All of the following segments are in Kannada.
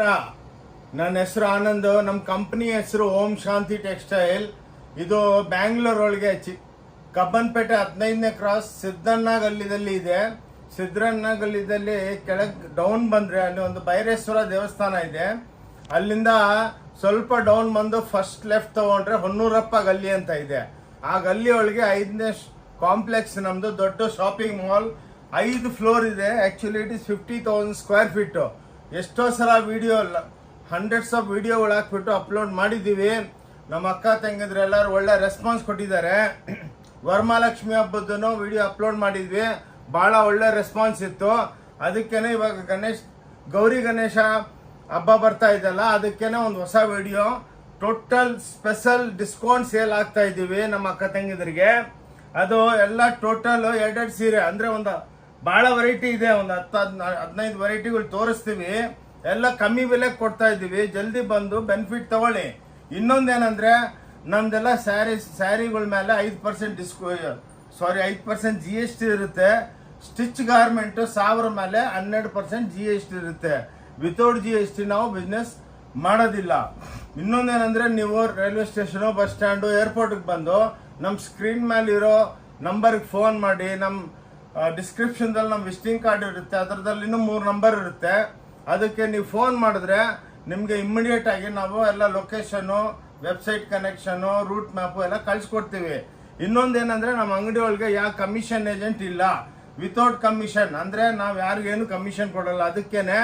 ನನ್ನ ಹೆಸರು ಆನಂದ್. ನಮ್ಮ ಕಂಪ್ನಿ ಹೆಸರು ಓಂ ಶಾಂತಿ ಟೆಕ್ಸ್ಟೈಲ್. ಇದು ಬ್ಯಾಂಗ್ಳೂರ್ ಒಳಗೆ ಕಬ್ಬನ್ಪೇಟೆ 15ನೇ ಕ್ರಾಸ್ ಸಿದ್ದಣ್ಣ ಗಲ್ಲಿದಲ್ಲಿ ಇದೆ. ಸಿದ್ದಣ್ಣ ಗಲ್ಲಿದಲ್ಲಿ ಕೆಳಗೆ ಡೌನ್ ಬಂದ್ರೆ ಅಲ್ಲಿ ಒಂದು ಭೈರೇಶ್ವರ ದೇವಸ್ಥಾನ ಇದೆ. ಅಲ್ಲಿಂದ ಸ್ವಲ್ಪ ಡೌನ್ ಬಂದು ಫಸ್ಟ್ ಲೆಫ್ಟ್ ತಗೊಂಡ್ರೆ ಹೊನ್ನೂರಪ್ಪ ಗಲ್ಲಿ ಅಂತ ಇದೆ. ಆ ಗಲ್ಲಿ ಒಳಗೆ 5ನೇ ಕಾಂಪ್ಲೆಕ್ಸ್ ನಮ್ದು ದೊಡ್ಡ ಶಾಪಿಂಗ್ ಮಾಲ್. 5 ಫ್ಲೋರ್ ಇದೆ. Actually it is 50,000 square feet. ಎಷ್ಟೋ ಸಲ ವಿಡಿಯೋ ಹಂಡ್ರೆಡ್ಸ್ ಆಫ್ ವಿಡಿಯೋಗಳು ಹಾಕ್ಬಿಟ್ಟು ಅಪ್ಲೋಡ್ ಮಾಡಿದ್ದೀವಿ. ನಮ್ಮ ಅಕ್ಕ ತಂಗಿದ್ರು ಎಲ್ಲರೂ ಒಳ್ಳೆ ರೆಸ್ಪಾನ್ಸ್ ಕೊಟ್ಟಿದ್ದಾರೆ. ವರಮಹಾಲಕ್ಷ್ಮಿ ಹಬ್ಬದನ್ನು ವಿಡಿಯೋ ಅಪ್ಲೋಡ್ ಮಾಡಿದ್ವಿ, ಭಾಳ ಒಳ್ಳೆ ರೆಸ್ಪಾನ್ಸ್ ಇತ್ತು. ಅದಕ್ಕೇನೆ ಇವಾಗ ಗೌರಿ ಗಣೇಶ ಹಬ್ಬ ಬರ್ತಾ ಇದೆಯಲ್ಲ, ಅದಕ್ಕೇನೆ ಒಂದು ಹೊಸ video total special discount sale ಆಗ್ತಾ ಇದ್ದೀವಿ ನಮ್ಮ ಅಕ್ಕ ತಂಗಿದ್ರಿಗೆ. ಅದು ಎಲ್ಲ ಟೋಟಲ್ 2 ಸೀರೆ ಅಂದ್ರೆ ಒಂದು ಭಾಳ ವೆರೈಟಿ ಇದೆ. ಒಂದು 10-15 ವೆರೈಟಿಗಳು ತೋರಿಸ್ತೀವಿ. ಎಲ್ಲ ಕಮ್ಮಿ ಬೆಲೆಗೆ ಕೊಡ್ತಾ ಇದ್ದೀವಿ. ಜಲ್ದಿ ಬಂದು ಬೆನಿಫಿಟ್ ತಗೊಳ್ಳಿ. ಇನ್ನೊಂದೇನಂದ್ರೆ ನಮ್ದೆಲ್ಲ ಸ್ಯಾರಿಗಳ ಮೇಲೆ 5% GST ಇರುತ್ತೆ. ಸ್ಟಿಚ್ ಗಾರ್ಮೆಂಟ್ 1000 ಮೇಲೆ 12% GST ಇರುತ್ತೆ. ವಿತೌಟ್ GST ನಾವು ಬಿಸ್ನೆಸ್ ಮಾಡೋದಿಲ್ಲ. ಇನ್ನೊಂದೇನಂದ್ರೆ ನೀವು ರೈಲ್ವೆ ಸ್ಟೇಷನ್, ಬಸ್ ಸ್ಟ್ಯಾಂಡು, ಏರ್ಪೋರ್ಟ್ಗೆ ಬಂದು ನಮ್ಮ ಸ್ಕ್ರೀನ್ ಮೇಲೆ ಇರೋ ನಂಬರ್ಗೆ ಫೋನ್ ಮಾಡಿ. ನಮ್ಮ ಡಿಸ್ಕ್ರಿಪ್ಷನ್ದಲ್ಲಿ ನಮ್ಮ ವಿಸಿಟಿಂಗ್ ಕಾರ್ಡ್ ಇರುತ್ತೆ, ಅದರದಲ್ಲಿ ಇನ್ನೂ 3 ನಂಬರ್ ಇರುತ್ತೆ. ಅದಕ್ಕೆ ನೀವು ಫೋನ್ ಮಾಡಿದ್ರೆ ನಿಮಗೆ ಇಮ್ಮಿಡಿಯೇಟ್ ಆಗಿ ನಾವು ಎಲ್ಲ location, website connection, route map ಎಲ್ಲ ಕಳಿಸ್ಕೊಡ್ತೀವಿ. ಇನ್ನೊಂದೇನಂದ್ರೆ ನಮ್ಮ ಅಂಗಡಿ ಒಳಗೆ ಯಾವ ಕಮಿಷನ್ ಏಜೆಂಟ್ ಇಲ್ಲ. ವಿತೌಟ್ ಕಮಿಷನ್ ಅಂದ್ರೆ ನಾವು ಯಾರಿಗೇನು ಕಮಿಷನ್ ಕೊಡಲ್ಲ. ಅದಕ್ಕೇನೆ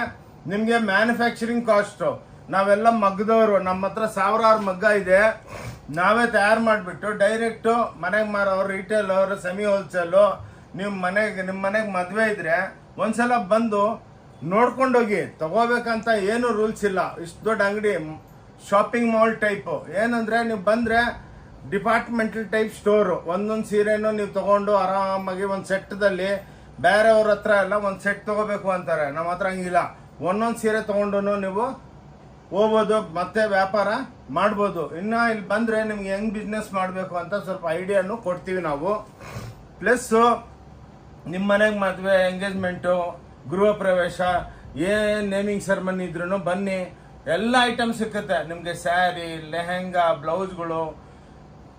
ನಿಮಗೆ ಮ್ಯಾನುಫ್ಯಾಕ್ಚರಿಂಗ್ ಕಾಸ್ಟು ನಾವೆಲ್ಲ ಮಗ್ಗದವರು. ನಮ್ಮ ಹತ್ರ 1000 ಮಗ್ಗ ಇದೆ. ನಾವೇ ತಯಾರು ಮಾಡಿಬಿಟ್ಟು ಡೈರೆಕ್ಟು ಮನೆಗೆ ಮಾರೋರು, ರಿಟೇಲರ್, ಸೆಮಿ ಹೋಲ್ಸೇಲು. ನಿಮ್ಮ ಮನೆಗೆ ಮದುವೆ ಇದ್ರೆ ಒಂದ್ಸಲ ಬಂದು ನೋಡ್ಕೊಂಡೋಗಿ. ತಗೋಬೇಕಂತ ಏನು ರೂಲ್ಸ್ ಇಲ್ಲ. ಇಷ್ಟು ದೊಡ್ಡ ಅಂಗಡಿ, ಶಾಪಿಂಗ್ ಮಾಲ್ ಟೈಪು. ಏನಂದ್ರೆ ನೀವು ಬಂದ್ರೆ ಡಿಪಾರ್ಟ್ಮೆಂಟಲ್ ಟೈಪ್ ಸ್ಟೋರು. ಒಂದೊಂದು ಸೀರೆನೂ ನೀವು ತಗೊಂಡು ಆರಾಮಾಗಿ ಒಂದು ಸೆಟ್ದಲ್ಲಿ, ಬೇರೆಯವ್ರ ಹತ್ರ ಎಲ್ಲ ಒಂದು ಸೆಟ್ ತಗೋಬೇಕು ಅಂತಾರೆ. ನಮ್ಮ ಹತ್ರ ಹಂಗಿಲ್ಲ. ಒಂದೊಂದು ಸೀರೆ ತಗೊಂಡು ನೀವು ಹೋಗ್ಬೋದು, ಮತ್ತೆ ವ್ಯಾಪಾರ ಮಾಡ್ಬೋದು. ಇನ್ನು ಇಲ್ಲಿ ಬಂದ್ರೆ ನಿಮ್ಗೆ ಹೆಂಗ್ ಬಿಸ್ನೆಸ್ ಮಾಡಬೇಕು ಅಂತ ಸ್ವಲ್ಪ ಐಡಿಯಾನು ಕೊಡ್ತೀವಿ ನಾವು. ಪ್ಲಸ್ ನಿಮ್ಮ ಮನೆಗೆ ಮದುವೆ, ಎಂಗೇಜ್ಮೆಂಟು, ಗೃಹ ಪ್ರವೇಶ, ಏನ್ ನೇಮಿಂಗ್ ಸೆರೆಮನಿ ಇದ್ರೂ ಬನ್ನಿ, ಎಲ್ಲ ಐಟಮ್ ಸಿಕ್ಕುತ್ತೆ ನಿಮಗೆ. ಸ್ಯಾರಿ, ಲೆಹೆಂಗಾ, ಬ್ಲೌಸ್ಗಳು,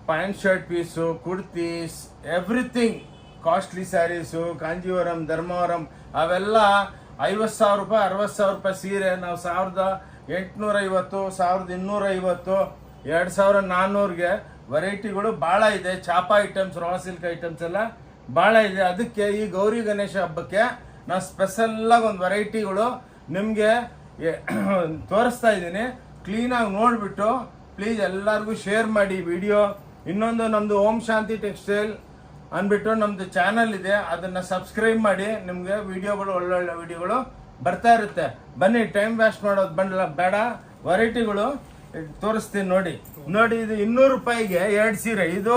pant shirt piece, kurtis, everything. Costly saris, Kanjeevaram, Dharmavaram, ಅವೆಲ್ಲ 50,000 ರೂಪಾಯಿ, 60,000 ರೂಪಾಯಿ ಸೀರೆ ನಾವು 1,850, 1,250, 2,400ಗೆ ವೆರೈಟಿಗಳು ಭಾಳ ಇದೆ. ಚಾಪಾ ಐಟಮ್ಸ್, ರಾ ಸಿಲ್ಕ್ ಐಟಮ್ಸ್ ಎಲ್ಲ ಭಾಳ ಇದೆ. ಅದಕ್ಕೆ ಈ ಗೌರಿ ಗಣೇಶ ಹಬ್ಬಕ್ಕೆ ನಾವು ಸ್ಪೆಷಲ್ಲಾಗಿ ಒಂದು ವೆರೈಟಿಗಳು ನಿಮಗೆ ತೋರಿಸ್ತಾ ಇದ್ದೀನಿ. ಕ್ಲೀನಾಗಿ ನೋಡಿಬಿಟ್ಟು ಪ್ಲೀಸ್ ಎಲ್ಲರಿಗೂ ಶೇರ್ ಮಾಡಿ ವಿಡಿಯೋ. ಇನ್ನೊಂದು ನಮ್ಮದು ಓಂ ಶಾಂತಿ ಟೆಕ್ಸ್ಟೈಲ್ ಅಂದ್ಬಿಟ್ಟು ನಮ್ಮದು ಚಾನಲ್ ಇದೆ, ಅದನ್ನು ಸಬ್ಸ್ಕ್ರೈಬ್ ಮಾಡಿ. ನಿಮಗೆ ವಿಡಿಯೋಗಳು, ಒಳ್ಳೊಳ್ಳೆ ವಿಡಿಯೋಗಳು ಬರ್ತಾ ಇರುತ್ತೆ. ಬನ್ನಿ, ಟೈಮ್ ವೇಸ್ಟ್ ಮಾಡೋದು ಬೇಡ. ವೆರೈಟಿಗಳು ತೋರಿಸ್ತೀನಿ ನೋಡಿ. ಇದು 200 ರೂಪಾಯಿಗೆ 2 ಸೀರೆ. ಇದು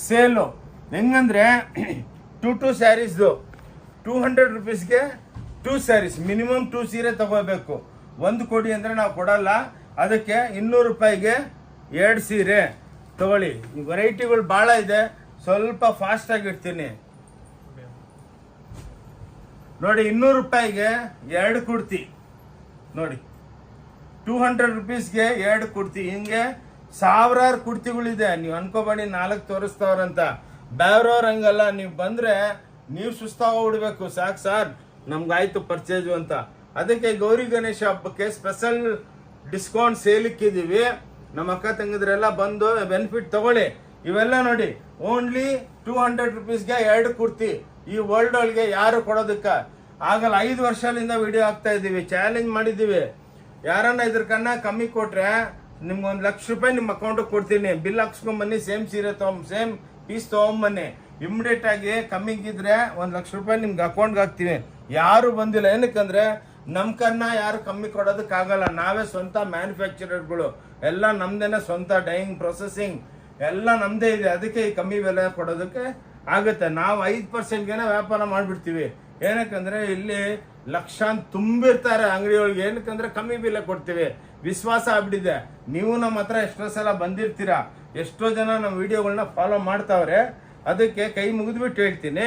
ಸೇಲು. ಹೆಂಗಂದ್ರೆ 2 ಸ್ಯಾರೀಸ್ದು 200 ರುಪೀಸ್ಗೆ 2 ಸ್ಯಾರೀಸ್. ಮಿನಿಮಮ್ 2 ಸೀರೆ ತಗೋಬೇಕು. ಒಂದು ಕೊಡಿ ಅಂದ್ರೆ ನಾವು ಕೊಡಲ್ಲ. ಅದಕ್ಕೆ 200 ರೂಪಾಯಿಗೆ 2 ಸೀರೆ ತಗೊಳ್ಳಿ. ವೆರೈಟಿಗಳು ಭಾಳ ಇದೆ. ಸ್ವಲ್ಪ ಫಾಸ್ಟ್ ಆಗಿರ್ತೀನಿ ನೋಡಿ. 200 ರೂಪಾಯಿಗೆ 2 ಕುರ್ತಿ ನೋಡಿ. 200 ರುಪೀಸ್ಗೆ 2 ಕುರ್ತಿ. ಹಿಂಗೆ ಸಾವಿರಾರು ಕುರ್ತಿಗಳಿದೆ. ನೀವು ಅನ್ಕೋಬೇಡಿ 4 ತೋರಿಸ್ತವ್ರಂತ. ಬೇರೆಯವ್ರ ಹಂಗಲ್ಲ. ನೀವು ಬಂದ್ರೆ ನೀವು ಸುಸ್ತಾಗೋಗ್ಬಿಡ್ಬೇಕು. ಸಾಕು ಸರ್, ನಮ್ಗಾಯ್ತು ಪರ್ಚೇಜು ಅಂತ. ಅದಕ್ಕೆ ಗೌರಿ ಗಣೇಶ ಹಬ್ಬಕ್ಕೆ ಸ್ಪೆಷಲ್ ಡಿಸ್ಕೌಂಟ್ ಸೇಲಿಕ್ಕಿದ್ದೀವಿ. ನಮ್ಮ ಅಕ್ಕ ತಂಗಿದ್ರೆಲ್ಲ ಬಂದು ಬೆನಿಫಿಟ್ ತಗೊಳ್ಳಿ. ಇವೆಲ್ಲ ನೋಡಿ, ಓನ್ಲಿ 200 ರುಪೀಸ್ಗೆ 2 ಕುರ್ತಿ. ಈ ವರ್ಲ್ಡ್ ಒಳಗೆ ಯಾರು ಕೊಡೋದಕ್ಕೆ ಆಗಲ್ಲ. 5 ವರ್ಷದಿಂದ ವಿಡಿಯೋ ಹಾಕ್ತಾ ಇದ್ದೀವಿ, ಚಾಲೆಂಜ್ ಮಾಡಿದ್ದೀವಿ. ಯಾರನ್ನ ಇದ್ರ ಕಮ್ಮಿ ಕೊಟ್ರೆ ನಿಮ್ಗೆ 1 ಲಕ್ಷ ರೂಪಾಯಿ ನಿಮ್ಮ ಅಕೌಂಟಿಗೆ ಕೊಡ್ತೀನಿ. ಬಿಲ್ ಹಾಕ್ಸ್ಕೊಂಬನ್ನಿ, ಸೇಮ್ ಸೀರೆ ಸೇಮ್ ಪೀಸ್ ತೊಗೊಂಬನ್ನಿ. ಇಮಿಡಿಯೇಟ್ ಆಗಿ ಕಮ್ಮಿಗಿದ್ರೆ 1 ಲಕ್ಷ ರೂಪಾಯಿ ನಿಮ್ಗೆ ಅಕೌಂಟ್ಗೆ ಹಾಕ್ತೀವಿ. ಯಾರು ಬಂದಿಲ್ಲ. ಏನಕ್ಕಂದ್ರೆ ನಮ್ಮ ಯಾರು ಕಮ್ಮಿ ಕೊಡೋದಕ್ಕಾಗಲ್ಲ. ನಾವೇ ಸ್ವಂತ ಮ್ಯಾನುಫ್ಯಾಕ್ಚರರ್ಗಳು. ಎಲ್ಲ ನಮ್ದೇನೆ ಸ್ವಂತ ಡೈಯಿಂಗ್, ಪ್ರೊಸೆಸಿಂಗ್ ಎಲ್ಲ ನಮ್ದೇ ಇದೆ. ಅದಕ್ಕೆ ಈ ಕಮ್ಮಿ ಬೆಲೆ ಕೊಡೋದಕ್ಕೆ ಆಗುತ್ತೆ. ನಾವು 5%ಗೆನೆ ವ್ಯಾಪಾರ ಮಾಡಿಬಿಡ್ತೀವಿ. ಏನಕ್ಕಂದ್ರೆ ಇಲ್ಲಿ ಲಕ್ಷಾಂತರ ತುಂಬಿರ್ತಾರೆ ಅಂಗಡಿಯೊಳಗೆ. ಏನಕ್ಕಂದ್ರೆ ಕಮ್ಮಿ ಬೆಲೆ ಕೊಡ್ತೀವಿ. ವಿಶ್ವಾಸ ಆಗ್ಬಿಟ್ಟಿದೆ. ನೀವು ನಮ್ಮ ಹತ್ರ ಎಷ್ಟೋ ಸಲ ಬಂದಿರ್ತೀರಾ. ಎಷ್ಟೋ ಜನ ನಮ್ಮ ವಿಡಿಯೋಗಳನ್ನ ಫಾಲೋ ಮಾಡ್ತಾವ್ರೆ. ಅದಕ್ಕೆ ಕೈ ಮುಗಿದ್ಬಿಟ್ಟು ಹೇಳ್ತೀನಿ,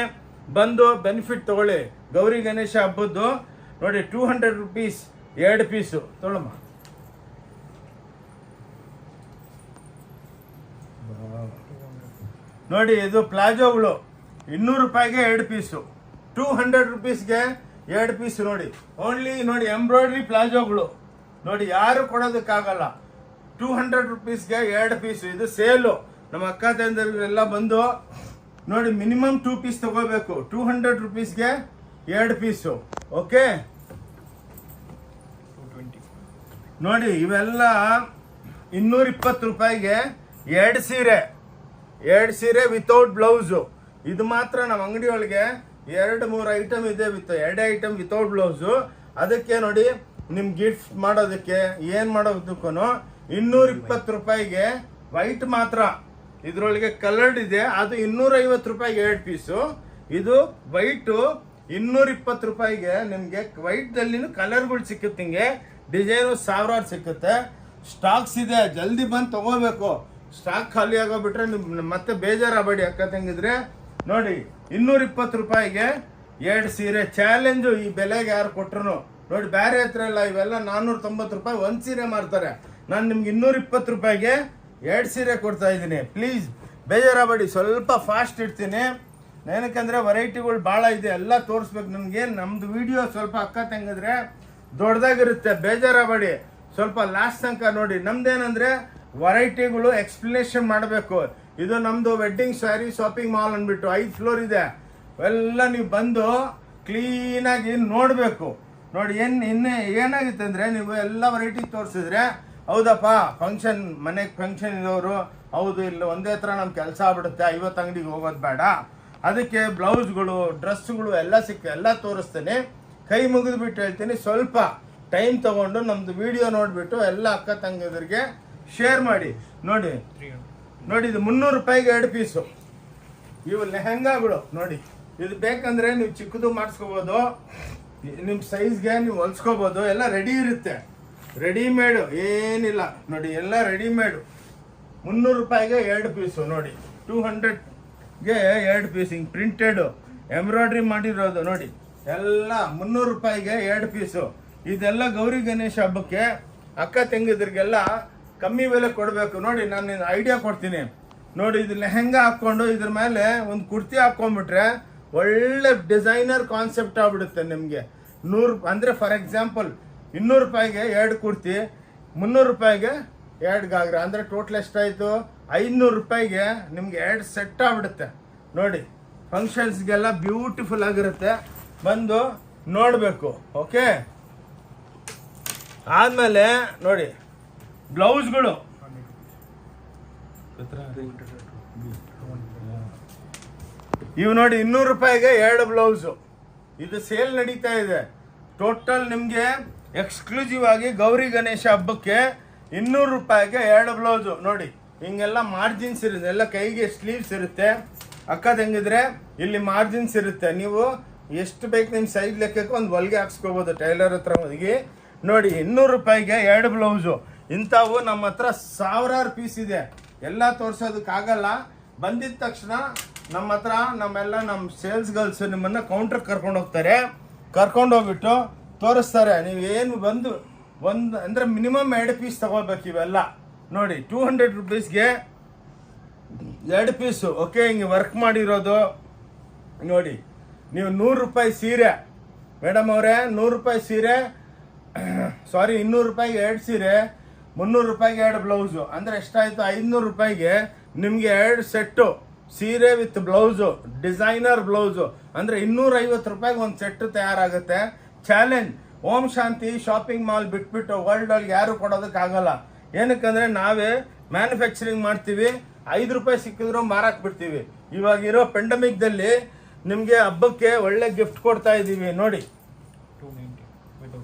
ಬಂದು ಬೆನಿಫಿಟ್ ತಗೊಳ್ಳಿ. ಗೌರಿ ಗಣೇಶ ಹಬ್ಬದ್ದು ನೋಡಿ 200 rupees 2 ಪೀಸು ತೊಳಮ್ಮ. ನೋಡಿ ಇದು ಪ್ಲಾಜೋಗಳು 200 ರೂಪಾಯಿಗೆ 2 ಪೀಸು, 200 ರುಪೀಸ್ಗೆ 2 ಪೀಸ್. ನೋಡಿ ಓನ್ಲಿ ನೋಡಿ ಎಂಬ್ರಾಯ್ಡ್ರಿ ಪ್ಲಾಜೋಗಳು ನೋಡಿ, ಯಾರು ಕೊಡೋದಕ್ಕಾಗಲ್ಲ. 200 ರುಪೀಸ್ಗೆ 2 ಪೀಸು. ಇದು ಸೇಲು. ನಮ್ಮ ಅಕ್ಕ ತಂದೆಲ್ಲ ಬಂದು ನೋಡಿ ಮಿನಿಮಮ್ 2 ಪೀಸ್ ತಗೋಬೇಕು. 200 ರುಪೀಸ್ಗೆ 2 ಪೀಸು. ಓಕೆ ನೋಡಿ ಇವೆಲ್ಲ 220 ರೂಪಾಯಿಗೆ 2 ಸೀರೆ, 2 ಸೀರೆ ವಿತೌಟ್ ಬ್ಲೌಸು. ಇದು ಮಾತ್ರ ನಮ್ಮ ಅಂಗಡಿ ಒಳಗೆ 2-3 ಐಟಮ್ ಇದೆ, 2 ಐಟಮ್ ವಿತೌಟ್ ಬ್ಲೌಸು. ಅದಕ್ಕೆ ನೋಡಿ ನಿಮ್ ಗಿಫ್ಟ್ ಮಾಡೋದಕ್ಕೆ ಏನ್ ಮಾಡೋದಕ್ಕೂ 220 ರೂಪಾಯಿಗೆ ವೈಟ್ ಮಾತ್ರ. ಇದ್ರೊಳಗೆ ಕಲರ್ಡ್ ಇದೆ, ಅದು 250 ರೂಪಾಯಿಗೆ 2 ಪೀಸು. ಇದು ವೈಟು 220 ರೂಪಾಯಿಗೆ ನಿಮ್ಗೆ ವೈಟ್ ದಲ್ಲಿನೂ ಕಲರ್ಗಳು ಸಿಕ್ಕುತ್ತೆ, ಹಿಂಗೆ ಡಿಸೈನು ಸಾವಿರಾರು ಸಿಕ್ಕುತ್ತೆ. ಸ್ಟಾಕ್ಸ್ ಇದೆ, ಜಲ್ದಿ ಬಂದು ತಗೋಬೇಕು. ಸ್ಟಾಕ್ ಖಾಲಿ ಆಗೋಗ್ಬಿಟ್ರೆ ಮತ್ತೆ ಬೇಜಾರಾಗಬೇಡಿ ಅಕ್ಕ ತಂಗಿದ್ರೆ. ನೋಡಿ 220 ರೂಪಾಯಿಗೆ 2 ಸೀರೆ. ಚಾಲೆಂಜು ಈ ಬೆಲೆಗೆ ಯಾರು ಕೊಟ್ರು ನೋಡಿ. ಬೇರೆ ಹತ್ರ ಎಲ್ಲ ಇವೆಲ್ಲ 490 ರೂಪಾಯಿ 1 ಸೀರೆ ಮಾರ್ತಾರೆ. ನಾನು ನಿಮ್ಗೆ 220 ರೂಪಾಯಿಗೆ 2 ಸೀರೆ ಕೊಡ್ತಾ ಇದ್ದೀನಿ. ಪ್ಲೀಸ್ ಬೇಜಾರಾಗಬೇಡಿ, ಸ್ವಲ್ಪ ಫಾಸ್ಟ್ ಇಡ್ತೀನಿ. ಏನಕ್ಕಂದ್ರೆ ವೆರೈಟಿಗಳು ಭಾಳ ಇದೆ, ಎಲ್ಲ ತೋರಿಸ್ಬೇಕು ನಿಮಗೆ. ನಮ್ದು ವಿಡಿಯೋ ಸ್ವಲ್ಪ ಅಕ್ಕ ತಂಗಿದ್ರೆ ದೊಡ್ಡದಾಗಿರುತ್ತೆ, ಬೇಜಾರಾಗಬೇಡಿ. ಸ್ವಲ್ಪ ಲಾಸ್ಟ್ ತನಕ ನೋಡಿ. ನಮ್ದೇನಂದ್ರೆ ವೆರೈಟಿಗಳು ಎಕ್ಸ್ಪ್ಲನೇಷನ್ ಮಾಡಬೇಕು. ಇದು ನಮ್ದು ವೆಡ್ಡಿಂಗ್ ಸ್ಯಾರಿ ಶಾಪಿಂಗ್ ಮಾಲ್ ಅಂದ್ಬಿಟ್ಟು 5 ಫ್ಲೋರ್ ಇದೆ. ಎಲ್ಲ ನೀವು ಬಂದು ಕ್ಲೀನಾಗಿ ನೋಡಬೇಕು. ನೋಡಿ ಏನಾಗುತ್ತೆ ಅಂದರೆ ನೀವು ಎಲ್ಲ ವೆರೈಟಿ ತೋರಿಸಿದ್ರೆ ಹೌದಪ್ಪ ಫಂಕ್ಷನ್ ಮನೆಗೆ ಫಂಕ್ಷನ್ ಇರೋರು ಹೌದು, ಇಲ್ಲ ಒಂದೇ ಥರ ನಮ್ಮ ಕೆಲಸ ಆಗ್ಬಿಡುತ್ತೆ, 50 ಅಂಗಡಿಗೆ ಹೋಗೋದು ಬೇಡ. ಅದಕ್ಕೆ ಬ್ಲೌಸ್ಗಳು ಡ್ರೆಸ್ಗಳು ಎಲ್ಲ ತೋರಿಸ್ತೇನೆ. ಕೈ ಮುಗಿದ್ಬಿಟ್ಟು ಹೇಳ್ತೀನಿ, ಸ್ವಲ್ಪ ಟೈಮ್ ತಗೊಂಡು ನಮ್ದು ವಿಡಿಯೋ ನೋಡಿಬಿಟ್ಟು ಎಲ್ಲ ಅಕ್ಕ ತಂಗಿದರಿಗೆ ಶೇರ್ ಮಾಡಿ. ನೋಡಿ ಇದು 300 ರೂಪಾಯಿಗೆ 2 ಪೀಸು. ಇವು ಲೆಹಂಗಾಗಳು ನೋಡಿ. ಇದು ಬೇಕಂದ್ರೆ ನೀವು ಚಿಕ್ಕದು ಮಾಡಿಸ್ಕೋಬೋದು, ನಿಮ್ಮ ಸೈಜ್ಗೆ ನೀವು ಹೊಲ್ಸ್ಕೋಬೋದು. ಎಲ್ಲ ರೆಡಿ ಇರುತ್ತೆ, ರೆಡಿಮೇಡು ಏನಿಲ್ಲ ನೋಡಿ, ಎಲ್ಲ ರೆಡಿಮೇಡು. 300 ರೂಪಾಯಿಗೆ 2 ಪೀಸು ನೋಡಿ. 200ಗೆ 2 ಪೀಸ್ ಹಿಂಗೆ ಪ್ರಿಂಟೆಡು ಎಂಬ್ರಾಯ್ಡ್ರಿ ಮಾಡಿರೋದು ನೋಡಿ. ಎಲ್ಲ 300 ರೂಪಾಯಿಗೆ 2 ಪೀಸು. ಇದೆಲ್ಲ ಗೌರಿ ಗಣೇಶ ಹಬ್ಬಕ್ಕೆ ಅಕ್ಕ ತಂಗಿದ್ರಿಗೆಲ್ಲ ಕಮ್ಮಿ ಬೆಲೆ ಕೊಡಬೇಕು. ನೋಡಿ ನಾನು ಐಡಿಯಾ ಕೊಡ್ತೀನಿ. ನೋಡಿ ಇದು ಲೆಹಂಗಾ ಹಾಕ್ಕೊಂಡು ಇದ್ರ ಮೇಲೆ ಒಂದು ಕುರ್ತಿ ಹಾಕ್ಕೊಂಡ್ಬಿಟ್ರೆ ಒಳ್ಳೆ ಡಿಸೈನರ್ ಕಾನ್ಸೆಪ್ಟ್ ಆಗ್ಬಿಡುತ್ತೆ ನಿಮಗೆ. 100 ಅಂದರೆ ಫಾರ್ ಎಕ್ಸಾಂಪಲ್ 200 ರೂಪಾಯಿಗೆ 2 ಕುರ್ತಿ, 300 ರೂಪಾಯಿಗೆ 2 ಗಾಗ್ರ, ಅಂದರೆ ಟೋಟಲ್ ಎಷ್ಟಾಯಿತು 500 ರೂಪಾಯಿಗೆ ನಿಮ್ಗೆ 2 ಸೆಟ್ ಆಗ್ಬಿಡುತ್ತೆ. ನೋಡಿ ಫಂಕ್ಷನ್ಸ್ಗೆಲ್ಲ ಬ್ಯೂಟಿಫುಲ್ ಆಗಿರುತ್ತೆ, ಬಂದು ನೋಡಬೇಕು. ಓಕೆ, ಆದಮೇಲೆ ನೋಡಿ ಬ್ಲೌಸ್ಗಳು ಇವು ನೋಡಿ 200 ರೂಪಾಯಿಗೆ 2 ಬ್ಲೌಸು. ಇದು ಸೇಲ್ ನಡೀತಾ ಇದೆ. ಟೋಟಲ್ ನಿಮಗೆ ಎಕ್ಸ್ಕ್ಲೂಸಿವ್ ಆಗಿ ಗೌರಿ ಗಣೇಶ ಹಬ್ಬಕ್ಕೆ 200 ರೂಪಾಯಿಗೆ 2 ಬ್ಲೌಸು. ನೋಡಿ ಹಿಂಗೆಲ್ಲ ಮಾರ್ಜಿನ್ಸ್ ಇರುತ್ತೆ, ಎಲ್ಲ ಕೈಗೆ ಸ್ಲೀವ್ಸ್ ಇರುತ್ತೆ. ಅಕ್ಕ ತಂಗಿದ್ರೆ ಇಲ್ಲಿ ಮಾರ್ಜಿನ್ಸ್ ಇರುತ್ತೆ. ನೀವು ಎಷ್ಟು ಬೇಕು ನಿಮ್ಮ ಸೈಜ್ ಲೆಕ್ಕಕ್ಕೆ ಒಂದು ಹೊಲಿಗೆ ಹಾಕ್ಸ್ಕೋಬೋದು ಟೈಲರ್ ಹತ್ರ ಹೋಗಿ. ನೋಡಿ 200 ರೂಪಾಯಿಗೆ 2 ಬ್ಲೌಸು. ಇಂಥವು ನಮ್ಮ ಹತ್ರ ಸಾವಿರಾರು ಪೀಸ್ ಇದೆ, ಎಲ್ಲ ತೋರಿಸೋದಕ್ಕಾಗಲ್ಲ. ಬಂದಿದ ತಕ್ಷಣ ನಮ್ಮ ಹತ್ರ ನಮ್ಮ ಸೇಲ್ಸ್ ಗರ್ಲ್ಸ್ ನಿಮ್ಮನ್ನು ಕೌಂಟ್ರ್ ಕರ್ಕೊಂಡು ಹೋಗ್ತಾರೆ. ಕರ್ಕೊಂಡು ಹೋಗ್ಬಿಟ್ಟು ತೋರಿಸ್ತಾರೆ. ನೀವೇನು ಬಂದು ಅಂದರೆ ಮಿನಿಮಮ್ 2 ಪೀಸ್ ತಗೋಬೇಕು ಇವೆಲ್ಲ. ನೋಡಿ 200 ರುಪೀಸ್ಗೆ 2 ಪೀಸು. ಓಕೆ, ಹಿಂಗೆ ವರ್ಕ್ ಮಾಡಿರೋದು ನೋಡಿ. ನೀವು 100 ರೂಪಾಯಿ ಸೀರೆ ಮೇಡಮ್ ಅವರೇ, 100 ರೂಪಾಯಿ ಸೀರೆ, ಸಾರಿ 200 ರೂಪಾಯಿಗೆ 2 ಸೀರೆ, 300 ರೂಪಾಯಿಗೆ 2 ಬ್ಲೌಸು, ಅಂದರೆ ಎಷ್ಟಾಯಿತು 500 ರೂಪಾಯಿಗೆ ನಿಮಗೆ 2 ಸೆಟ್ಟು ಸೀರೆ ವಿತ್ ಬ್ಲೌಸು, ಡಿಸೈನರ್ ಬ್ಲೌಸು, ಅಂದರೆ 250 ರೂಪಾಯಿಗೆ ಒಂದು ಸೆಟ್ಟು ತಯಾರಾಗುತ್ತೆ. ಚಾಲೆಂಜ್. ಓಂ ಶಾಂತಿ ಶಾಪಿಂಗ್ ಮಾಲ್ ಬಿಟ್ಬಿಟ್ಟು ವರ್ಲ್ಡಲ್ಲಿ ಯಾರು ಕೊಡೋದಕ್ಕಾಗಲ್ಲ. ಏನಕ್ಕಂದರೆ ನಾವೇ ಮ್ಯಾನುಫ್ಯಾಕ್ಚರಿಂಗ್ ಮಾಡ್ತೀವಿ, 5 ರೂಪಾಯಿ ಸಿಕ್ಕಿದ್ರು ಮಾರಾಕ್ ಬಿಡ್ತೀವಿ. ಇವಾಗಿರೋ ಪೆಂಡಮಿಕ್ದಲ್ಲಿ ನಿಮಗೆ ಹಬ್ಬಕ್ಕೆ ಒಳ್ಳೆ ಗಿಫ್ಟ್ ಕೊಡ್ತಾ ಇದ್ದೀವಿ. ನೋಡಿ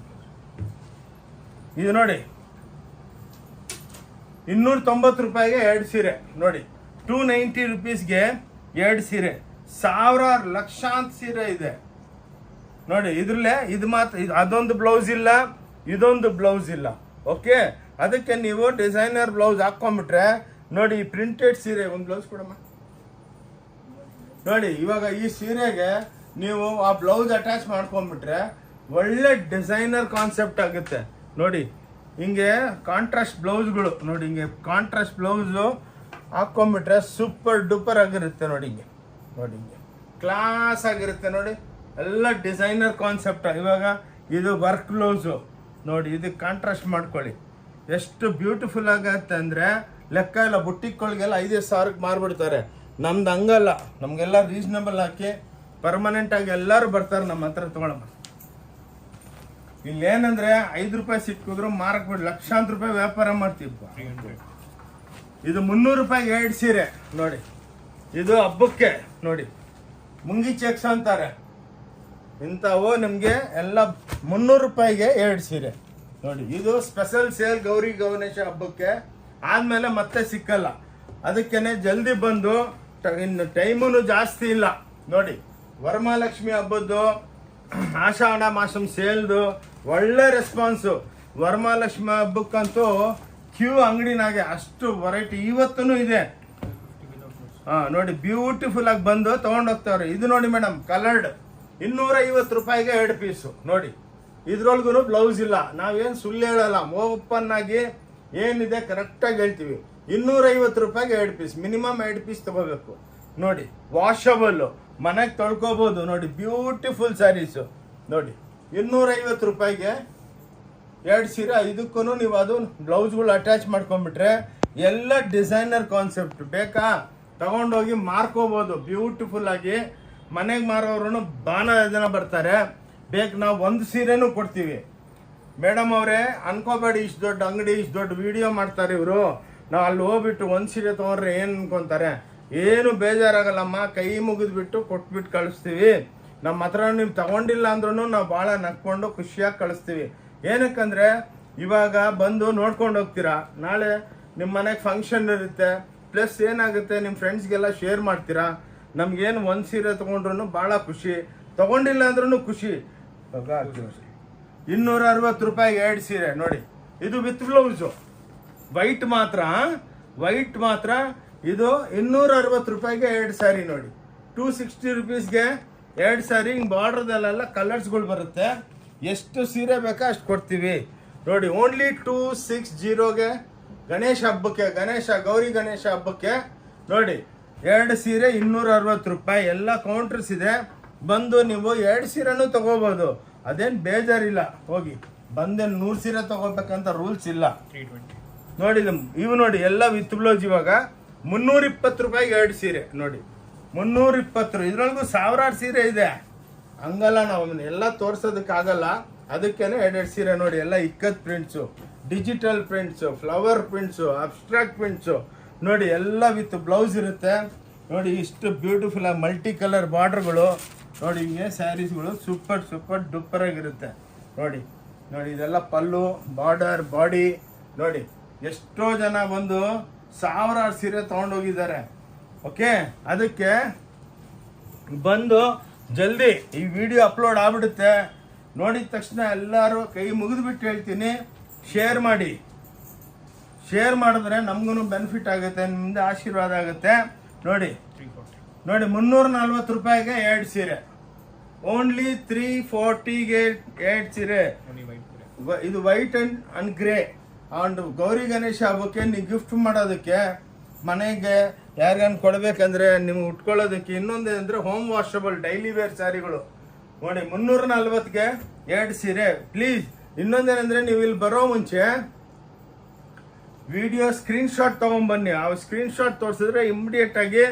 ಇದು ನೋಡಿ 290 ರೂಪಾಯಿಗೆ 2 ಸೀರೆ. ನೋಡಿ 290 ರುಪೀಸ್ಗೆ 2 ಸೀರೆ. ಸಾವಿರಾರು ಲಕ್ಷಾಂತರ ಸೀರೆ ಇದೆ ನೋಡಿ. ಇದ್ರಲ್ಲೇ ಇದು ಮಾತ್ರ, ಅದೊಂದು ಬ್ಲೌಸ್ ಇಲ್ಲ, ಇದೊಂದು ಬ್ಲೌಸ್ ಇಲ್ಲ. ಓಕೆ, ಅದಕ್ಕೆ ನೀವು ಡಿಸೈನರ್ ಬ್ಲೌಸ್ ಹಾಕ್ಕೊಂಡ್ಬಿಟ್ರೆ ನೋಡಿ ಪ್ರಿಂಟೆಡ್ ಸೀರೆ. ಒಂದು ಬ್ಲೌಸ್ ಕೊಡಮ್ಮ. ನೋಡಿ ಇವಾಗ ಈ ಸೀರೆಗೆ ನೀವು ಆ ಬ್ಲೌಸ್ ಅಟ್ಯಾಚ್ ಮಾಡ್ಕೊಂಡ್ಬಿಟ್ರೆ ಒಳ್ಳೆ ಡಿಸೈನರ್ ಕಾನ್ಸೆಪ್ಟ್ ಆಗುತ್ತೆ ನೋಡಿ. ಹಿಂಗೆ ಕಾಂಟ್ರಾಸ್ಟ್ ಬ್ಲೌಸ್ಗಳು ನೋಡಿ, ಹಿಂಗೆ ಕಾಂಟ್ರಾಸ್ಟ್ ಬ್ಲೌಸು ಹಾಕೊಂಡ್ಬಿಟ್ರೆ ಸೂಪರ್ ಡೂಪರ್ ಆಗಿರುತ್ತೆ ನೋಡಿ. ಹಿಂಗೆ ನೋಡಿ, ಹಿಂಗೆ ಕ್ಲಾಸ್ ಆಗಿರುತ್ತೆ ನೋಡಿ. ಎಲ್ಲ ಡಿಸೈನರ್ ಕಾನ್ಸೆಪ್ಟ್. ಇವಾಗ ಇದು ವರ್ಕ್ ಬ್ಲೌಸು ನೋಡಿ, ಇದಕ್ಕೆ ಕಾಂಟ್ರಾಸ್ಟ್ ಮಾಡ್ಕೊಳ್ಳಿ ಎಷ್ಟು ಬ್ಯೂಟಿಫುಲ್ ಆಗತ್ತೆ ಅಂದರೆ ಲೆಕ್ಕ ಇಲ್ಲ. ಬುಟ್ಟಿಗಳಿಗೆಲ್ಲ 5,000 ಸಾವಿರಕ್ಕೆ ಮಾರ್ಬಿಡ್ತಾರೆ. ನಮ್ದು ಹಂಗಲ್ಲ, ನಮಗೆಲ್ಲ ರೀಸನಬಲ್ ಹಾಕಿ ಪರ್ಮನೆಂಟ್ ಆಗಿ ಎಲ್ಲರೂ ಬರ್ತಾರೆ ನಮ್ಮ ಹತ್ರ ತೊಗೊಳಮ್ಮ. ಇಲ್ಲೇನಂದ್ರೆ 5 ರೂಪಾಯಿ ಸಿಕ್ಕಿದ್ರು ಮಾರಕ್ ಬಿಡಿ, ಲಕ್ಷಾಂತರ ರೂಪಾಯಿ ವ್ಯಾಪಾರ ಮಾಡ್ತೀವಿ. ಇದು 300 ರೂಪಾಯಿಗೆ 2 ಸೀರೆ ನೋಡಿ. ಇದು ಹಬ್ಬಕ್ಕೆ ನೋಡಿ, ಮುಂಗಿ ಚೆಕ್ಸ್ ಅಂತಾರೆ ಇಂಥವು. ನಿಮಗೆ ಎಲ್ಲ 300 ರೂಪಾಯಿಗೆ 2 ಸೀರೆ ನೋಡಿ. ಇದು ಸ್ಪೆಷಲ್ ಸೇಲ್ ಗೌರಿ ಗಣೇಶ ಹಬ್ಬಕ್ಕೆ, ಆದ್ಮೇಲೆ ಮತ್ತೆ ಸಿಕ್ಕಲ್ಲ. ಅದಕ್ಕೇನೆ ಜಲ್ದಿ ಬಂದು, ಇನ್ನು ಟೈಮೂ ಜಾಸ್ತಿ ಇಲ್ಲ ನೋಡಿ. ವರಮಹಾಲಕ್ಷ್ಮಿ ಹಬ್ಬದ್ದು, ಆಷಾಢ ಮಾಸಂ ಸೇಲ್ದು ಒಳ್ಳೆ ರೆಸ್ಪಾನ್ಸು. ವರಮಹಾಲಕ್ಷ್ಮಿ ಹಬ್ಬಕ್ಕಂತೂ ಕ್ಯೂ ಅಂಗಡಿನಾಗೆ ಅಷ್ಟು ವೆರೈಟಿ ಇವತ್ತೂ ಇದೆ. ನೋಡಿ ಬ್ಯೂಟಿಫುಲ್ ಆಗಿ ಬಂದು ತಗೊಂಡೋಗ್ತಾವ್ರೆ. ಇದು ನೋಡಿ ಮೇಡಮ್, ಕಲರ್ಡ್ 250 ರೂಪಾಯಿಗೆ 2 ಪೀಸು ನೋಡಿ. ಇದ್ರೊಳಗೂ ಬ್ಲೌಸ್ ಇಲ್ಲ. ನಾವೇನು ಸುಳ್ಳು ಹೇಳಲ್ಲ, ಓಪನ್ ಆಗಿ ಏನಿದೆ ಕರೆಕ್ಟಾಗಿ ಹೇಳ್ತೀವಿ. 250 ರೂಪಾಯಿಗೆ 2 ಪೀಸ್, ಮಿನಿಮಮ್ 2 ಪೀಸ್ ತಗೋಬೇಕು ನೋಡಿ. ವಾಷಬಲ್ಲು, ಮನೆಗೆ ತೊಳ್ಕೊಬೋದು ನೋಡಿ. ಬ್ಯೂಟಿಫುಲ್ ಸ್ಯಾರೀಸು ನೋಡಿ. 250 ರೂಪಾಯಿಗೆ 2 ಸೀರೆ. ಇದಕ್ಕೂ ನೀವು ಅದು ಬ್ಲೌಸ್ಗಳು ಅಟ್ಯಾಚ್ ಮಾಡ್ಕೊಂಡ್ಬಿಟ್ರೆ ಎಲ್ಲ ಡಿಸೈನರ್ ಕಾನ್ಸೆಪ್ಟ್. ಬೇಕಾ ತಗೊಂಡೋಗಿ ಮಾರ್ಕೋಬೋದು ಬ್ಯೂಟಿಫುಲ್ ಆಗಿ. ಮನೆಗೆ ಮಾರೋರು ಬಾನ ಜನ ಬರ್ತಾರೆ. ಬೇಕು ನಾವು 1 ಸೀರೆನೂ ಕೊಡ್ತೀವಿ. ಮೇಡಮ್ ಅವರೇ ಅನ್ಕೋಬೇಡಿ, ಇಷ್ಟು ದೊಡ್ಡ ಅಂಗಡಿ, ಇಷ್ಟು ದೊಡ್ಡ ವಿಡಿಯೋ ಮಾಡ್ತಾರೆ ಇವರು, ನಾವು ಅಲ್ಲಿ ಹೋಗ್ಬಿಟ್ಟು 1 ಸೀರೆ ತೊಗೊಂಡ್ರೆ ಏನು ಅನ್ಕೊಂತಾರೆ. ಏನು ಬೇಜಾರಾಗಲ್ಲಮ್ಮ, ಕೈ ಮುಗಿದ್ಬಿಟ್ಟು ಕೊಟ್ಬಿಟ್ಟು ಕಳಿಸ್ತೀವಿ. ನಮ್ಮ ಹತ್ರ ನೀವು ತಗೊಂಡಿಲ್ಲ ಅಂದ್ರೂ ನಾವು ಭಾಳ ನಕ್ಕೊಂಡು ಖುಷಿಯಾಗಿ ಕಳಿಸ್ತೀವಿ. ಏನಕ್ಕಂದ್ರೆ ಇವಾಗ ಬಂದು ನೋಡ್ಕೊಂಡು ಹೋಗ್ತೀರಾ, ನಾಳೆ ನಿಮ್ಮ ಮನೆಗೆ ಫಂಕ್ಷನ್ ಇರುತ್ತೆ, ಪ್ಲಸ್ ಏನಾಗುತ್ತೆ ನಿಮ್ಮ ಫ್ರೆಂಡ್ಸ್ಗೆಲ್ಲ ಶೇರ್ ಮಾಡ್ತೀರಾ. ನಮ್ಗೇನು 1 ಸೀರೆ ತೊಗೊಂಡ್ರು ಭಾಳ ಖುಷಿ, ತಗೊಂಡಿಲ್ಲ ಅಂದ್ರೂ ಖುಷಿ. 260 ರೂಪಾಯಿಗೆ 2 ಸೀರೆ ನೋಡಿ. ಇದು ವಿತ್ ಬ್ಲೌಸು, ವೈಟ್ ಮಾತ್ರ ಇದು 260 ರೂಪಾಯಿಗೆ 2 ಸ್ಯಾರಿ ನೋಡಿ. 260 ರುಪೀಸ್ಗೆ 2 ಸ್ಯಾರಿ. ಹಿಂಗೆ ಬಾರ್ಡ್ರದಲ್ಲೆಲ್ಲ ಕಲರ್ಸ್ಗಳು ಬರುತ್ತೆ. ಎಷ್ಟು ಸೀರೆ ಬೇಕಾ ಅಷ್ಟು ಕೊಡ್ತೀವಿ ನೋಡಿ. ಓನ್ಲಿ 260ಗೆ ಗಣೇಶ ಹಬ್ಬಕ್ಕೆ, ಗೌರಿ ಗಣೇಶ ಹಬ್ಬಕ್ಕೆ ನೋಡಿ 2 ಸೀರೆ 260 ರೂಪಾಯಿ. ಎಲ್ಲ ಕೌಂಟರ್ಸ್ ಇದೆ, ಬಂದು ನೀವು 2 ಸೀರೆನೂ ತಗೋಬೋದು. ಅದೇನು ಬೇಜಾರಿಲ್ಲ. ಹೋಗಿ ಬಂದೇನು 100 ಸೀರೆ ತಗೋಬೇಕಂತ ರೂಲ್ಸ್ ಇಲ್ಲ ನೋಡಿ. ಇವು ನೋಡಿ ಎಲ್ಲ ವಿತ್ ಬ್ಲೌಸ್. ಇವಾಗ 320 ರೂಪಾಯಿಗೆ 2 ಸೀರೆ ನೋಡಿ. 320. ಇದ್ರೊಳಗೂ ಸಾವಿರಾರು ಸೀರೆ ಇದೆ. ಹಂಗಲ್ಲ, ನಾವು ಎಲ್ಲ ತೋರ್ಸೋದಕ್ಕಾಗಲ್ಲ. ಅದಕ್ಕೇನೆ 2 ಸೀರೆ ನೋಡಿ. ಎಲ್ಲ ikat prints, digital prints, flower prints, abstract prints ನೋಡಿ. ಎಲ್ಲ ವಿತ್ ಬ್ಲೌಸ್ ಇರುತ್ತೆ ನೋಡಿ. ಇಷ್ಟು ಬ್ಯೂಟಿಫುಲ್ ಆಗಿ ಮಲ್ಟಿ ಕಲರ್ ಬಾರ್ಡರ್ಗಳು ನೋಡಿ. ಹಿಂಗೆ ಸ್ಯಾರೀಸ್ಗಳು ಸೂಪರ್ ಡೂಪರ್ ಆಗಿರುತ್ತೆ ನೋಡಿ. ಇದೆಲ್ಲ ಪಲ್ಲು, ಬಾರ್ಡರ್, ಬಾಡಿ ನೋಡಿ. ಎಷ್ಟೋ ಜನ ಬಂದು ಸಾವಿರಾರು ಸೀರೆ ತೊಗೊಂಡೋಗಿದ್ದಾರೆ. ಓಕೆ, ಅದಕ್ಕೆ ಬಂದು ಜಲ್ದಿ ಈ ವಿಡಿಯೋ ಅಪ್ಲೋಡ್ ಆಗ್ಬಿಡುತ್ತೆ. ನೋಡಿದ ತಕ್ಷಣ ಎಲ್ಲರೂ ಕೈ ಮುಗಿದ್ಬಿಟ್ಟು ಹೇಳ್ತೀನಿ, ಶೇರ್ ಮಾಡಿ. ಶೇರ್ ಮಾಡಿದ್ರೆ ನಮಗೂ ಬೆನಿಫಿಟ್ ಆಗುತ್ತೆ, ನಿಮ್ದು ಆಶೀರ್ವಾದ ಆಗುತ್ತೆ ನೋಡಿ. 340 ರೂಪಾಯಿಗೆ 2 ಸೀರೆ. ಓನ್ಲಿ 340ಗೆ 2 ಸೀರೆ. ಇದು white and grey. And Gauri Ganesha ಹಬ್ಬಕ್ಕೆ ನೀವು ಗಿಫ್ಟ್ ಮಾಡೋದಕ್ಕೆ, ಮನೆಗೆ ಯಾರಿಗಾನ ಕೊಡಬೇಕಂದ್ರೆ ನಿಮ್ಗೆ ಉಟ್ಕೊಳ್ಳೋದಕ್ಕೆ. ಇನ್ನೊಂದು ಅಂದರೆ ಹೋಮ್ ವಾಷಬಲ್ ಡೈಲಿ ವೇರ್ ಸ್ಯಾರಿಗಳು ನೋಡಿ. 340ಗೆ 2 ಸೀರೆ. ಪ್ಲೀಸ್ ಇನ್ನೊಂದೇನೆಂದರೆ ನೀವು ಇಲ್ಲಿ ಬರೋ ಮುಂಚೆ ವಿಡಿಯೋ ಸ್ಕ್ರೀನ್ಶಾಟ್ ತೊಗೊಂಬನ್ನಿ. ಆ ಸ್ಕ್ರೀನ್ಶಾಟ್ ತೋರಿಸಿದ್ರೆ ಇಮಿಡಿಯೇಟ್ ಆಗಿ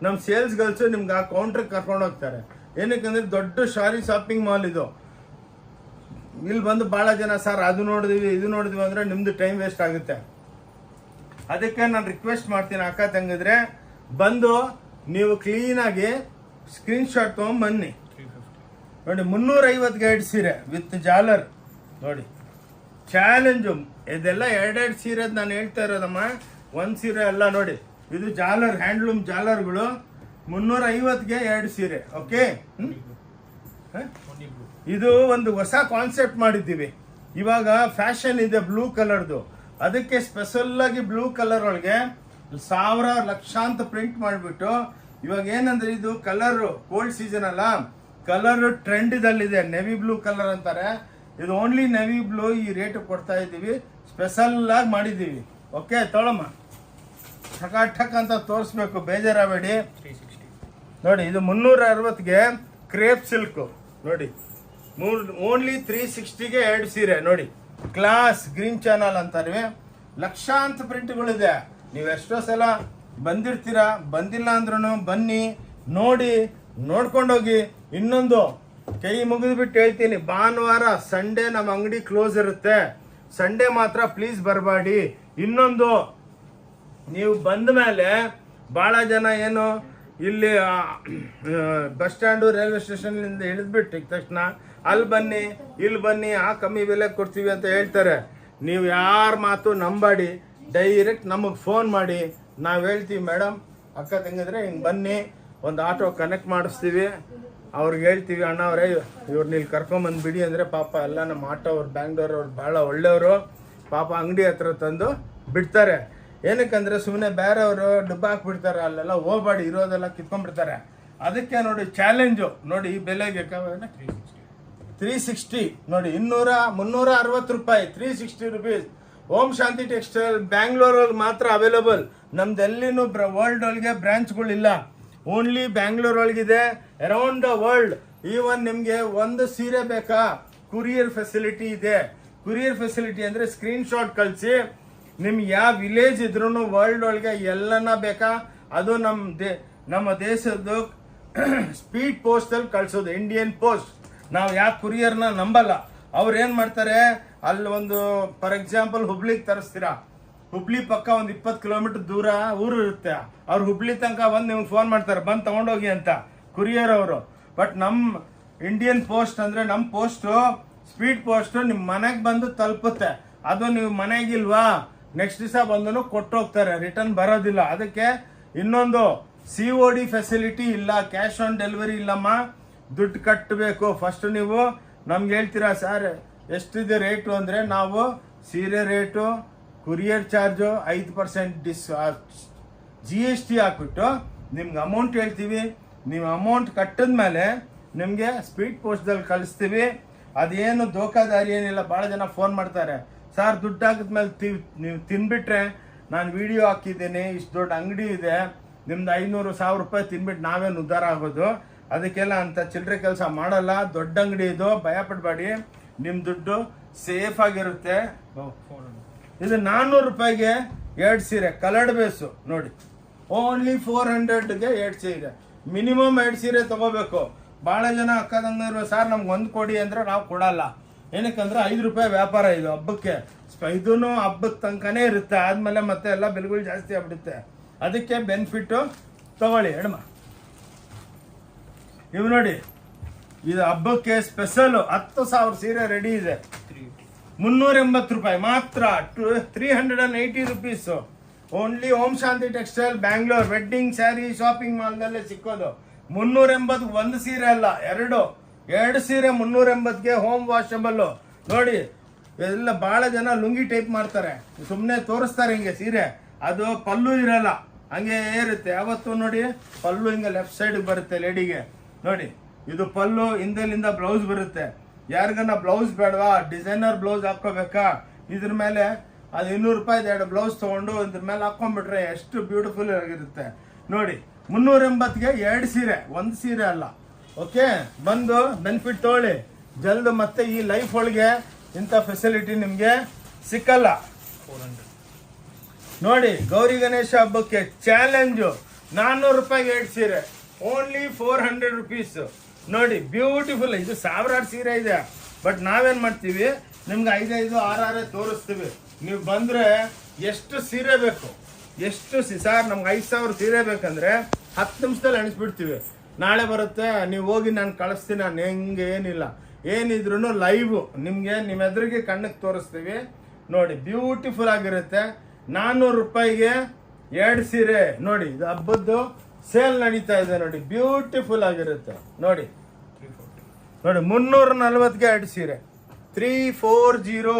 ನಮ್ಮ ಸೇಲ್ಸ್ ಗರ್ಲ್ಸು ನಿಮ್ಗೆ ಆ ಕೌಂಟ್ರಿಗೆ ಕರ್ಕೊಂಡು ಹೋಗ್ತಾರೆ. ಏನಕ್ಕಂದ್ರೆ ದೊಡ್ಡ ಶಾರಿ ಶಾಪಿಂಗ್ ಮಾಲ್ ಇದು. ಇಲ್ಲಿ ಬಂದು ಭಾಳ ಜನ ಸರ್ ಅದು ನೋಡಿದ್ವಿ ಇದು ನೋಡಿದ್ವಿ ಅಂದರೆ ನಿಮ್ಮದು ಟೈಮ್ ವೇಸ್ಟ್ ಆಗುತ್ತೆ. ಅದಕ್ಕೆ ನಾನು ರಿಕ್ವೆಸ್ಟ್ ಮಾಡ್ತೀನಿ, ಅಕ್ಕ ತಂಗಿದ್ರೆ ಬಂದು ನೀವು ಕ್ಲೀನಾಗಿ ಸ್ಕ್ರೀನ್ಶಾಟ್ ತೊಗೊಂಬನ್ನಿ ನೋಡಿ. 350ಗೆ 2 ಸೀರೆ ವಿತ್ ಜಾಲರ್ ನೋಡಿ. ಚಾಲೆಂಜು ಇದೆಲ್ಲ 2 ಸೀರೆ ನಾನು ಹೇಳ್ತಾ ಇರೋದಮ್ಮ, 1 ಸೀರೆ ಅಲ್ಲ ನೋಡಿ. ಇದು ಜಾಲರ್, ಹ್ಯಾಂಡ್ಲೂಮ್ ಜಾಲರ್ಗಳು. 350ಗೆ 2 ಸೀರೆ. ಓಕೆ, ಇದು ಒಂದು ಹೊಸ ಕಾನ್ಸೆಪ್ಟ್ ಮಾಡಿದ್ದೀವಿ. ಇವಾಗ ಫ್ಯಾಷನ್ ಇದೆ ಬ್ಲೂ ಕಲರ್ದು. ಅದಕ್ಕೆ ಸ್ಪೆಷಲ್ ಆಗಿ ಬ್ಲೂ ಕಲರ್ ಒಳಗೆ ಸಾವಿರಾರು ಲಕ್ಷಾಂತ ಪ್ರಿಂಟ್ ಮಾಡಿಬಿಟ್ಟು, ಇವಾಗ ಏನಂದ್ರೆ ಇದು ಕಲರ್ ಕೋಲ್ಡ್ ಸೀಸನ್ ಅಲ್ಲ, ಕಲರ್ ಟ್ರೆಂಡಲ್ಲಿದೆ, ನೆವಿ ಬ್ಲೂ ಕಲರ್ ಅಂತಾರೆ. ಇದು ಓನ್ಲಿ ನೆವಿ ಬ್ಲೂ. ಈ ರೇಟ್ ಕೊಡ್ತಾ ಇದ್ದೀವಿ, ಸ್ಪೆಷಲ್ ಆಗಿ ಮಾಡಿದ್ದೀವಿ. ಓಕೆ, ತೊಳಮ್ಮ ಠಕ್ ಅಂತ ತೋರಿಸ್ಬೇಕು, ಬೇಜಾರಾಗಬೇಡಿ. ನೋಡಿ, ಇದು 360ಗೆ ಕ್ರೇಪ್ ಸಿಲ್ಕ್ ನೋಡಿ, ಓನ್ಲಿ 360ಗೆ 2 ಸೀರೆ ನೋಡಿ. ಕ್ಲಾಸ್ ಗ್ರೀನ್ ಚಾನಲ್ ಅಂತಾರೆ. ಲಕ್ಷಾಂತರ ಪ್ರಿಂಟ್ಗಳಿದೆ. ನೀವು ಎಷ್ಟೋ ಸಲ ಬಂದಿರ್ತೀರಾ, ಬಂದಿಲ್ಲ ಅಂದ್ರೂ ಬನ್ನಿ, ನೋಡಿ, ನೋಡ್ಕೊಂಡೋಗಿ. ಇನ್ನೊಂದು ಕೈ ಮುಗಿದ್ಬಿಟ್ಟು ಹೇಳ್ತೀನಿ, ಭಾನುವಾರ ಸಂಡೇ ನಮ್ಮ ಅಂಗಡಿ ಕ್ಲೋಸ್ ಇರುತ್ತೆ. ಸಂಡೇ ಮಾತ್ರ ಪ್ಲೀಸ್ ಬರಬೇಡಿ. ಇನ್ನೊಂದು, ನೀವು ಬಂದ ಮೇಲೆ ಭಾಳ ಜನ ಏನು ಇಲ್ಲಿ ಬಸ್ ಸ್ಟ್ಯಾಂಡು ರೈಲ್ವೆ ಸ್ಟೇಷನ್ನಿಂದ ಇಳಿದ್ಬಿಟ್ಟು ತಕ್ಷಣ ಅಲ್ಲಿ ಬನ್ನಿ, ಇಲ್ಲಿ ಬನ್ನಿ, ಕಮ್ಮಿ ಬೆಲೆ ಕೊಡ್ತೀವಿ ಅಂತ ಹೇಳ್ತಾರೆ. ನೀವು ಯಾರ ಮಾತು ನಂಬಾಡಿ, ಡೈರೆಕ್ಟ್ ನಮಗೆ ಫೋನ್ ಮಾಡಿ. ನಾವು ಹೇಳ್ತೀವಿ, ಮೇಡಮ್ ಅಕ್ಕ ತಂಗಿದ್ರೆ ಹಿಂಗೆ ಬನ್ನಿ, ಒಂದು ಆಟೋ ಕನೆಕ್ಟ್ ಮಾಡಿಸ್ತೀವಿ. ಅವ್ರಿಗೆ ಹೇಳ್ತೀವಿ, ಅಣ್ಣ ಅವರೇ ಇವ್ರನ್ನ ಇಲ್ಲಿ ಕರ್ಕೊಂಬಂದುಬಿಡಿ ಅಂದರೆ ಪಾಪ ಎಲ್ಲ ನಮ್ಮ ಆಟೋ ಅವ್ರು ಬ್ಯಾಂಗ್ಳೂರ್ ಅವ್ರು ಭಾಳ ಒಳ್ಳೆಯವರು. ಪಾಪ ಅಂಗಡಿ ಹತ್ರ ತಂದು ಬಿಡ್ತಾರೆ. ಏನಕ್ಕಂದ್ರೆ ಸುಮ್ಮನೆ ಬೇರೆಯವರು ಡುಬ್ಬ ಹಾಕ್ಬಿಡ್ತಾರೆ, ಅಲ್ಲೆಲ್ಲ ಹೋಗ್ಬಾಡಿ, ಇರೋದೆಲ್ಲ ಕಿತ್ಕೊಂಡ್ಬಿಡ್ತಾರೆ. ಅದಕ್ಕೆ ನೋಡಿ ಚಾಲೆಂಜು ನೋಡಿ, ಈ ಬೆಲೆಗೆ 360 ನೋಡಿ, 360 ರೂಪಾಯಿ, 360 ರುಪೀಸ್. ಓಂ ಶಾಂತಿ ಟೆಕ್ಸ್ಟೈಲ್ ಬ್ಯಾಂಗ್ಳೂರಲ್ಲಿ ಮಾತ್ರ ಅವೈಲೇಬಲ್. ನಮ್ದೆಲ್ಲಿನೂ ವರ್ಲ್ಡ್ ಒಳಗೆ ಬ್ರಾಂಚ್ಗಳಿಲ್ಲ, ಓನ್ಲಿ ಬ್ಯಾಂಗ್ಳೂರ್ ಒಳಗಿದೆ. Around the world. ಈವನ್ ನಿಮಗೆ ಒಂದು ಸೀರೆ ಬೇಕಾ, ಕುರಿಯರ್ ಫೆಸಿಲಿಟಿ ಇದೆ. ಕುರಿಯರ್ ಫೆಸಿಲಿಟಿ ಅಂದರೆ ಸ್ಕ್ರೀನ್ ಶಾಟ್ ಕಳಿಸಿ, ನಿಮ್ಗೆ ಯಾವ ವಿಲೇಜ್ ಇದ್ರೂ ವರ್ಲ್ಡ್ ಒಳಗೆ ಎಲ್ಲನ ಬೇಕಾ, ಅದು ನಮ್ಮ ದೇಶದ್ದು ಸ್ಪೀಡ್ ಪೋಸ್ಟಲ್ಲಿ ಕಳಿಸೋದು, ಇಂಡಿಯನ್ ಪೋಸ್ಟ್. ನಾವು ಯಾವ ಕುರಿಯರ್ನ ನಂಬಲ್ಲ. ಅವ್ರು ಏನು ಮಾಡ್ತಾರೆ, ಅಲ್ಲಿ ಒಂದು ಫಾರ್ ಎಕ್ಸಾಂಪಲ್ ಹುಬ್ಳಿಗೆ ತರಿಸ್ತೀರಾ, ಹುಬ್ಳಿ ಪಕ್ಕ ಒಂದು 20 ಕಿಲೋಮೀಟರ್ ದೂರ ಊರು ಇರುತ್ತೆ. ಅವ್ರು ಹುಬ್ಳಿ ತನಕ ಬಂದು ನಿಮ್ಗೆ ಫೋನ್ ಮಾಡ್ತಾರೆ, ಬಂದು ತೊಗೊಂಡೋಗಿ ಅಂತ, ಕುರಿಯರ್ ಅವರು. ಬಟ್ ನಮ್ಮ ಇಂಡಿಯನ್ ಪೋಸ್ಟ್ ಅಂದರೆ ನಮ್ಮ ಪೋಸ್ಟು ಸ್ಪೀಡ್ ಪೋಸ್ಟು ನಿಮ್ಮ ಮನೆಗೆ ಬಂದು ತಲುಪುತ್ತೆ. ಅದು ನೀವು ಮನೆಗಿಲ್ವಾ, ನೆಕ್ಸ್ಟ್ ದಿವಸ ಬಂದು ಕೊಟ್ಟೋಗ್ತಾರೆ, ರಿಟರ್ನ್ ಬರೋದಿಲ್ಲ. ಅದಕ್ಕೆ ಇನ್ನೊಂದು COD ಫೆಸಿಲಿಟಿ ಇಲ್ಲ, ಕ್ಯಾಶ್ ಆನ್ ಡೆಲಿವರಿ ಇಲ್ಲಮ್ಮ, ದುಡ್ಡು ಕಟ್ಟಬೇಕು. ಫಸ್ಟ್ ನೀವು ನಮ್ಗೆ ಹೇಳ್ತೀರಾ, ಸರ್ ಎಷ್ಟಿದೆ ರೇಟು ಅಂದರೆ ನಾವು ಸೀರೆ ರೇಟು, ಕುರಿಯರ್ ಚಾರ್ಜು 5% GST ಹಾಕ್ಬಿಟ್ಟು ನಿಮ್ಗೆ ಅಮೌಂಟ್ ಹೇಳ್ತೀವಿ. ನೀವು ಅಮೌಂಟ್ ಕಟ್ಟಿದ ಮೇಲೆ ನಿಮಗೆ ಸ್ಪೀಡ್ ಪೋಸ್ಟ್ದಲ್ಲಿ ಕಳಿಸ್ತೀವಿ. ಅದೇನು ದೋಖಾದಾರಿ ಏನಿಲ್ಲ. ಭಾಳ ಜನ ಫೋನ್ ಮಾಡ್ತಾರೆ, ಸರ್ ದುಡ್ಡು ಹಾಕಿದ್ಮೇಲೆ ನೀವು ತಿನ್ಬಿಟ್ರೆ, ನಾನು ವಿಡಿಯೋ ಹಾಕಿದ್ದೀನಿ, ಇಷ್ಟು ದೊಡ್ಡ ಅಂಗಡಿ ಇದೆ, ನಿಮ್ದು 500-1000 ರೂಪಾಯಿ ತಿನ್ಬಿಟ್ಟು ನಾವೇನು ಉದ್ಧಾರ ಆಗೋದು. ಅದಕ್ಕೆಲ್ಲ ಅಂತ ಚಿಲ್ಲರೆ ಕೆಲಸ ಮಾಡಲ್ಲ. ದೊಡ್ಡ ಅಂಗಡಿ ಇದು, ಭಯ ಪಡಬೇಡಿ, ನಿಮ್ಮ ದುಡ್ಡು ಸೇಫ್ ಆಗಿರುತ್ತೆ. ಇದು 400 ರೂಪಾಯಿಗೆ 2 ಸೀರೆ, ಕಲರ್ಡ್ ಬೇಸು ನೋಡಿ, ಓನ್ಲಿ 400ಗೆ 2 ಸೀರೆ. ಮಿನಿಮಮ್ 2 ಸೀರೆ ತಗೋಬೇಕು. ಭಾಳ ಜನ ಅಕ್ಕದಂಗಿರುವ, ಸರ್ ನಮ್ಗೆ 1 ಕೊಡಿ ಅಂದರೆ ನಾವು ಕೊಡಲ್ಲ. ಏನಕ್ಕಂದ್ರೆ 5 ರೂಪಾಯಿ ವ್ಯಾಪಾರ ಇದು ಹಬ್ಬಕ್ಕೆ. ಇದೂ ಹಬ್ಬದ ತನಕನೇ ಇರುತ್ತೆ, ಆದಮೇಲೆ ಮತ್ತೆ ಎಲ್ಲ ಬೆಲೆಗಳು ಜಾಸ್ತಿ ಆಗ್ಬಿಡುತ್ತೆ. ಅದಕ್ಕೆ ಬೆನಿಫಿಟ್ಟು ತಗೊಳ್ಳಿ. ಎಡಮ ಇವು ನೋಡಿ, ಇದು ಹಬ್ಬಕ್ಕೆ ಸ್ಪೆಷಲ್ 10,000 ಸೀರೆ ರೆಡಿ ಇದೆ. 380 ರೂಪಾಯಿ ಮಾತ್ರ, 380 rupees. Only Om Shanti textile Bangalore wedding sari shopping ಮಾಲ್ನಲ್ಲೇ ಸಿಕ್ಕೋದು. 380 ಒಂದು ಸೀರೆ ಅಲ್ಲ, 2 ಸೀರೆ 380ಗೆ ಹೋಮ್ ವಾಷಬಲ್. ನೋಡಿ, ಎಲ್ಲ ಭಾಳ ಜನ ಲುಂಗಿ ಟೈಪ್ ಮಾಡ್ತಾರೆ, ಸುಮ್ಮನೆ ತೋರಿಸ್ತಾರೆ ಹಿಂಗೆ ಸೀರೆ. ಅದು ಪಲ್ಲು ಇರಲ್ಲ, ಹಂಗೆ ಇರುತ್ತೆ ಯಾವತ್ತು. ನೋಡಿ, ಪಲ್ಲು ಹಿಂಗೆ ಲೆಫ್ಟ್ ಸೈಡ್ ಬರುತ್ತೆ ಲೇಡಿಗೆ. ನೋಡಿ, ಇದು ಪಲ್ಲು, ಹಿಂದೆಲಿಂದ ಬ್ಲೌಸ್ ಬರುತ್ತೆ. ಯಾರಿಗನ್ನ ಬ್ಲೌಸ್ ಬೇಡವಾ, ಡಿಸೈನರ್ ಬ್ಲೌಸ್ ಹಾಕೋಬೇಕಾ, ಇದ್ರ ಮೇಲೆ ಅದು 200 ರೂಪಾಯಿ 2 ಬ್ಲೌಸ್ ತೊಗೊಂಡು ಇದ್ರ ಮೇಲೆ ಹಾಕೊಂಡ್ಬಿಟ್ರೆ ಎಷ್ಟು ಬ್ಯೂಟಿಫುಲ್ ಆಗಿರುತ್ತೆ. ನೋಡಿ, 380ಗೆ 2 ಸೀರೆ, 1 ಸೀರೆ ಅಲ್ಲ. ಓಕೆ, ಬಂದು ಬೆನಿಫಿಟ್ ತೊಗೊಳ್ಳಿ ಜಲ್ದು. ಮತ್ತೆ ಈ ಲೈಫ್ ಒಳಗೆ ಇಂಥ ಫೆಸಿಲಿಟಿ ನಿಮಗೆ ಸಿಕ್ಕಲ್ಲ. ನೋಡಿ, ಗೌರಿ ಗಣೇಶ ಹಬ್ಬಕ್ಕೆ ಚಾಲೆಂಜು 400 ರೂಪಾಯಿಗೆ 2 ಸೀರೆ, ಓನ್ಲಿ 400 ರುಪೀಸ್. ನೋಡಿ, ಬ್ಯೂಟಿಫುಲ್. ಇದು ಸಾವಿರಾರು ಸೀರೆ ಇದೆ, ಬಟ್ ನಾವೇನು ಮಾಡ್ತೀವಿ, ನಿಮ್ಗೆ 5 6 ತೋರಿಸ್ತೀವಿ. ನೀವು ಬಂದರೆ ಎಷ್ಟು ಸೀರೆ ಬೇಕು, ಸರ್ ನಮ್ಗೆ 5000 ಸೀರೆ ಬೇಕಂದ್ರೆ 10 ನಿಮಿಷದಲ್ಲಿ ಎಣಿಸ್ಬಿಡ್ತೀವಿ. ನಾಳೆ ಬರುತ್ತೆ, ನೀವು ಹೋಗಿ ನಾನು ಕಳಿಸ್ತೀನಿ. ನಾನು ಹೆಂಗೆ ಏನಿಲ್ಲ, ಏನಿದ್ರು ಲೈವ್ ನಿಮಗೆ ನಿಮ್ಮ ಎದುರಿಗೆ ಕಣ್ಣಿಗೆ ತೋರಿಸ್ತೀವಿ. ನೋಡಿ, ಬ್ಯೂಟಿಫುಲ್ ಆಗಿರುತ್ತೆ. 400 ರೂಪಾಯಿಗೆ 2 ಸೀರೆ. ನೋಡಿ, ಇದು ಹಬ್ಬದ್ದು ಸೇಲ್ ನಡೀತಾ ಇದೆ. ನೋಡಿ, ಬ್ಯೂಟಿಫುಲ್ ಆಗಿರುತ್ತೆ. ನೋಡಿ 340ಗೆ 2 ಸೀರೆ, 340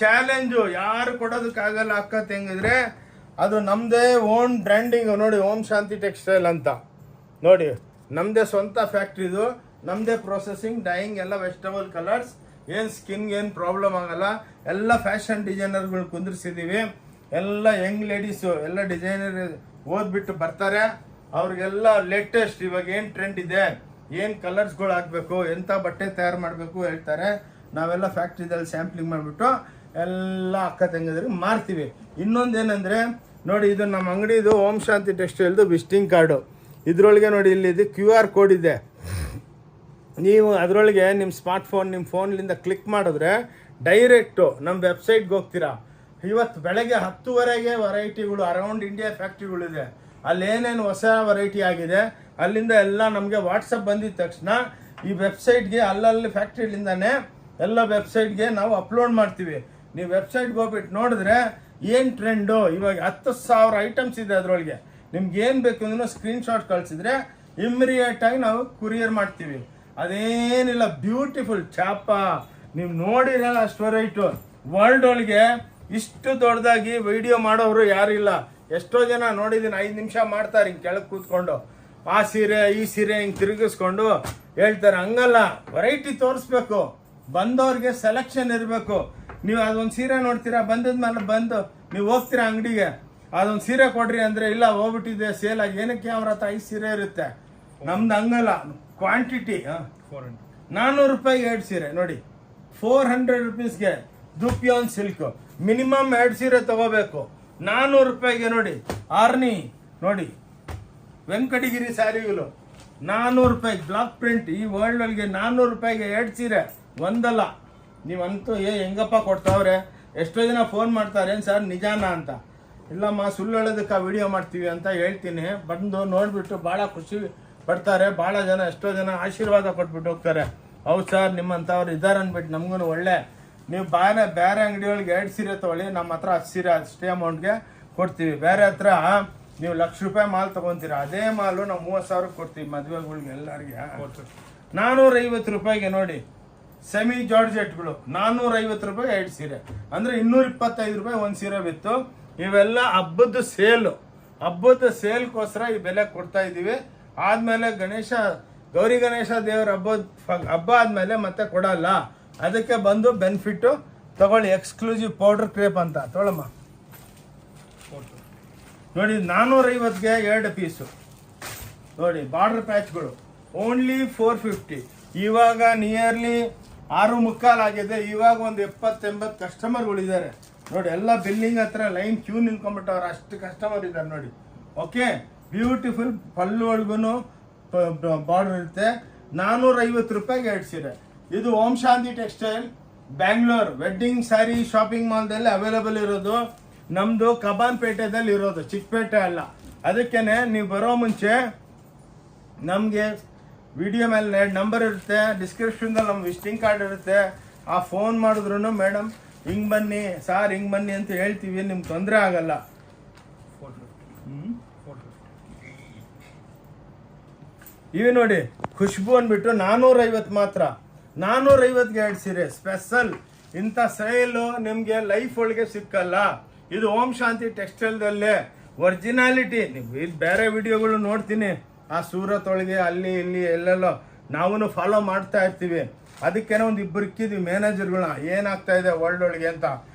ಚಾಲೆಂಜು. ಯಾರು ಕೊಡೋದಕ್ಕಾಗಲ್ಲ ಅಕ್ಕ ತಂಗಿದ್ರೆ. ಅದು ನಮ್ಮದೇ ಓನ್ ಬ್ರ್ಯಾಂಡಿಂಗ್. ನೋಡಿ, ಓಂ ಶಾಂತಿ ಟೆಕ್ಸ್ಟೈಲ್ ಅಂತ ನೋಡಿ, ನಮ್ಮದೇ ಸ್ವಂತ ಫ್ಯಾಕ್ಟ್ರಿದು. ನಮ್ಮದೇ ಪ್ರೊಸೆಸಿಂಗ್, ಡೈಯಿಂಗ್ ಎಲ್ಲ ವೆಜಿಟಬಲ್ ಕಲರ್ಸ್. ಏನು ಸ್ಕಿನ್ಗೆ ಏನು ಪ್ರಾಬ್ಲಮ್ ಆಗಲ್ಲ. ಎಲ್ಲ ಫ್ಯಾಷನ್ ಡಿಸೈನರ್ಗಳು ಕುಂದಿರ್ಸಿದ್ದೀವಿ. ಎಲ್ಲ ಯಂಗ್ ಲೇಡೀಸು ಎಲ್ಲ ಡಿಸೈನರ್ ಓದ್ಬಿಟ್ಟು ಬರ್ತಾರೆ. ಅವ್ರಿಗೆಲ್ಲ ಲೇಟೆಸ್ಟ್ ಇವಾಗ ಏನು ಟ್ರೆಂಡ್ ಇದೆ, ಏನು ಕಲರ್ಸ್ಗಳು ಹಾಕಬೇಕು, ಎಂಥ ಬಟ್ಟೆ ತಯಾರು ಮಾಡಬೇಕು ಹೇಳ್ತಾರೆ. ನಾವೆಲ್ಲ ಫ್ಯಾಕ್ಟ್ರಿದಲ್ಲಿ ಸ್ಯಾಂಪ್ಲಿಂಗ್ ಮಾಡಿಬಿಟ್ಟು ಎಲ್ಲ ಅಕ್ಕ ತಂಗಿದ್ರಿಗೆ ಮಾರ್ತೀವಿ. ಇನ್ನೊಂದೇನೆಂದರೆ ನೋಡಿ, ಇದು ನಮ್ಮ ಅಂಗಡಿದು ಓಂ ಶಾಂತಿ ಟೆಕ್ಸ್ಟೈಲ್ದು ವಿಸಿಟಿಂಗ್ ಕಾರ್ಡು. ಇದರೊಳಗೆ ನೋಡಿ ಇಲ್ಲಿದು QR ಕೋಡ್ ಇದೆ. ನೀವು ಅದರೊಳಗೆ ನಿಮ್ಮ ಸ್ಮಾರ್ಟ್ಫೋನ್, ನಿಮ್ಮ ಫೋನ್ಲಿಂದ ಕ್ಲಿಕ್ ಮಾಡಿದ್ರೆ ಡೈರೆಕ್ಟು ನಮ್ಮ ವೆಬ್ಸೈಟ್ಗೆ ಹೋಗ್ತೀರಾ. ಇವತ್ತು ಬೆಳಗ್ಗೆ 10:00 ವೆರೈಟಿಗಳು ಅರೌಂಡ್ ಇಂಡಿಯಾ ಫ್ಯಾಕ್ಟ್ರಿಗಳಿದೆ. ಅಲ್ಲೇನೇನು ಹೊಸ ವೆರೈಟಿ ಆಗಿದೆ ಅಲ್ಲಿಂದ ಎಲ್ಲ ನಮಗೆ ವಾಟ್ಸಪ್ ಬಂದಿದ ತಕ್ಷಣ ಈ ವೆಬ್ಸೈಟ್ಗೆ ಅಲ್ಲಲ್ಲಿ ಫ್ಯಾಕ್ಟ್ರಿಲಿಂದಾನೆ ಎಲ್ಲ ವೆಬ್ಸೈಟ್ಗೆ ನಾವು ಅಪ್ಲೋಡ್ ಮಾಡ್ತೀವಿ. ನೀವು ವೆಬ್ಸೈಟ್ಗೆ ಹೋಗ್ಬಿಟ್ಟು ನೋಡಿದ್ರೆ ಏನು ಟ್ರೆಂಡು, ಇವಾಗ 10,000 ಐಟಮ್ಸ್ ಇದೆ. ಅದರೊಳಗೆ ನಿಮ್ಗೆ ಏನು ಬೇಕು ಅಂದ್ರೂ ಸ್ಕ್ರೀನ್ಶಾಟ್ ಕಳಿಸಿದ್ರೆ ಇಮ್ಮಿಡಿಯೇಟಾಗಿ ನಾವು ಕುರಿಯರ್ ಮಾಡ್ತೀವಿ. ಅದೇನಿಲ್ಲ, ಬ್ಯೂಟಿಫುಲ್ ಚಾಪ ನೀವು ನೋಡಿರಲ್ಲ ಅಷ್ಟು ವೆರೈಟು. ವರ್ಲ್ಡ್ ಒಳಗೆ ಇಷ್ಟು ದೊಡ್ಡದಾಗಿ ವಿಡಿಯೋ ಮಾಡೋರು ಯಾರಿಲ್ಲ. ಎಷ್ಟೋ ಜನ ನೋಡಿದ್ದೀನಿ 5 ನಿಮಿಷ ಮಾಡ್ತಾರೆ ಹಿಂಗೆ ಕೆಳಗೆ ಕೂತ್ಕೊಂಡು, ಆ ಸೀರೆ ಈ ಸೀರೆ ಹಿಂಗೆ ತಿರುಗಿಸ್ಕೊಂಡು ಹೇಳ್ತಾರೆ. ಹಂಗಲ್ಲ, ವೆರೈಟಿ ತೋರಿಸ್ಬೇಕು, ಬಂದವ್ರಿಗೆ ಸೆಲೆಕ್ಷನ್ ಇರಬೇಕು. ನೀವು ಅದೊಂದು ಸೀರೆ ನೋಡ್ತೀರಾ, ಬಂದದ್ಮೇಲೆ ಬಂದು ನೀವು ಹೋಗ್ತೀರಾ ಅಂಗಡಿಗೆ, ಅದೊಂದು ಸೀರೆ ಕೊಡ್ರಿ ಅಂದರೆ ಇಲ್ಲ ಹೋಗ್ಬಿಟ್ಟಿದೆ ಸೇಲ್ ಆಗಿ, ಏನಕ್ಕೆ ಅವ್ರ ಹತ್ರ 5 ಸೀರೆ ಇರುತ್ತೆ. ನಮ್ದು ಹಂಗಲ್ಲ, ಕ್ವಾಂಟಿಟಿ. 400 ರೂಪಾಯಿಗೆ 2 ಸೀರೆ ನೋಡಿ, 400 ರೂಪೀಸ್ಗೆ ದುಪ್ಯಾನ್ ಸಿಲ್ಕ್. ಮಿನಿಮಮ್ 2 ಸೀರೆ ತಗೋಬೇಕು. 400 ರೂಪಾಯಿಗೆ ನೋಡಿ ಆರ್ನಿ, ನೋಡಿ ವೆಂಕಟಗಿರಿ ಸ್ಯಾರಿಗಳು 400 ರೂಪಾಯಿ ಬ್ಲಾಕ್ ಪ್ರಿಂಟ್. ಈ ವರ್ಲ್ಡ್ ಒಳಗೆ 400 ರೂಪಾಯಿಗೆ 2 ಸೀರೆ ಒಂದಲ್ಲ. ನೀವಂತೂ ಹೆಂಗಪ್ಪ ಕೊಡ್ತಾವ್ರೆ. ಎಷ್ಟೋ ಜನ ಫೋನ್ ಮಾಡ್ತಾರೆ, ಏನು ಸರ್ ನಿಜಾನ ಅಂತ. ಇಲ್ಲಮ್ಮ, ಸುಳ್ಳು ಹೇಳೋದಕ್ಕೆ ವಿಡಿಯೋ ಮಾಡ್ತೀವಿ ಅಂತ ಹೇಳ್ತೀನಿ. ಬಂದು ನೋಡಿಬಿಟ್ಟು ಭಾಳ ಖುಷಿ ಪಡ್ತಾರೆ. ಭಾಳ ಜನ, ಎಷ್ಟೋ ಜನ ಆಶೀರ್ವಾದ ಕೊಟ್ಬಿಟ್ಟು ಹೋಗ್ತಾರೆ. ಹೌದು ಸರ್ ನಿಮ್ಮಂಥವ್ರು ಇದ್ದಾರೆ ಅಂದ್ಬಿಟ್ಟು ನಮಗೂ ಒಳ್ಳೆ. ನೀವು ಬೇರೆ ಅಂಗಡಿಯೊಳಗೆ 2 ಸೀರೆ ತೊಗೊಳ್ಳಿ, ನಮ್ಮ ಹತ್ರ 10 ಸೀರೆ ಅಷ್ಟೇ ಅಮೌಂಟ್ಗೆ ಕೊಡ್ತೀವಿ. ಬೇರೆ ಹತ್ರ ನೀವು ₹1,00,000 ಮಾಲ್ ತೊಗೊತೀರಾ, ಅದೇ ಮಾಲು ನಾವು 30,000 ಕೊಡ್ತೀವಿ ಮದುವೆಗಳಿಗೆ ಎಲ್ಲರಿಗೆ. 450 ರೂಪಾಯಿಗೆ ನೋಡಿ ಸೆಮಿ ಜಾರ್ಜೆಟ್ಗಳು, 450 ರೂಪಾಯಿ 2 ಸೀರೆ, ಅಂದರೆ 225 ರೂಪಾಯಿ 1 ಸೀರೆ ಬಿತ್ತು. ಇವೆಲ್ಲ ಹಬ್ಬದ ಸೇಲ್ಗೋಸ್ಕರ ಈ ಬೆಲೆ ಕೊಡ್ತಾ ಇದ್ದೀವಿ. ಆದಮೇಲೆ ಗೌರಿ ಗಣೇಶ ದೇವರ ಹಬ್ಬ ಆದಮೇಲೆ ಮತ್ತೆ ಕೊಡಲ್ಲ. ಅದಕ್ಕೆ ಬಂದು ಬೆನಿಫಿಟ್ಟು ತಗೊಳ್ಳಿ. ಎಕ್ಸ್ಕ್ಲೂಸಿವ್ ಪೌಡರ್ ಕ್ರೇಪ್ ಅಂತ ತೊಗೊಳಮ್ಮ ನೋಡಿ, 450ಗೆ 2 ಪೀಸು ನೋಡಿ. ಬಾರ್ಡರ್ ಪ್ಯಾಚ್ಗಳು ಓನ್ಲಿ 450. ಇವಾಗ ನಿಯರ್ಲಿ 6:45 ಆಗಿದೆ. ಇವಾಗ ಒಂದು 70-80 ಕಸ್ಟಮರ್ಗಳಿದ್ದಾರೆ ನೋಡಿ. ಎಲ್ಲ ಬಿಲ್ಲಿಂಗ್ ಹತ್ರ ಲೈನ್ ಕ್ಯೂ ನಿಂತ್ಕೊಂಡ್ಬಿಟ್ಟವ್ರು, ಅಷ್ಟು ಕಸ್ಟಮರ್ ಇದ್ದಾರೆ ನೋಡಿ. ಓಕೆ, ಬ್ಯೂಟಿಫುಲ್ ಪಲ್ಲು ಒಳಗೂ ಬಾರ್ಡರ್ ಇರುತ್ತೆ. 450 ರೂಪಾಯಿಗೆ 2 ಸೀರೆ. ಇದು Om Shanti textile Bangalore wedding sari shopping ಮಾಲ್ದಲ್ಲಿ ಅವೈಲೇಬಲ್ ಇರೋದು. ನಮ್ಮದು ಕಬ್ಬಾನ್ಪೇಟೆದಲ್ಲಿ ಇರೋದು, ಚಿಕ್ಕಪೇಟೆ ಅಲ್ಲ. ಅದಕ್ಕೇನೆ ನೀವು ಬರೋ ಮುಂಚೆ ನಮಗೆ ವಿಡಿಯೋ ಮೇಲೆ ನಂಬರ್ ಇರುತ್ತೆ, ಡಿಸ್ಕ್ರಿಪ್ಷನ್ದಲ್ಲಿ ನಮ್ಮ ವಿಸಿಟಿಂಗ್ ಕಾರ್ಡ್ ಇರುತ್ತೆ. ಆ ಫೋನ್ ಮಾಡಿದ್ರು ಮೇಡಮ್ ಹಿಂಗೆ ಬನ್ನಿ ಸಾರ್ ಹಿಂಗೆ ಬನ್ನಿ ಅಂತ ಹೇಳ್ತೀವಿ, ನಿಮ್ಗೆ ತೊಂದರೆ ಆಗಲ್ಲ. ಇವು ನೋಡಿ ಖುಷ್ಬು ಅಂದ್ಬಿಟ್ಟು 450 ಮಾತ್ರ. 450ಗೆ 2 ಸೀರೆ ಸ್ಪೆಷಲ್. ಇಂಥ ಸೇಲು ನಿಮಗೆ ಲೈಫ್ ಒಳಗೆ ಸಿಕ್ಕಲ್ಲ. ಇದು ಓಂ ಶಾಂತಿ ಟೆಕ್ಸ್ಟೈಲ್ದಲ್ಲೇ ಒರಿಜಿನಾಲಿಟಿ. ನೀವು ಇಲ್ಲಿ ಬೇರೆ ವಿಡಿಯೋಗಳು ನೋಡ್ತೀನಿ, ಆ ಸೂರತ್ ಒಳಗೆ ಅಲ್ಲಿ ಇಲ್ಲಿ ಎಲ್ಲೆಲ್ಲೋ ನಾವು ಫಾಲೋ ಮಾಡ್ತಾ ಇರ್ತೀವಿ. ಅದಕ್ಕೇನೋ ಒಂದು ಇಬ್ಬರು ಇಕ್ಕಿದ್ವಿ ಮ್ಯಾನೇಜರ್ಗಳನ್ನ, ಏನಾಗ್ತಾ ಇದೆ ವರ್ಲ್ಡ್ ಒಳಗೆ ಅಂತ.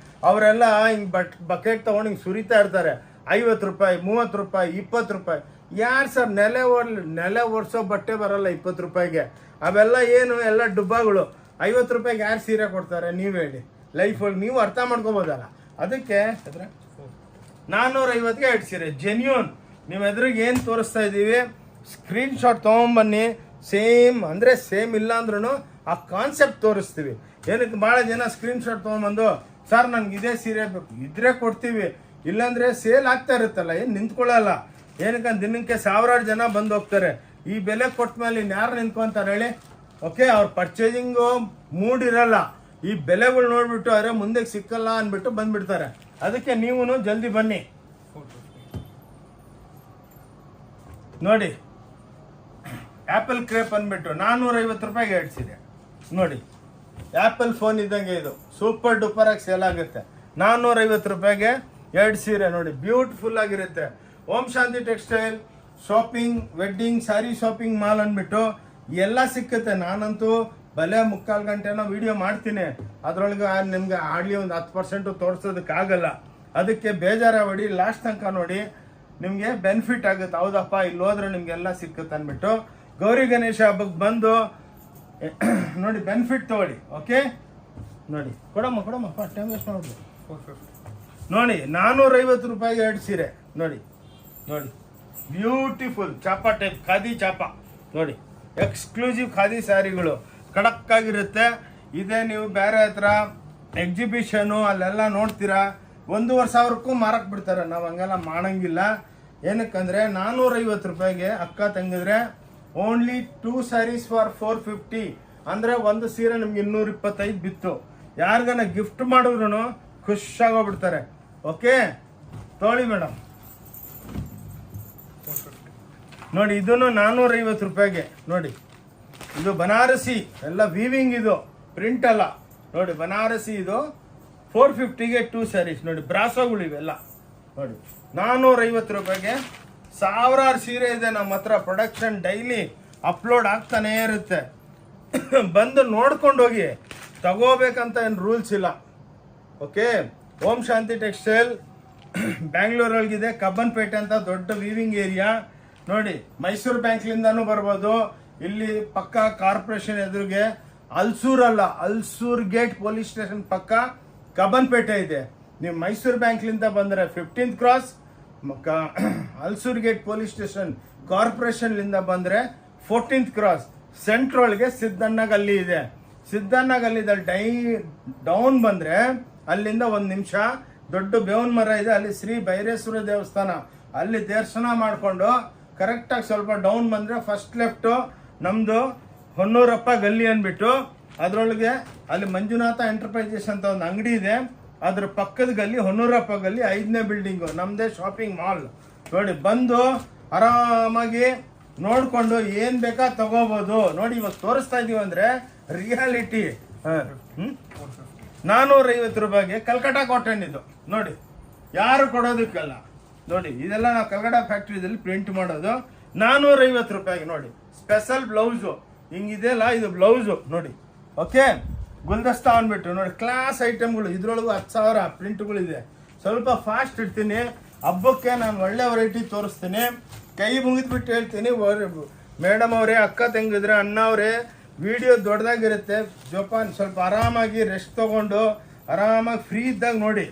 ಅವರೆಲ್ಲ ಹಿಂಗೆ ಬಕೆಟ್ ತೊಗೊಂಡು ಹಿಂಗೆ ಸುರಿತಾ ಇರ್ತಾರೆ. 50 ರೂಪಾಯಿ, 30 ರೂಪಾಯಿ, 20 ರೂಪಾಯಿ. ಯಾರು ಸರ್ ನೆಲೆ ಒರೆಸೋ ಬಟ್ಟೆ ಬರಲ್ಲ 20 ರೂಪಾಯಿಗೆ. ಅವೆಲ್ಲ ಏನು ಎಲ್ಲ ಡುಬ್ಬಗಳು. 50 ರೂಪಾಯಿಗೆ ಯಾರು ಸೀರೆ ಕೊಡ್ತಾರೆ ನೀವು ಹೇಳಿ? ಲೈಫಲ್ಲಿ ನೀವು ಅರ್ಥ ಮಾಡ್ಕೋಬೋದಲ್ಲ. ಅದಕ್ಕೆ 450ಗೆ 2 ಸೀರೆ ಜೆನ್ಯೂನ್. ನೀವು ಎದುರಿಗೆ ಏನು ತೋರಿಸ್ತಾ ಇದ್ದೀವಿ ಸ್ಕ್ರೀನ್ಶಾಟ್ ತೊಗೊಂಬನ್ನಿ. ಸೇಮ್ ಅಂದರೆ ಸೇಮ್ ಇಲ್ಲ ಅಂದ್ರೂ ಆ ಕಾನ್ಸೆಪ್ಟ್ ತೋರಿಸ್ತೀವಿ. ಏನಕ್ಕೆ ಭಾಳ ಜನ ಸ್ಕ್ರೀನ್ಶಾಟ್ ತೊಗೊಂಬಂದು ಸರ್ ನನಗೆ ಇದೇ ಸೀರೆ ಬೇಕು ಇದ್ರೆ ಕೊಡ್ತೀವಿ, ಇಲ್ಲಾಂದರೆ ಸೇಲ್ ಆಗ್ತಾ ಇರುತ್ತಲ್ಲ, ಏನು ನಿಂತ್ಕೊಳ್ಳಲ್ಲ. ಏನಕ್ಕಂತ ದಿನಕ್ಕೆ 1000 ಜನ ಬಂದು ಹೋಗ್ತಾರೆ. ಈ ಬೆಲೆ ಕೊಟ್ಟ ಮೇಲೆ ಇನ್ಯಾರು ನಿಂತ್ಕೊಂತಾರೆ ಹೇಳಿ? ಓಕೆ, ಅವ್ರ ಪರ್ಚೇಸಿಂಗು ಮೂಡ್ ಇರಲ್ಲ. ಈ ಬೆಲೆಗಳು ನೋಡ್ಬಿಟ್ಟು ಅರೆ ಮುಂದೆ ಸಿಕ್ಕಲ್ಲ ಅಂದ್ಬಿಟ್ಟು ಬಂದ್ಬಿಡ್ತಾರೆ. ಅದಕ್ಕೆ ನೀವು ಜಲ್ದಿ ಬನ್ನಿ ನೋಡಿ. ಆ್ಯಪಲ್ ಕ್ರೇಪ್ ಅಂದ್ಬಿಟ್ಟು 450 ರೂಪಾಯಿಗೆ 2 ಸೀರೆ ನೋಡಿ. ಆ್ಯಪಲ್ ಫೋನ್ ಇದ್ದಂಗೆ ಇದು ಸೂಪರ್ ಡೂಪರ್ ಆಗಿ ಸೇಲ್ ಆಗುತ್ತೆ. 450 ರೂಪಾಯಿಗೆ 2 ಸೀರೆ ನೋಡಿ, ಬ್ಯೂಟಿಫುಲ್ ಆಗಿರುತ್ತೆ. Om Shanti textile shopping wedding sari shopping mall ಅಂದ್ಬಿಟ್ಟು ಎಲ್ಲ ಸಿಕ್ಕುತ್ತೆ. ನಾನಂತೂ ಬಲೆ 3/4 ಗಂಟೆನೋ ವಿಡಿಯೋ ಮಾಡ್ತೀನಿ, ಅದರೊಳಗೆ ನಿಮ್ಗೆ ಆಡ್ಲಿ ಒಂದು 10% ತೋರಿಸೋದಕ್ಕಾಗಲ್ಲ. ಅದಕ್ಕೆ ಬೇಜಾರಾಗಬೇಡಿ, ಲಾಸ್ಟ್ ತನಕ ನೋಡಿ, ನಿಮಗೆ ಬೆನಿಫಿಟ್ ಆಗುತ್ತೆ. ಹೌದಪ್ಪ ಇಲ್ಲಿ ಹೋದ್ರೆ ನಿಮ್ಗೆಲ್ಲ ಸಿಕ್ಕುತ್ತೆ ಅಂದ್ಬಿಟ್ಟು ಗೌರಿ ಗಣೇಶ ಹಬ್ಬಕ್ಕೆ ಬಂದು ನೋಡಿ ಬೆನಿಫಿಟ್ ತಗೊಳ್ಳಿ. ಓಕೆ ನೋಡಿ, ಕೊಡಮ್ಮ ಟೈಮ್ ವೇಸ್ಟ್ ಮಾಡ್ಬೋದು. ನೋಡಿ 450 ರೂಪಾಯಿಗೆ 2 ಸೀರೆ ನೋಡಿ ಬ್ಯೂಟಿಫುಲ್ ಚಾಪಾ ಟೈಪ್ ಖಾದಿ ಚಾಪಾ ನೋಡಿ, ಎಕ್ಸ್ಕ್ಲೂಸಿವ್ ಖಾದಿ ಸ್ಯಾರಿಗಳು ಖಡಕ್ ಆಗಿರುತ್ತೆ. ಇದೇ ನೀವು ಬೇರೆ ಹತ್ರ ಎಕ್ಸಿಬಿಷನು ಅಲ್ಲೆಲ್ಲ ನೋಡ್ತೀರಾ 1,500ಕ್ಕೂ ಮಾರಕ್ ಬಿಡ್ತಾರೆ. ನಾವು ಹಂಗೆಲ್ಲ ಮಾಡಂಗಿಲ್ಲ. ಏನಕ್ಕಂದ್ರೆ 450 ರೂಪಾಯಿಗೆ ಅಕ್ಕ ತಂಗಿದ್ರೆ ಓನ್ಲಿ 2 ಸ್ಯಾರೀಸ್ ಫಾರ್ 450. ಅಂದ್ರೆ ಒಂದು ಸೀರೆ ನಿಮ್ಗೆ 225 ಬಿತ್ತು. ಯಾರಿಗಾನ ಗಿಫ್ಟ್ ಮಾಡಿದ್ರು ಖುಷಿಯಾಗೋಗ್ಬಿಡ್ತಾರೆ. ಓಕೆ ತೊಗೊಳ್ಳಿ ಮೇಡಮ್. ನೋಡಿ ಇದನ್ನು 450 ರೂಪಾಯಿಗೆ ನೋಡಿ. ಇದು ಬನಾರಸಿ ಎಲ್ಲ ವೀವಿಂಗ್, ಇದು ಪ್ರಿಂಟ್ ಅಲ್ಲ ನೋಡಿ. ಬನಾರಸಿ ಇದು 450ಗೆ 2 ಸ್ಯಾರೀಸ್ ನೋಡಿ. ಬ್ರಾಸೋಗಳು ಇವೆಲ್ಲ ನೋಡಿ 450 ರೂಪಾಯಿಗೆ. ಸಾವಿರಾರು ಸೀರೆ ಇದೆ ನಮ್ಮ ಹತ್ರ. ಪ್ರೊಡಕ್ಷನ್ ಡೈಲಿ ಅಪ್ಲೋಡ್ ಆಗ್ತಾನೇ ಇರುತ್ತೆ. ಬಂದು ನೋಡ್ಕೊಂಡು ಹೋಗಿ, ತಗೋಬೇಕಂತ ಏನು ರೂಲ್ಸ್ ಇಲ್ಲ. ಓಕೆ, ಓಂ ಶಾಂತಿ ಟೆಕ್ಸ್ಟೈಲ್ ಬ್ಯಾಂಗ್ಳೂರೊಳಗಿದೆ. ಕಬ್ಬನ್ಪೇಟೆ ಅಂತ ದೊಡ್ಡ ವೀವಿಂಗ್ ಏರಿಯಾ ನೋಡಿ. ಮೈಸೂರು ಬ್ಯಾಂಕ್ಲಿಂದಾನು ಬರ್ಬೋದು. ಇಲ್ಲಿ ಪಕ್ಕ ಕಾರ್ಪೊರೇಷನ್ ಎದುರಿಗೆ ಅಲ್ಸೂರ್ ಗೇಟ್ ಪೊಲೀಸ್ ಸ್ಟೇಷನ್ ಪಕ್ಕ ಕಬ್ಬನ್ಪೇಟೆ ಇದೆ. ನೀವು ಮೈಸೂರು ಬ್ಯಾಂಕ್ಲಿಂದ ಬಂದರೆ 15th cross, Ulsoor gate police station ಕಾರ್ಪೊರೇಷನ್ಲಿಂದ ಬಂದರೆ 14th ಕ್ರಾಸ್. ಸೆಂಟ್ರೊಳಗೆ ಸಿದ್ದಣ್ಣ ಗಲ್ಲಿ ಇದೆ. ಸಿದ್ದಣ್ಣ ಗಲ್ಲಿದಲ್ಲಿ ಡೌನ್ ಬಂದರೆ ಅಲ್ಲಿಂದ 1 ನಿಮಿಷ ದೊಡ್ಡ ಬೇವಿನ ಮರ ಇದೆ. ಅಲ್ಲಿ ಶ್ರೀ ಭೈರೇಶ್ವರ ದೇವಸ್ಥಾನ, ಅಲ್ಲಿ ದರ್ಶನ ಮಾಡಿಕೊಂಡು ಕರೆಕ್ಟಾಗಿ ಸ್ವಲ್ಪ ಡೌನ್ ಬಂದರೆ ಫಸ್ಟ್ ಲೆಫ್ಟು ನಮ್ಮದು ಹೊನ್ನೂರಪ್ಪ ಗಲ್ಲಿ ಅಂದ್ಬಿಟ್ಟು, ಅದರೊಳಗೆ ಅಲ್ಲಿ ಮಂಜುನಾಥ ಎಂಟರ್ಪ್ರೈಸಸ್ ಅಂತ ಒಂದು ಅಂಗಡಿ ಇದೆ. ಅದ್ರ ಪಕ್ಕದ ಗಲ್ಲಿ ಹೊನ್ನೂರಪ್ಪ ಗಲ್ಲಿ 5ನೇ ಬಿಲ್ಡಿಂಗು, ನಮ್ಮದೇ ಶಾಪಿಂಗ್ ಮಾಲ್ ನೋಡಿ. ಬಂದು ಆರಾಮಾಗಿ ನೋಡಿಕೊಂಡು ಏನು ಬೇಕಾ ತಗೋಬೋದು ನೋಡಿ. ಇವಾಗ ತೋರಿಸ್ತಾ ಇದೀವಿ ಅಂದರೆ ರಿಯಾಲಿಟಿ. 450 ರೂಪಾಯಿಗೆ ಕಲ್ಕಟಾ ಕಾಟನ್ ಇದು ನೋಡಿ. ಯಾರು ಕೊಡೋದಕ್ಕಲ್ಲ ನೋಡಿ. ಇದೆಲ್ಲ ನಾವು ಕಲ್ಕಟಾ ಫ್ಯಾಕ್ಟ್ರಿದಲ್ಲಿ ಪ್ರಿಂಟ್ ಮಾಡೋದು. 450 ರೂಪಾಯಿಗೆ ನೋಡಿ. ಸ್ಪೆಷಲ್ ಬ್ಲೌಸು ಹಿಂಗಿದೆಯಲ್ಲ, ಇದು ಬ್ಲೌಸು ನೋಡಿ. ಓಕೆ, ಗುಲ್ದಸ್ತಾ ಅಂದ್ಬಿಟ್ಟು ನೋಡಿ. ಕ್ಲಾಸ್ ಐಟಮ್ಗಳು, ಇದ್ರೊಳಗೂ 10,000 ಪ್ರಿಂಟ್ಗಳಿದೆ. ಸ್ವಲ್ಪ ಫಾಸ್ಟ್ ಇಡ್ತೀನಿ. ಹಬ್ಬಕ್ಕೆ ನಾನು ಒಳ್ಳೆ ವೆರೈಟಿ ತೋರಿಸ್ತೀನಿ. ಕೈ ಮುಗಿದ್ಬಿಟ್ಟು ಹೇಳ್ತೀನಿ, ಮೇಡಮ್ ಅವರೇ, ಅಕ್ಕ ತಂಗಿದ್ರೆ, ಅಣ್ಣ ಅವರೇ, ವಿಡಿಯೋ ದೊಡ್ಡದಾಗಿರುತ್ತೆ. ಜೋಪಾನ್ ಸ್ವಲ್ಪ ಆರಾಮಾಗಿ ರೆಸ್ಟ್ ತಗೊಂಡು ಆರಾಮಾಗಿ ಫ್ರೀ ಇದ್ದಾಗ ನೋಡಿ.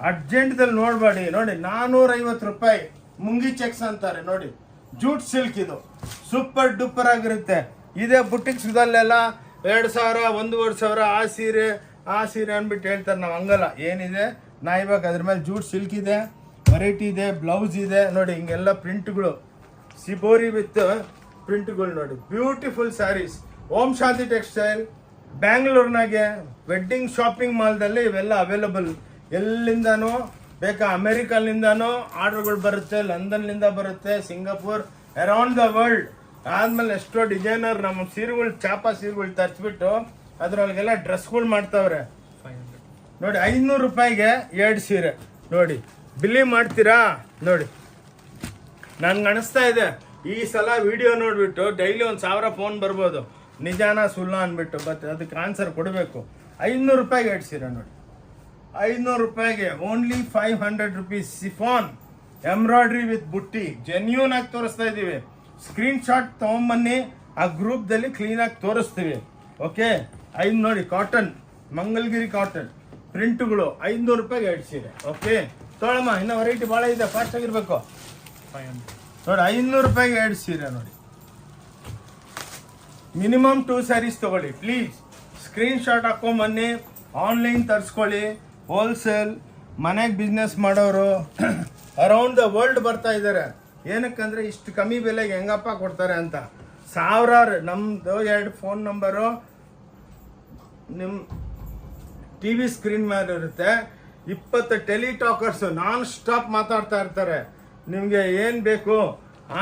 ಅರ್ಜೆಂಟ್ದಲ್ಲಿ ನೋಡಬೇಡಿ ನೋಡಿ. 450 ರೂಪಾಯಿ ಮುಂಗಿ ಚೆಕ್ಸ್ ಅಂತಾರೆ ನೋಡಿ. ಜೂಟ್ ಸಿಲ್ಕ್ ಇದು ಸೂಪರ್ ಡೂಪರ್ ಆಗಿರುತ್ತೆ. ಇದೇ ಬುಟಿಕ್ಸ್ದಲ್ಲೆಲ್ಲ 2,000 1,500 ಆ ಸೀರೆ ಅಂದ್ಬಿಟ್ಟು ಹೇಳ್ತಾರೆ. ನಾವು ಹಂಗಲ್ಲ. ಏನಿದೆ ನಾ ಇವಾಗ ಅದ್ರ ಮೇಲೆ ಜೂಟ್ ಸಿಲ್ಕ್ ಇದೆ, ವೆರೈಟಿ ಇದೆ, ಬ್ಲೌಸ್ ಇದೆ ನೋಡಿ. ಹಿಂಗೆಲ್ಲ ಪ್ರಿಂಟ್ಗಳು, ಸಿಬೋರಿ ವಿತ್ ಪ್ರಿಂಟ್ಗಳು ನೋಡಿ. ಬ್ಯೂಟಿಫುಲ್ ಸ್ಯಾರೀಸ್. ಓಂ ಶಾಂತಿ ಟೆಕ್ಸ್ಟೈಲ್ ಬ್ಯಾಂಗ್ಳೂರ್ನಾಗೆ ವೆಡ್ಡಿಂಗ್ ಶಾಪಿಂಗ್ ಮಾಲ್ದಲ್ಲಿ ಇವೆಲ್ಲ ಅವೈಲಬಲ್. ಎಲ್ಲಿಂದನೂ ಬೇಕಾ, ಅಮೆರಿಕಲ್ಲಿಂದನೂ ಆರ್ಡರ್ಗಳು ಬರುತ್ತೆ, ಲಂಡನ್ನಿಂದ ಬರುತ್ತೆ, ಸಿಂಗಾಪುರ್, ಅರೌಂಡ್ ದ ವರ್ಲ್ಡ್. ಆದ್ಮೇಲೆ ಎಷ್ಟೋ ಡಿಸೈನರ್ ನಮ್ಮ ಸೀರೆಗಳು, ಚಾಪಾ ಸೀರೆಗಳು ತರಿಸ್ಬಿಟ್ಟು ಅದ್ರೊಳಗೆಲ್ಲ ಡ್ರೆಸ್ಗಳು ಮಾಡ್ತಾವ್ರೆ ನೋಡಿ. 500 ರೂಪಾಯಿಗೆ 2 ಸೀರೆ ನೋಡಿ. ಬಿಲ್ಲಿ ಮಾಡ್ತೀರಾ ನೋಡಿ. ನನ್ಗೆ ಅನಿಸ್ತಾ ಇದೆ ಈ ಸಲ ವಿಡಿಯೋ ನೋಡ್ಬಿಟ್ಟು ಡೈಲಿ 1,000 ಫೋನ್ ಬರ್ಬೋದು, ನಿಜಾನ ಸುಳ್ಳ ಅಂದ್ಬಿಟ್ಟು. ಬಟ್ ಅದಕ್ಕೆ ಆನ್ಸರ್ ಕೊಡಬೇಕು. 500 ರೂಪಾಯಿಗೆ 2 ಸೀರೆ ನೋಡಿ. 500 ರೂಪಾಯಿಗೆ only 500 rupees. Chiffon embroidery with ಬುಟ್ಟಿ, ಜೆನ್ಯೂನ್ ಆಗಿ ತೋರಿಸ್ತಾ ಇದ್ದೀವಿ. ಸ್ಕ್ರೀನ್ ಶಾಟ್ ತೊಗೊಂಬನ್ನಿ, ಆ ಗ್ರೂಪ್ದಲ್ಲಿ ಕ್ಲೀನಾಗಿ ತೋರಿಸ್ತೀವಿ. ಓಕೆ, 5 ನೋಡಿ. ಕಾಟನ್, ಮಂಗಲ್ಗಿರಿ ಕಾಟನ್ ಪ್ರಿಂಟ್ಗಳು 500 ರೂಪಾಯಿಗೆ 2 ಸೀರೆ. ಓಕೆ ತೊಗೊಳಮ್ಮ, ಇನ್ನೂ ವೆರೈಟಿ ಭಾಳ ಇದೆ, ಫಾಸ್ಟ್ ಆಗಿರ್ಬೇಕು. ನೋಡಿ 500 ರೂಪಾಯಿಗೆ 2 ಸೀರೆ ನೋಡಿ. ಮಿನಿಮಮ್ 2 ಸ್ಯಾರೀಸ್ ತಗೊಳ್ಳಿ ಪ್ಲೀಸ್. ಸ್ಕ್ರೀನ್ ಶಾಟ್ ಹಾಕೊಂಬನ್ನಿ, ಆನ್ಲೈನ್ ತರಿಸ್ಕೊಳ್ಳಿ. ಹೋಲ್ಸೇಲ್ ಮನೆಗೆ ಬಿಸ್ನೆಸ್ ಮಾಡೋರು ಅರೌಂಡ್ ದ ವರ್ಲ್ಡ್ ಬರ್ತಾ ಇದ್ದಾರೆ. ಏನಕ್ಕಂದ್ರೆ ಇಷ್ಟು ಕಮ್ಮಿ ಬೆಲೆಗೆ ಹೆಂಗಪ್ಪ ಕೊಡ್ತಾರೆ ಅಂತ. ಸಾವಿರಾರು, ನಮ್ಮದು 2 ಫೋನ್ ನಂಬರು ನಿಮ್ಮ ಟಿ ವಿ ಸ್ಕ್ರೀನ್ ಮೇಲೆ ಇರುತ್ತೆ. 20 ಟೆಲಿಟಾಕರ್ಸು ನಾನ್ ಸ್ಟಾಪ್ ಮಾತಾಡ್ತಾ ಇರ್ತಾರೆ. ನಿಮಗೆ ಏನು ಬೇಕು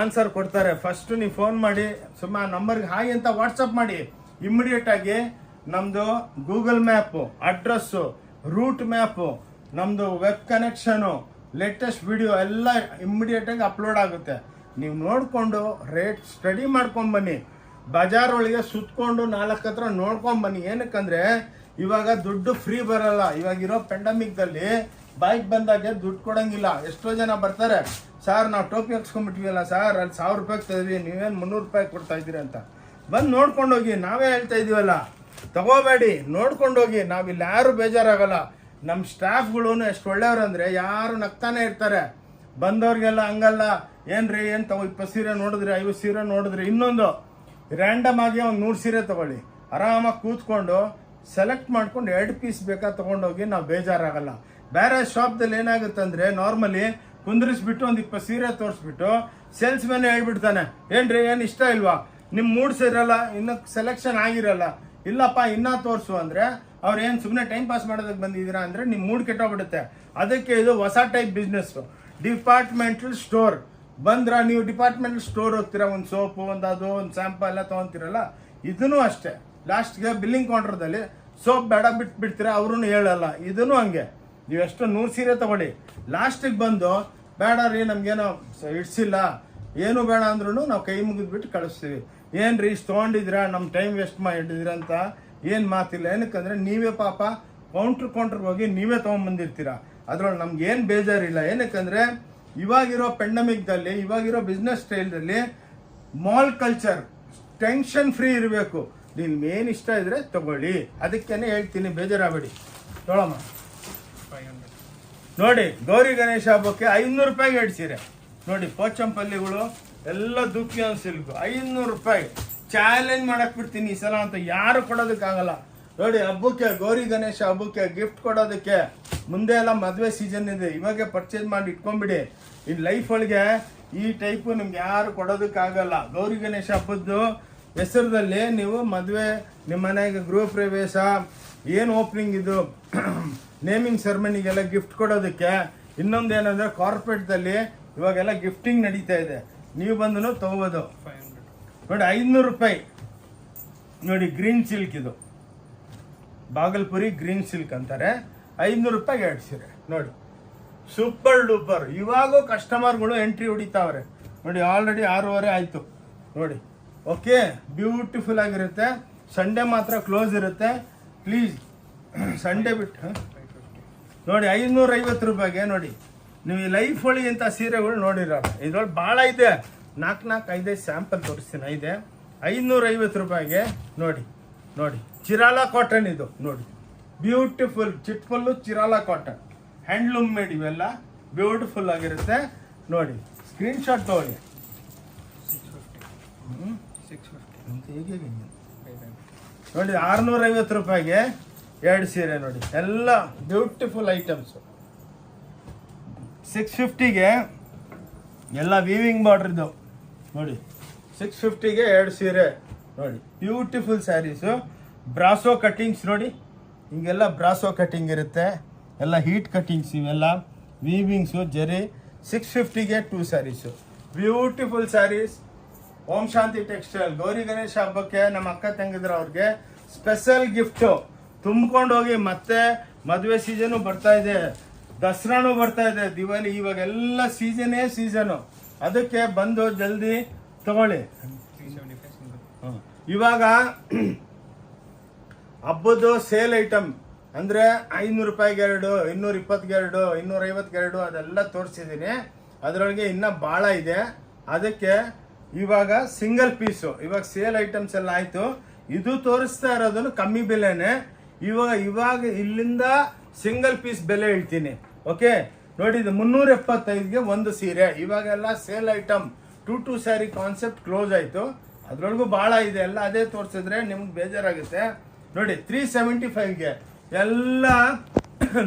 ಆನ್ಸರ್ ಕೊಡ್ತಾರೆ. ಫಸ್ಟು ನೀವು ಫೋನ್ ಮಾಡಿ, ಸುಮ್ಮನೆ ನಂಬರ್ಗೆ ಹಾಯ್ ಅಂತ ವಾಟ್ಸಪ್ ಮಾಡಿ. ಇಮ್ಮಿಡಿಯೇಟಾಗಿ ನಮ್ಮದು Google map, address, route map, ನಮ್ಮದು ವೆಬ್ ಕನೆಕ್ಷನು, ಲೇಟೆಸ್ಟ್ ವಿಡಿಯೋ ಎಲ್ಲ ಇಮ್ಮಿಡಿಯೇಟಾಗಿ ಅಪ್ಲೋಡ್ ಆಗುತ್ತೆ. ನೀವು ನೋಡಿಕೊಂಡು ರೇಟ್ ಸ್ಟಡಿ ಮಾಡ್ಕೊಂಡು ಬನ್ನಿ. ಬಜಾರ್ ಒಳಗೆ ಸುತ್ಕೊಂಡು 4 ಹತ್ರ ನೋಡ್ಕೊಂಡ್ ಬನ್ನಿ. ಏನಕ್ಕಂದ್ರೆ ಇವಾಗ ದುಡ್ಡು ಫ್ರೀ ಬರಲ್ಲ. ಇವಾಗಿರೋ ಪೆಂಡಮಿಕ್ದಲ್ಲಿ ಬೈಕ್ ಬಂದಾಗೆ ದುಡ್ಡು ಕೊಡಂಗಿಲ್ಲ. ಎಷ್ಟೋ ಜನ ಬರ್ತಾರೆ, ಸರ್ ನಾವು ಟೋಪಿ ಹಾಕ್ಸ್ಕೊಂಡ್ಬಿಟ್ವಿಲ್ಲ ಸರ್, ಅಲ್ಲಿ 1000 ರೂಪಾಯಿ ತೆಗೆದ್ವಿ, ನೀವೇನು 300 ರೂಪಾಯಿ ಕೊಡ್ತಾ ಇದ್ದೀರಿ ಅಂತ. ಬಂದು ನೋಡ್ಕೊಂಡೋಗಿ, ನಾವೇ ಹೇಳ್ತಾ ಇದೀವಲ್ಲ, ತಗೋಬೇಡಿ, ನೋಡ್ಕೊಂಡೋಗಿ. ನಾವಿಲ್ಲಿ ಯಾರು ಬೇಜಾರಾಗಲ್ಲ. ನಮ್ಮ ಸ್ಟಾಫ್ಗಳು ಎಷ್ಟು ಒಳ್ಳೆಯವ್ರು ಅಂದರೆ ಯಾರು ನಗ್ತಾನೆ ಇರ್ತಾರೆ. ಬಂದವ್ರಿಗೆಲ್ಲ ಹಂಗಲ್ಲ, ಏನ್ರಿ ಏನು ತಗೋ 20 ಸೀರೆ ನೋಡಿದ್ರಿ, 50 ಸೀರೆ ನೋಡಿದ್ರಿ, ಇನ್ನೊಂದು ರ್ಯಾಂಡಮ್ ಆಗಿ ಒಂದು 100 ಸೀರೆ ತಗೊಳ್ಳಿ, ಆರಾಮಾಗಿ ಕೂತ್ಕೊಂಡು ಸೆಲೆಕ್ಟ್ ಮಾಡ್ಕೊಂಡು 2 ಪೀಸ್ ಬೇಕಾ ತೊಗೊಂಡೋಗಿ, ನಾವು ಬೇಜಾರಾಗಲ್ಲ. ಬೇರೆ ಶಾಪ್ದಲ್ಲಿ ಏನಾಗುತ್ತೆ ಅಂದರೆ ನಾರ್ಮಲಿ ಕುಂದ್ರಿಸ್ಬಿಟ್ಟು ಒಂದು 20 ಸೀರೆ ತೋರಿಸ್ಬಿಟ್ಟು ಸೇಲ್ಸ್ ಮ್ಯಾನ್ ಹೇಳ್ಬಿಡ್ತಾನೆ, ಏನ್ರಿ ಏನು ಇಷ್ಟ ಇಲ್ವಾ, ನಿಮ್ಮ ಮೂಡ್ ಸೇರಲ್ಲ, ಇನ್ನು ಸೆಲೆಕ್ಷನ್ ಆಗಿರಲ್ಲ, ಇಲ್ಲಪ್ಪ ಇನ್ನೂ ತೋರಿಸು ಅಂದರೆ ಅವ್ರು ಏನು ಸುಮ್ಮನೆ ಟೈಮ್ ಪಾಸ್ ಮಾಡೋದಕ್ಕೆ ಬಂದಿದ್ದೀರಾ ಅಂದರೆ ನಿಮ್ಮ ಮೂಡ್ ಕೆಟ್ಟೋಗ್ಬಿಡುತ್ತೆ. ಅದಕ್ಕೆ ಇದು ಹೊಸ ಟೈಪ್ ಬಿಸ್ನೆಸ್ಸು. ಡಿಪಾರ್ಟ್ಮೆಂಟಲ್ ಸ್ಟೋರ್ ಬಂದ್ರ, ನೀವು ಡಿಪಾರ್ಟ್ಮೆಂಟಲ್ ಸ್ಟೋರ್ ಹೋಗ್ತೀರಾ, ಒಂದು ಸೋಪು, ಒಂದು ಸ್ಯಾಂಪಲ್ ಎಲ್ಲ ತೊಗೊತೀರಲ್ಲ, ಇದೂ ಅಷ್ಟೇ. ಲಾಸ್ಟ್ಗೆ ಬಿಲ್ಲಿಂಗ್ ಕೌಂಟರ್ದಲ್ಲಿ ಸೋಪ್ ಬೇಡ ಬಿಟ್ಬಿಡ್ತೀರಾ, ಅವ್ರೂ ಹೇಳಲ್ಲ. ಇದೂ ಹಂಗೆ. ನೀವೆಷ್ಟು 100 ಸೀರೆ ತಗೊಳ್ಳಿ, ಲಾಸ್ಟಿಗೆ ಬಂದು ಬೇಡ ರೀ ನಮಗೇನೋ ಇಡ್ಸಿಲ್ಲ, ಏನು ಬೇಡ ಅಂದ್ರೂ ನಾವು ಕೈ ಮುಗಿದ್ಬಿಟ್ಟು ಕಳಿಸ್ತೀವಿ. ಏನು ರೀ ಇಷ್ಟು ತೊಗೊಂಡಿದ್ದೀರಾ, ನಮ್ಮ ಟೈಮ್ ವೇಸ್ಟ್ ಮಾಡಿದ್ದೀರಾ ಅಂತ ಏನು ಮಾತಿಲ್ಲ. ಏನಕ್ಕಂದ್ರೆ ನೀವೇ ಪಾಪ ಕೌಂಟ್ರಿಗೆ ಹೋಗಿ ನೀವೇ ತೊಗೊಂಬಂದಿರ್ತೀರಾ. ಅದ್ರೊಳಗೆ ನಮ್ಗೆ ಏನು ಬೇಜಾರಿಲ್ಲ. ಏನಕ್ಕಂದ್ರೆ ಇವಾಗಿರೋ ಪೆಂಡಮಿಕ್ದಲ್ಲಿ, ಇವಾಗಿರೋ ಬಿಸ್ನೆಸ್ ಸ್ಟೈಲ್ದಲ್ಲಿ ಮಾಲ್ ಕಲ್ಚರ್ ಟೆನ್ಷನ್ ಫ್ರೀ ಇರಬೇಕು. ನಿಮ್ಗೆ ಏನು ಇಷ್ಟ ಇದ್ರೆ ತಗೊಳ್ಳಿ, ಅದಕ್ಕೇನೆ ಹೇಳ್ತೀನಿ, ಬೇಜಾರಾಗಬೇಡಿ. ತೊಗೊಳಮ್ಮ. ನೋಡಿ ಗೌರಿ ಗಣೇಶ ಹಬ್ಬಕ್ಕೆ 500 ರೂಪಾಯಿಗೆ 2 ಸೀರೆ ನೋಡಿ. ಪೋಚಂಪಲ್ಲಿಗಳು ಎಲ್ಲ ದುಃಖಿಯನ್ ಸಿಲ್ಕು 500 ರೂಪಾಯಿ. ಚಾಲೆಂಜ್ ಮಾಡಕ್ ಬಿಡ್ತೀನಿ ಈ ಸಲ ಅಂತ, ಯಾರು ಕೊಡೋದಕ್ಕಾಗಲ್ಲ. ನೋಡಿ ಹಬ್ಬಕ್ಕೆ, ಗೌರಿ ಗಣೇಶ ಹಬ್ಬಕ್ಕೆ ಗಿಫ್ಟ್ ಕೊಡೋದಕ್ಕೆ, ಮುಂದೆ ಎಲ್ಲ ಮದುವೆ ಸೀಸನ್ ಇದೆ, ಇವಾಗೆ ಪರ್ಚೇಸ್ ಮಾಡಿ ಇಟ್ಕೊಂಡ್ಬಿಡಿ. ಇನ್ ಲೈಫ್ ಒಳಗೆ ಈ ಟೈಪು ನಿಮ್ಗೆ ಯಾರು ಕೊಡೋದಕ್ಕಾಗಲ್ಲ. ಗೌರಿ ಗಣೇಶ ಹಬ್ಬದ್ದು ಹೆಸರದಲ್ಲಿ ನೀವು ಮದುವೆ, ನಿಮ್ಮ ಮನೆಗೆ ಗೃಹ ಪ್ರವೇಶ, ಏನು ಓಪನಿಂಗ್ ಇದು ನೇಮಿಂಗ್ ಸೆರೆಮನಿಗೆಲ್ಲ ಗಿಫ್ಟ್ ಕೊಡೋದಕ್ಕೆ. ಇನ್ನೊಂದೇನಂದ್ರೆ ಕಾರ್ಪೊರೇಟ್ದಲ್ಲಿ ಇವಾಗೆಲ್ಲ ಗಿಫ್ಟಿಂಗ್ ನಡೀತಾ ಇದೆ, ನೀವು ಬಂದು ತಗೋಬೋದು. ನೋಡಿ 500 ರೂಪಾಯಿ ನೋಡಿ, ಗ್ರೀನ್ ಸಿಲ್ಕ್ ಇದು, ಬಾಗಲ್ಪುರಿ ಗ್ರೀನ್ ಸಿಲ್ಕ್ ಅಂತಾರೆ. 500 ರೂಪಾಯಿಗೆ 2 ಸೀರೆ ನೋಡಿ, ಸೂಪರ್ ಡೂಪರ್. ಇವಾಗೂ ಕಸ್ಟಮರ್ಗಳು ಎಂಟ್ರಿ ಹೊಡಿತಾವ್ರೆ ನೋಡಿ. ಆಲ್ರೆಡಿ 6:30 ಆಯಿತು ನೋಡಿ. ಓಕೆ, ಬ್ಯೂಟಿಫುಲ್ ಆಗಿರುತ್ತೆ. ಸಂಡೇ ಮಾತ್ರ ಕ್ಲೋಸ್ ಇರುತ್ತೆ, ಪ್ಲೀಸ್ ಸಂಡೇ ಬಿಟ್ಟು ನೋಡಿ. 550 ರೂಪಾಯಿಗೆ ನೋಡಿ. ನೀವು ಈ ಲೈಫ್ ಒಳಗೆ ಇಂಥ ಸೀರೆಗಳು ನೋಡಿರಲ್ಲ. ಇದ್ರೊಳಗೆ ಭಾಳ ಇದೆ, 4-5 ಸ್ಯಾಂಪಲ್ ತೋರಿಸ್ತೀನಿ. 550 ರೂಪಾಯಿಗೆ ನೋಡಿ. ನೋಡಿ ಚಿರಾಲ ಕಾಟನ್ ಇದು ನೋಡಿ, ಬ್ಯೂಟಿಫುಲ್ ಚಿಟ್ಫುಲ್ಲು ಚಿರಾಲ ಕಾಟನ್, ಹ್ಯಾಂಡ್ಲೂಮ್ ಮೇಡ್, ಇವೆಲ್ಲ ಬ್ಯೂಟಿಫುಲ್ ಆಗಿರುತ್ತೆ ನೋಡಿ. ಸ್ಕ್ರೀನ್ ಶಾಟ್ ತಗೊಳ್ಳಿ. 650 ನೋಡಿ. 650 ರೂಪಾಯಿಗೆ 2 ಸೀರೆ ನೋಡಿ, ಎಲ್ಲ ಬ್ಯೂಟಿಫುಲ್ ಐಟಮ್ಸು. 650ಗೆ ಎಲ್ಲ ವೀವಿಂಗ್ ಬಾರ್ಡ್ರಿದ್ದು ನೋಡಿ. 650ಗೆ 2 ಸೀರೆ ನೋಡಿ, ಬ್ಯೂಟಿಫುಲ್ ಸ್ಯಾರೀಸು. ಬ್ರಾಸೋ ಕಟ್ಟಿಂಗ್ಸ್ ನೋಡಿ, ಹಿಂಗೆಲ್ಲ ಬ್ರಾಸೋ ಕಟ್ಟಿಂಗ್ ಇರುತ್ತೆ, ಎಲ್ಲ ಹೀಟ್ ಕಟ್ಟಿಂಗ್ಸ್, ಇವೆಲ್ಲ ವೀವಿಂಗ್ಸು ಜರಿ. 650ಗೆ 2 ಸ್ಯಾರೀಸು, ಬ್ಯೂಟಿಫುಲ್ ಸ್ಯಾರೀಸ್. ಓಂ ಶಾಂತಿ ಟೆಕ್ಸ್ಟೈಲ್ ಗೌರಿ ಗಣೇಶ ಹಬ್ಬಕ್ಕೆ ನಮ್ಮ ಅಕ್ಕ ತಂಗಿದ್ರ ಅವ್ರಿಗೆ ಸ್ಪೆಷಲ್ ಗಿಫ್ಟು ತುಂಬ್ಕೊಂಡು ಹೋಗಿ. ಮತ್ತೆ ಮದುವೆ ಸೀಸನು ಬರ್ತಾ ಇದೆ, ದಸರಾನು ಬರ್ತಾ ಇದೆ, ದಿವಾಲಿ, ಇವಾಗೆಲ್ಲ ಸೀಸನು. ಅದಕ್ಕೆ ಬಂದು ಜಲ್ದಿ ತಗೊಳ್ಳಿ. ಇವಾಗ ಹಬ್ಬದ ಸೇಲ್ ಐಟಮ್ ಅಂದರೆ 500 ರೂಪಾಯಿಗೆ 2, 220ಗೆ 2, 250ಗೆ 2 ಅದೆಲ್ಲ ತೋರಿಸಿದ್ದೀನಿ. ಅದರೊಳಗೆ ಇನ್ನೂ ಭಾಳ ಇದೆ. ಅದಕ್ಕೆ ಇವಾಗ ಸಿಂಗಲ್ ಪೀಸು, ಇವಾಗ ಸೇಲ್ ಐಟಮ್ಸ್ ಎಲ್ಲ ಆಯಿತು. ಇದು ತೋರಿಸ್ತಾ ಇರೋದನ್ನು ಕಮ್ಮಿ ಬೆಲೆನೇ. ಇವಾಗ ಇಲ್ಲಿಂದ ಸಿಂಗಲ್ ಪೀಸ್ ಬೆಲೆ ಹೇಳ್ತೀನಿ. ಓಕೆ ನೋಡಿ, ಇದು 375ಗೆ 1 ಸೀರೆ. ಇವಾಗೆಲ್ಲ sale item 2 sari concept close ಆಯಿತು. ಅದರೊಳಗೂ ಭಾಳ ಇದೆ, ಎಲ್ಲ ಅದೇ ತೋರಿಸಿದ್ರೆ ನಿಮ್ಗೆ ಬೇಜಾರಾಗುತ್ತೆ. ನೋಡಿ 375ಗೆ ಎಲ್ಲ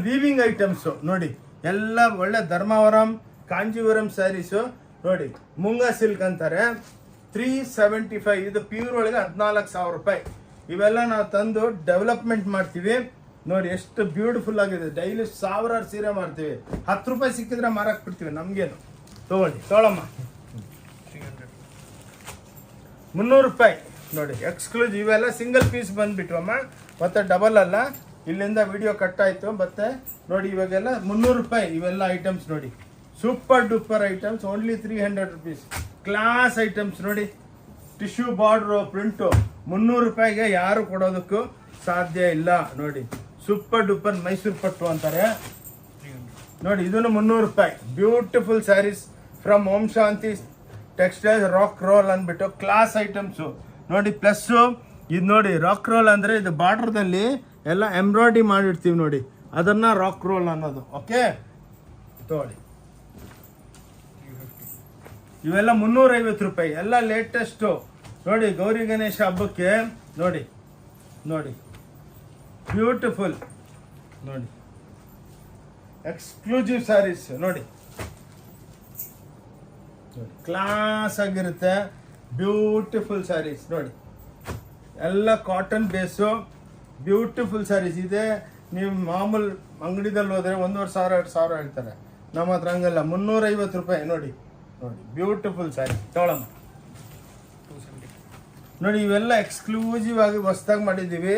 ವೀವಿಂಗ್ ಐಟಮ್ಸು ನೋಡಿ, ಎಲ್ಲ ಒಳ್ಳೆ ಧರ್ಮಾವರಂ ಕಾಂಜೀವರಂ ಸ್ಯಾರೀಸು ನೋಡಿ, ಮುಂಗಾ ಸಿಲ್ಕ್ ಅಂತಾರೆ. 375 ಇದು ಪ್ಯೂರ್ ಒಳಗೆ 14,000 ರೂಪಾಯಿ. ಇವೆಲ್ಲ ನಾವು ತಂದು ಡೆವಲಪ್ಮೆಂಟ್ ಮಾಡ್ತೀವಿ ನೋಡಿ. ಎಷ್ಟು ಬ್ಯೂಟಿಫುಲ್ ಆಗಿದೆ. ಡೈಲಿ 1000 ಸೀರೆ ಮಾಡ್ತೀವಿ. 10 ರೂಪಾಯಿ ಸಿಕ್ಕಿದ್ರೆ ಮಾರಕ್ ಬಿಡ್ತೀವಿ, ನಮ್ಗೇನು. ತೊಗೊಳಮ್ಮ. 300 ರೂಪಾಯಿ ನೋಡಿ, ಎಕ್ಸ್ಕ್ಲೂಸಿವ್. ಇವೆಲ್ಲ ಸಿಂಗಲ್ ಪೀಸ್ ಬಂದ್ಬಿಟ್ವಮ್ಮ, ಮತ್ತೆ ಡಬಲ್ ಅಲ್ಲ. ಇಲ್ಲಿಂದ ವಿಡಿಯೋ ಕಟ್ ಆಯ್ತು. ಮತ್ತೆ ನೋಡಿ ಇವಾಗೆಲ್ಲ 300 ರೂಪಾಯಿ ಇವೆಲ್ಲ ಐಟಮ್ಸ್ ನೋಡಿ, super duper items. Only 300 rupees. Class items ನೋಡಿ, ಟಿಶ್ಯೂ ಬಾರ್ಡ್ರು ಪ್ರಿಂಟು 300 ರೂಪಾಯಿಗೆ ಯಾರು ಕೊಡೋದಕ್ಕೂ ಸಾಧ್ಯ ಇಲ್ಲ. ನೋಡಿ ಸೂಪರ್ ಡೂಪರ್ ಮೈಸೂರು ಪಟ್ಟು ಅಂತಾರೆ ನೋಡಿ, ಇದನ್ನು 300 ರೂಪಾಯಿ. Beautiful sarees from Om Shanti textile rock roll ಅಂದ್ಬಿಟ್ಟು ಕ್ಲಾಸ್ ಐಟಮ್ಸು ನೋಡಿ. ಪ್ಲಸ್ಸು ಇದು ನೋಡಿ, ರಾಕ್ ರೋಲ್ ಅಂದರೆ ಇದು ಬಾರ್ಡ್ರದಲ್ಲಿ ಎಲ್ಲ ಎಂಬ್ರಾಯ್ಡ್ರಿ ಮಾಡಿರ್ತೀವಿ ನೋಡಿ, ಅದನ್ನು ರಾಕ್ ರೋಲ್ ಅನ್ನೋದು. ಓಕೆ ತಗೊಳ್ಳಿ, ಇವೆಲ್ಲ 350 ರೂಪಾಯಿ, ಎಲ್ಲ ಲೇಟೆಸ್ಟು ನೋಡಿ. ಗೌರಿ ಗಣೇಶ ಹಬ್ಬಕ್ಕೆ ನೋಡಿ ನೋಡಿ, ಬ್ಯೂಟಿಫುಲ್ ನೋಡಿ, ಎಕ್ಸ್ಕ್ಲೂಸಿವ್ ಸ್ಯಾರೀಸ್ ನೋಡಿ, ಕ್ಲಾಸ್ ಆಗಿರುತ್ತೆ. ಬ್ಯೂಟಿಫುಲ್ ಸ್ಯಾರೀಸ್ ನೋಡಿ, ಎಲ್ಲ ಕಾಟನ್ ಬೇಸು ಬ್ಯೂಟಿಫುಲ್ ಸ್ಯಾರೀಸ್ ಇದೆ. ನೀವು ಮಾಮೂಲು ಅಂಗಡಿದಲ್ಲಿ ಹೋದರೆ 1,500 2,000 ಹೇಳ್ತಾರೆ, ನಮ್ಮ ಹತ್ರ ಹಂಗಲ್ಲ, 350 ರೂಪಾಯಿ ನೋಡಿ. ನೋಡಿ ಬ್ಯೂಟಿಫುಲ್ ಸ್ಯಾರಿ ತಗೊಳಮ್ಮ ನೋಡಿ. ಇವೆಲ್ಲ ಎಕ್ಸ್ಕ್ಲೂಸಿವ್ ಆಗಿ ಹೊಸ್ದಾಗಿ ಮಾಡಿದ್ದೀವಿ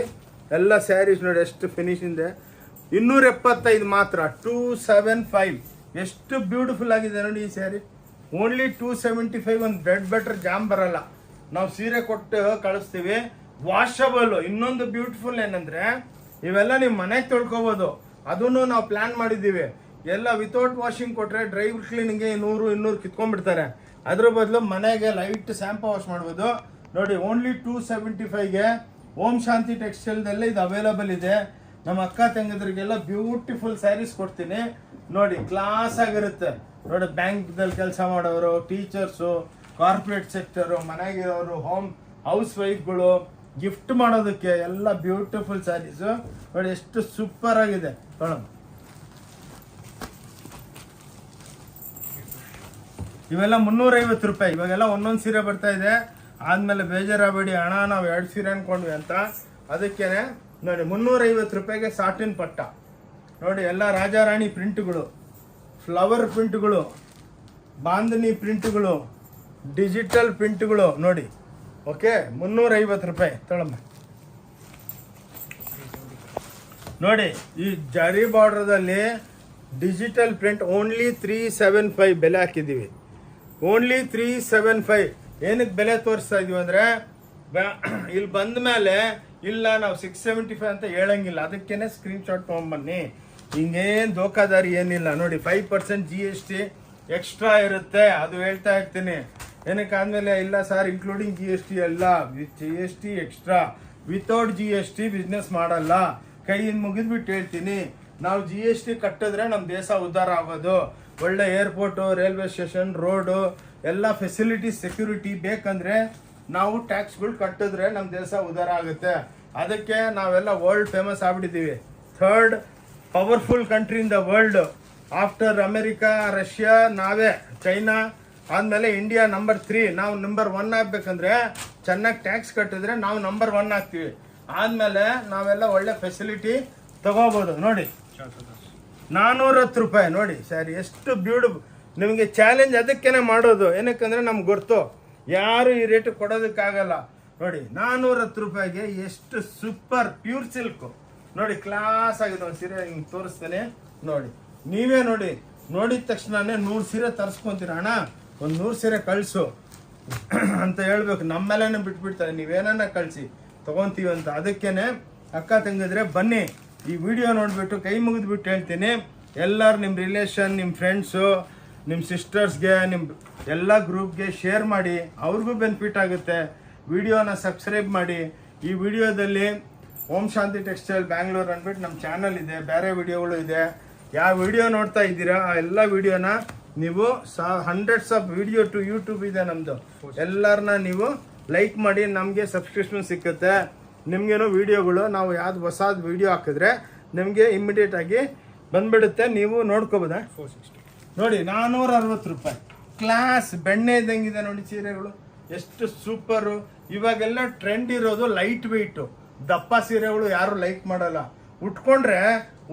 ಎಲ್ಲ ಸ್ಯಾರೀಸ್ ನೋಡಿ, ಎಷ್ಟು ಫಿನಿಶ್ ಇದೆ. 275 ಮಾತ್ರ, 275. ಎಷ್ಟು ಬ್ಯೂಟಿಫುಲ್ ಆಗಿದೆ ನೋಡಿ ಈ ಸ್ಯಾರಿ. ಓನ್ಲಿ 275. ಒಂದು ಬ್ರೆಡ್ ಬಟರ್ ಜಾಮ್ ಬರಲ್ಲ, ನಾವು ಸೀರೆ ಕೊಟ್ಟು ಕಳಿಸ್ತೀವಿ, ವಾಷಬಲ್. ಇನ್ನೊಂದು ಬ್ಯೂಟಿಫುಲ್ ಏನಂದ್ರೆ ಇವೆಲ್ಲ ನೀವು ಮನೆಗೆ ತೊಳ್ಕೊಬೋದು, ಅದನ್ನು ನಾವು ಪ್ಲಾನ್ ಮಾಡಿದ್ದೀವಿ. ಎಲ್ಲ ವಿತೌಟ್ ವಾಷಿಂಗ್ ಕೊಟ್ಟರೆ ಡ್ರೈ ಕ್ಲೀನಿಂಗ್ಗೆ 100-200 ಕಿತ್ಕೊಂಡ್ಬಿಡ್ತಾರೆ. ಅದ್ರ ಬದಲು ಮನೆಗೆ ಲೈಟ್ ಸ್ಯಾಂಪು ವಾಶ್ ಮಾಡ್ಬೋದು ನೋಡಿ. ಓನ್ಲಿ 275ಗೆ ಓಂ ಶಾಂತಿ ಟೆಕ್ಸ್ಟೈಲ್ದಲ್ಲೇ ಇದು ಅವೈಲಬಲ್ ಇದೆ. ನಮ್ಮ ಅಕ್ಕ ತಂಗಿದ್ರಿಗೆಲ್ಲ ಬ್ಯೂಟಿಫುಲ್ ಸ್ಯಾರೀಸ್ ಕೊಡ್ತೀನಿ ನೋಡಿ, ಕ್ಲಾಸ್ ಆಗಿರುತ್ತೆ ನೋಡಿ. ಬ್ಯಾಂಕ್ದಲ್ಲಿ ಕೆಲಸ ಮಾಡೋರು, ಟೀಚರ್ಸು, ಕಾರ್ಪೊರೇಟ್ ಸೆಕ್ಟರು, ಮನೆಗಿರೋರು, ಹೌಸ್ ವೈಫ್ಗಳು, ಗಿಫ್ಟ್ ಮಾಡೋದಕ್ಕೆ ಎಲ್ಲ ಬ್ಯೂಟಿಫುಲ್ ಸ್ಯಾರೀಸು ನೋಡಿ, ಎಷ್ಟು ಸೂಪರ್ ಆಗಿದೆ ನೋಡೋಣ. ಇವೆಲ್ಲ 350 ರೂಪಾಯಿ. ಇವಾಗೆಲ್ಲ ಒಂದೊಂದು ಸೀರೆ ಬರ್ತಾ ಇದೆ, ಆದಮೇಲೆ ಬೇಜಾರಾಗಬೇಡಿ, ಹಣ ನಾವು 2 ಸೀರೆ ಅನ್ಕೊಂಡ್ವಿ ಅಂತ. ಅದಕ್ಕೇನೆ ನೋಡಿ 350 ರೂಪಾಯಿಗೆ ಸಾಟಿನ್ ಪಟ್ಟ ನೋಡಿ. ಎಲ್ಲ ರಾಜಾರಾಣಿ ಪ್ರಿಂಟ್ಗಳು, ಫ್ಲವರ್ ಪ್ರಿಂಟ್ಗಳು, ಬಾಂಧನಿ ಪ್ರಿಂಟ್ಗಳು, ಡಿಜಿಟಲ್ ಪ್ರಿಂಟ್ಗಳು ನೋಡಿ. ಓಕೆ 350 ರೂಪಾಯಿ ತೊಳಮ್ಮ ನೋಡಿ. ಈ ಜರಿ ಬಾರ್ಡ್ರದಲ್ಲಿ ಡಿಜಿಟಲ್ ಪ್ರಿಂಟ್ ಓನ್ಲಿ 375 ಬೆಲೆ ಹಾಕಿದ್ದೀವಿ. ಓನ್ಲಿ 375. ಏನಕ್ಕೆ ಬೆಲೆ ತೋರಿಸ್ತಾ ಇದೀವಿ ಅಂದರೆ ಇಲ್ಲಿ ಬಂದ ಮೇಲೆ ಇಲ್ಲ ನಾವು 675 ಅಂತ ಹೇಳಂಗಿಲ್ಲ, ಅದಕ್ಕೇನೆ ಸ್ಕ್ರೀನ್ಶಾಟ್ ತೊಗೊಂಬನ್ನಿ. ಹಿಂಗೇನು ಧೋಕಾದಾರಿ ಏನಿಲ್ಲ ನೋಡಿ. 5% GST ಎಕ್ಸ್ಟ್ರಾ ಇರುತ್ತೆ, ಅದು ಹೇಳ್ತಾ ಇರ್ತೀನಿ. ಏನಕ್ಕೆ ಆದಮೇಲೆ ಇಲ್ಲ ಸರ್ ಇನ್ಕ್ಲೂಡಿಂಗ್ GST ಅಲ್ಲ, GST extra. Without GST business ಮಾಡಲ್ಲ. ಕೈಯಿಂದ ಮುಗಿದ್ಬಿಟ್ಟು ಹೇಳ್ತೀನಿ, ನಾವು GST ಕಟ್ಟಿದ್ರೆ ನಮ್ಮ ದೇಶ ಉದ್ಧಾರ ಆಗೋದು. ಒಳ್ಳೆ ಏರ್ಪೋರ್ಟು, ರೈಲ್ವೆ ಸ್ಟೇಷನ್, ರೋಡು ಎಲ್ಲ ಫೆಸಿಲಿಟಿ ಸೆಕ್ಯೂರಿಟಿ ಬೇಕಂದ್ರೆ ನಾವು ಟ್ಯಾಕ್ಸ್ಗಳು ಕಟ್ಟಿದ್ರೆ ನಮ್ಮ ದೇಶ ಉದ್ಧಾರ ಆಗುತ್ತೆ. ಅದಕ್ಕೆ ನಾವೆಲ್ಲ ವರ್ಲ್ಡ್ ಫೇಮಸ್ ಆಗ್ಬಿಟ್ಟಿದ್ದೀವಿ. 3rd powerful country in the world after America, Russia ನಾವೇ, ಚೈನಾ ಆದಮೇಲೆ ಇಂಡಿಯಾ ನಂಬರ್ 3. ನಾವು ನಂಬರ್ 1 ಆಗಬೇಕಂದ್ರೆ ಚೆನ್ನಾಗಿ ಟ್ಯಾಕ್ಸ್ ಕಟ್ಟಿದ್ರೆ ನಾವು ನಂಬರ್ 1 ಆಗ್ತೀವಿ. ಆದಮೇಲೆ ನಾವೆಲ್ಲ ಒಳ್ಳೆ ಫೆಸಿಲಿಟಿ ತಗೋಬೋದು ನೋಡಿ. 410 ರೂಪಾಯಿ ನೋಡಿ ಸ್ಯಾರಿ, ಎಷ್ಟು ಬ್ಯೂಟಿಫುಲ್. ನಿಮಗೆ ಚಾಲೆಂಜ್ ಅದಕ್ಕೇನೆ ಮಾಡೋದು, ಏನಕ್ಕಂದ್ರೆ ನಮ್ಗೆ ಗೊತ್ತು ಯಾರು ಈ ರೇಟ್ ಕೊಡೋದಕ್ಕಾಗಲ್ಲ ನೋಡಿ. 410 ರೂಪಾಯಿಗೆ ಎಷ್ಟು ಸೂಪರ್ ಪ್ಯೂರ್ ಸಿಲ್ಕ್ ನೋಡಿ, ಕ್ಲಾಸ್ ಆಗಿದೆ. ಒಂದು ಸೀರೆ ಹಿಂಗೆ ತೋರಿಸ್ತೇನೆ ನೋಡಿ, ನೀವೇ ನೋಡಿ. ನೋಡಿದ ತಕ್ಷಣನೇ 100 ಸೀರೆ ತರಿಸ್ಕೊಂತೀರ, ಅಣ್ಣ ಒಂದು 100 ಸೀರೆ ಕಳಿಸು ಅಂತ ಹೇಳ್ಬೇಕು. ನಮ್ಮೇಲೆ ಬಿಟ್ಬಿಡ್ತಾರೆ, ನೀವೇನ ಕಳಿಸಿ ತಗೊಂತೀವಿ ಅಂತ. ಅದಕ್ಕೇನೆ ಅಕ್ಕ ತಂಗಿದ್ರೆ ಬನ್ನಿ, ಈ ವಿಡಿಯೋ ನೋಡಿಬಿಟ್ಟು ಕೈ ಮುಗಿದ್ಬಿಟ್ಟು ಹೇಳ್ತೀನಿ, ಎಲ್ಲರೂ ನಿಮ್ಮ ರಿಲೇಷನ್, ನಿಮ್ಮ ಫ್ರೆಂಡ್ಸು, ನಿಮ್ಮ ಸಿಸ್ಟರ್ಸ್ಗೆ, ನಿಮ್ಮ ಎಲ್ಲ ಗ್ರೂಪ್ಗೆ ಶೇರ್ ಮಾಡಿ, ಅವ್ರಿಗೂ ಬೆನಿಫಿಟ್ ಆಗುತ್ತೆ. ವಿಡಿಯೋನ ಸಬ್ಸ್ಕ್ರೈಬ್ ಮಾಡಿ. ಈ ವಿಡಿಯೋದಲ್ಲಿ ಓಂ ಶಾಂತಿ ಟೆಕ್ಸ್ಟೈಲ್ ಬ್ಯಾಂಗ್ಳೂರ್ ಅಂದ್ಬಿಟ್ಟು ನಮ್ಮ ಚಾನಲ್ ಇದೆ, ಬೇರೆ ವಿಡಿಯೋಗಳು ಇದೆ. ಯಾವ ವಿಡಿಯೋ ನೋಡ್ತಾ ಇದ್ದೀರಾ ಆ ಎಲ್ಲ ವಿಡಿಯೋನ ನೀವು hundreds of video to YouTube ಇದೆ ನಮ್ಮದು, ಎಲ್ಲರನ್ನ ನೀವು ಲೈಕ್ ಮಾಡಿ, ನಮಗೆ ಸಬ್ಸ್ಕ್ರಿಪ್ಷನ್ ಸಿಕ್ಕುತ್ತೆ. ನಿಮಗೇನೋ ವಿಡಿಯೋಗಳು ನಾವು ಯಾವ್ದು ಹೊಸದು ವಿಡಿಯೋ ಹಾಕಿದ್ರೆ ನಿಮಗೆ ಇಮ್ಮಿಡಿಯೇಟ್ ಆಗಿ ಬಂದ್ಬಿಡುತ್ತೆ, ನೀವು ನೋಡ್ಕೋಬೋದಾ. 460 ನೋಡಿ, 460 ರೂಪಾಯಿ. ಕ್ಲಾಸ್ ಬೆಣ್ಣೆ ಇದ್ದಂಗಿದೆ ನೋಡಿ ಸೀರೆಗಳು, ಎಷ್ಟು ಸೂಪರು. ಇವಾಗೆಲ್ಲ ಟ್ರೆಂಡ್ ಇರೋದು ಲೈಟ್ ವೆಯ್ಟು, ದಪ್ಪ ಸೀರೆಗಳು ಯಾರು ಲೈಕ್ ಮಾಡಲ್ಲ.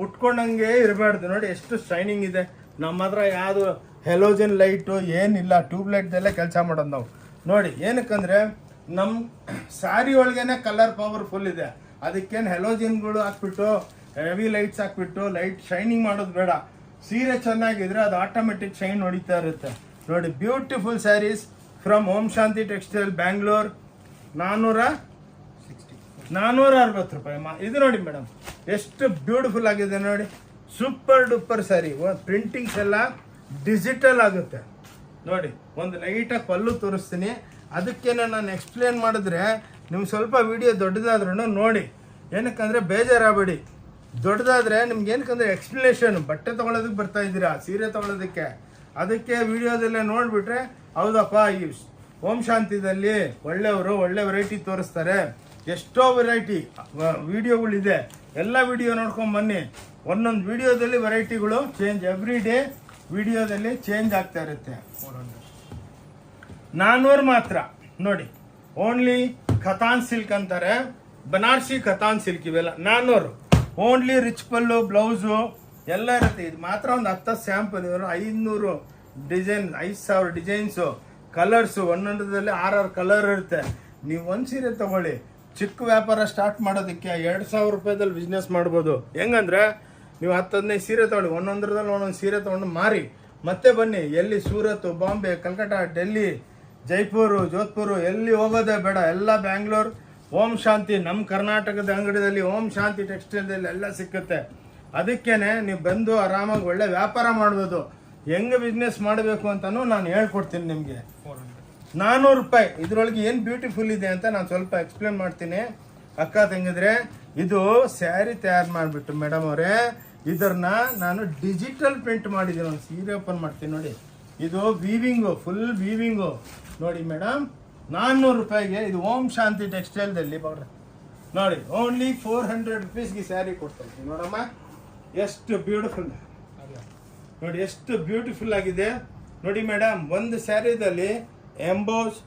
ಉಟ್ಕೊಂಡಂಗೆ ಇರಬಾರ್ದು ನೋಡಿ, ಎಷ್ಟು ಶೈನಿಂಗ್ ಇದೆ. ನಮ್ಮ ಹತ್ರ ಯಾವುದು ಹೆಲೋಜನ್ ಲೈಟು ಏನಿಲ್ಲ, ಟ್ಯೂಬ್ ಲೈಟ್ದಲ್ಲೇ ಕೆಲಸ ಮಾಡೋದು ನಾವು ನೋಡಿ. ಏನಕ್ಕಂದ್ರೆ ನಮ್ಮ ಸ್ಯಾರಿ ಒಳಗೇನೆ ಕಲರ್ ಪವರ್ಫುಲ್ ಇದೆ, ಅದಕ್ಕೇನು ಹೆಲೋಜಿನ್ಗಳು ಹಾಕ್ಬಿಟ್ಟು ಹೆವಿ ಲೈಟ್ಸ್ ಹಾಕ್ಬಿಟ್ಟು ಲೈಟ್ ಶೈನಿಂಗ್ ಮಾಡೋದು ಬೇಡ. ಸೀರೆ ಚೆನ್ನಾಗಿದ್ರೆ ಅದು ಆಟೋಮೆಟಿಕ್ ಶೈನ್ ಹೊಡಿತಾ ಇರುತ್ತೆ ನೋಡಿ. Beautiful sarees from Om Shanti textile Bangalore 460 ರೂಪಾಯಿ. ಇದು ನೋಡಿ ಮೇಡಮ್ ಎಷ್ಟು ಬ್ಯೂಟಿಫುಲ್ ಆಗಿದೆ ನೋಡಿ, ಸೂಪರ್ ಡೂಪರ್ ಸ್ಯಾರಿ. ಪ್ರಿಂಟಿಂಗ್ಸ್ ಎಲ್ಲ ಡಿಜಿಟಲ್ ಆಗುತ್ತೆ ನೋಡಿ. ಒಂದು ಲೈಟಾಗಿ ಪಲ್ಲು ತೋರಿಸ್ತೀನಿ, ಅದಕ್ಕೇನೆ ನಾನು ಎಕ್ಸ್ಪ್ಲೇನ್ ಮಾಡಿದ್ರೆ ನಿಮ್ಗೆ ಸ್ವಲ್ಪ ವಿಡಿಯೋ ದೊಡ್ಡದಾದ್ರೂ ನೋಡಿ, ಏನಕ್ಕಂದರೆ ಬೇಜಾರಾಗಬೇಡಿ. ದೊಡ್ಡದಾದರೆ ನಿಮ್ಗೆ ಏನಕ್ಕಂದರೆ ಎಕ್ಸ್ಪ್ಲನೇಷನ್, ಬಟ್ಟೆ ತೊಗೊಳೋದಕ್ಕೆ ಬರ್ತಾ ಇದ್ದೀರಾ, ಸೀರೆ ತೊಗೊಳೋದಕ್ಕೆ, ಅದಕ್ಕೆ ವಿಡಿಯೋದಲ್ಲೇ ನೋಡಿಬಿಟ್ರೆ ಹೌದಪ್ಪ ಈ ಓಂ ಶಾಂತಿದಲ್ಲಿ ಒಳ್ಳೆಯವರು ಒಳ್ಳೆ ವೆರೈಟಿ ತೋರಿಸ್ತಾರೆ, ಎಷ್ಟೋ ವೆರೈಟಿ ವಿಡಿಯೋಗಳಿದೆ, ಎಲ್ಲ ವಿಡಿಯೋ ನೋಡ್ಕೊಂಡು ಬನ್ನಿ. ಒಂದೊಂದು ವಿಡಿಯೋದಲ್ಲಿ ವೆರೈಟಿಗಳು ಚೇಂಜ್, ಎವ್ರಿ ಡೇ ವಿಡಿಯೋದಲ್ಲಿ ಚೇಂಜ್ ಆಗ್ತಾ ಇರುತ್ತೆ. 400 ಮಾತ್ರ ನೋಡಿ. ಓನ್ಲಿ ಖತಾನ್ ಸಿಲ್ಕ್ ಅಂತಾರೆ, ಬನಾರಸಿ ಖತಾನ್ ಸಿಲ್ಕ್, ಇವೆಲ್ಲ 400. ಓನ್ಲಿ ರಿಚ್ ಪಲ್ಲು ಬ್ಲೌಸು ಎಲ್ಲ ಇರುತ್ತೆ. ಇದು ಮಾತ್ರ ಒಂದು 10 ಸ್ಯಾಂಪಲ್, 500 ಡಿಸೈನ್, 5000 ಡಿಸೈನ್ಸು, ಕಲರ್ಸು, ಒಂದೊಂದರಲ್ಲಿ 6 ಕಲರ್ ಇರುತ್ತೆ. ನೀವು ಒಂದು ಸೀರೆ ತಗೊಳ್ಳಿ, ಚಿಕ್ಕ ವ್ಯಾಪಾರ ಸ್ಟಾರ್ಟ್ ಮಾಡೋದಕ್ಕೆ 2000 ರೂಪಾಯಿದಲ್ಲಿ ಬಿಸ್ನೆಸ್ ಮಾಡ್ಬೋದು. ಹೆಂಗಂದ್ರೆ ನೀವು 10-15 ಸೀರೆ ತಗೊಳ್ಳಿ, ಒಂದೊಂದರದಲ್ಲಿ ಒಂದೊಂದು ಸೀರೆ ತೊಗೊಂಡು ಮಾರಿ ಮತ್ತೆ ಬನ್ನಿ. ಎಲ್ಲಿ ಸೂರತ್, ಬಾಂಬೆ, ಕಲ್ಕಟ್ಟ, ಡೆಲ್ಲಿ, ಜೈಪುರು, ಜೋಧ್ಪುರು ಎಲ್ಲಿ ಹೋಗೋದೇ ಬೇಡ, ಎಲ್ಲ ಬ್ಯಾಂಗ್ಳೂರ್ ಓಂ ಶಾಂತಿ, ನಮ್ಮ ಕರ್ನಾಟಕದ ಅಂಗಡಿಯಲ್ಲಿ ಓಂ ಶಾಂತಿ ಟೆಕ್ಸ್ಟೈಲ್ದಲ್ಲಿ ಎಲ್ಲ ಸಿಕ್ಕುತ್ತೆ. ಅದಕ್ಕೇನೆ ನೀವು ಬಂದು ಆರಾಮಾಗಿ ಒಳ್ಳೆ ವ್ಯಾಪಾರ ಮಾಡ್ಬೋದು. ಹೆಂಗೆ ಬಿಸ್ನೆಸ್ ಮಾಡಬೇಕು ಅಂತಲೂ ನಾನು ಹೇಳ್ಕೊಡ್ತೀನಿ ನಿಮಗೆ. 400 ರೂಪಾಯಿ. ಇದರೊಳಗೆ ಏನು ಬ್ಯೂಟಿಫುಲ್ ಇದೆ ಅಂತ ನಾನು ಸ್ವಲ್ಪ ಎಕ್ಸ್ಪ್ಲೇನ್ ಮಾಡ್ತೀನಿ ಅಕ್ಕ ತಂಗಿದ್ರೆ. ಇದು ಸ್ಯಾರಿ ತಯಾರು ಮಾಡಿಬಿಟ್ಟು ಮೇಡಮ್ ಅವರೇ, ಇದನ್ನ ನಾನು ಡಿಜಿಟಲ್ ಪ್ರಿಂಟ್ ಮಾಡಿದ್ದೀನಿ. ಒಂದು ಸೀರೆ ಓಪನ್ ಮಾಡ್ತೀನಿ ನೋಡಿ, ಇದು ವೀವಿಂಗು, ಫುಲ್ ವೀವಿಂಗು ನೋಡಿ ಮೇಡಮ್. 400 ರೂಪಾಯಿಗೆ ಇದು ಓಂ ಶಾಂತಿ ಟೆಕ್ಸ್ಟೈಲ್ದಲ್ಲಿ ನೋಡಿ. ಓನ್ಲಿ 400 ರುಪೀಸ್ಗೆ ಸ್ಯಾರಿ ಕೊಡ್ತಾ ಇದ್ದೀನಿ ನೋಡಮ್ಮ. ಎಷ್ಟು ಬ್ಯೂಟಿಫುಲ್ ನೋಡಿ, ಎಷ್ಟು ಬ್ಯೂಟಿಫುಲ್ ಆಗಿದೆ ನೋಡಿ ಮೇಡಮ್. ಒಂದು ಸ್ಯಾರಿದಲ್ಲಿ ಎಂಬೋಸ್,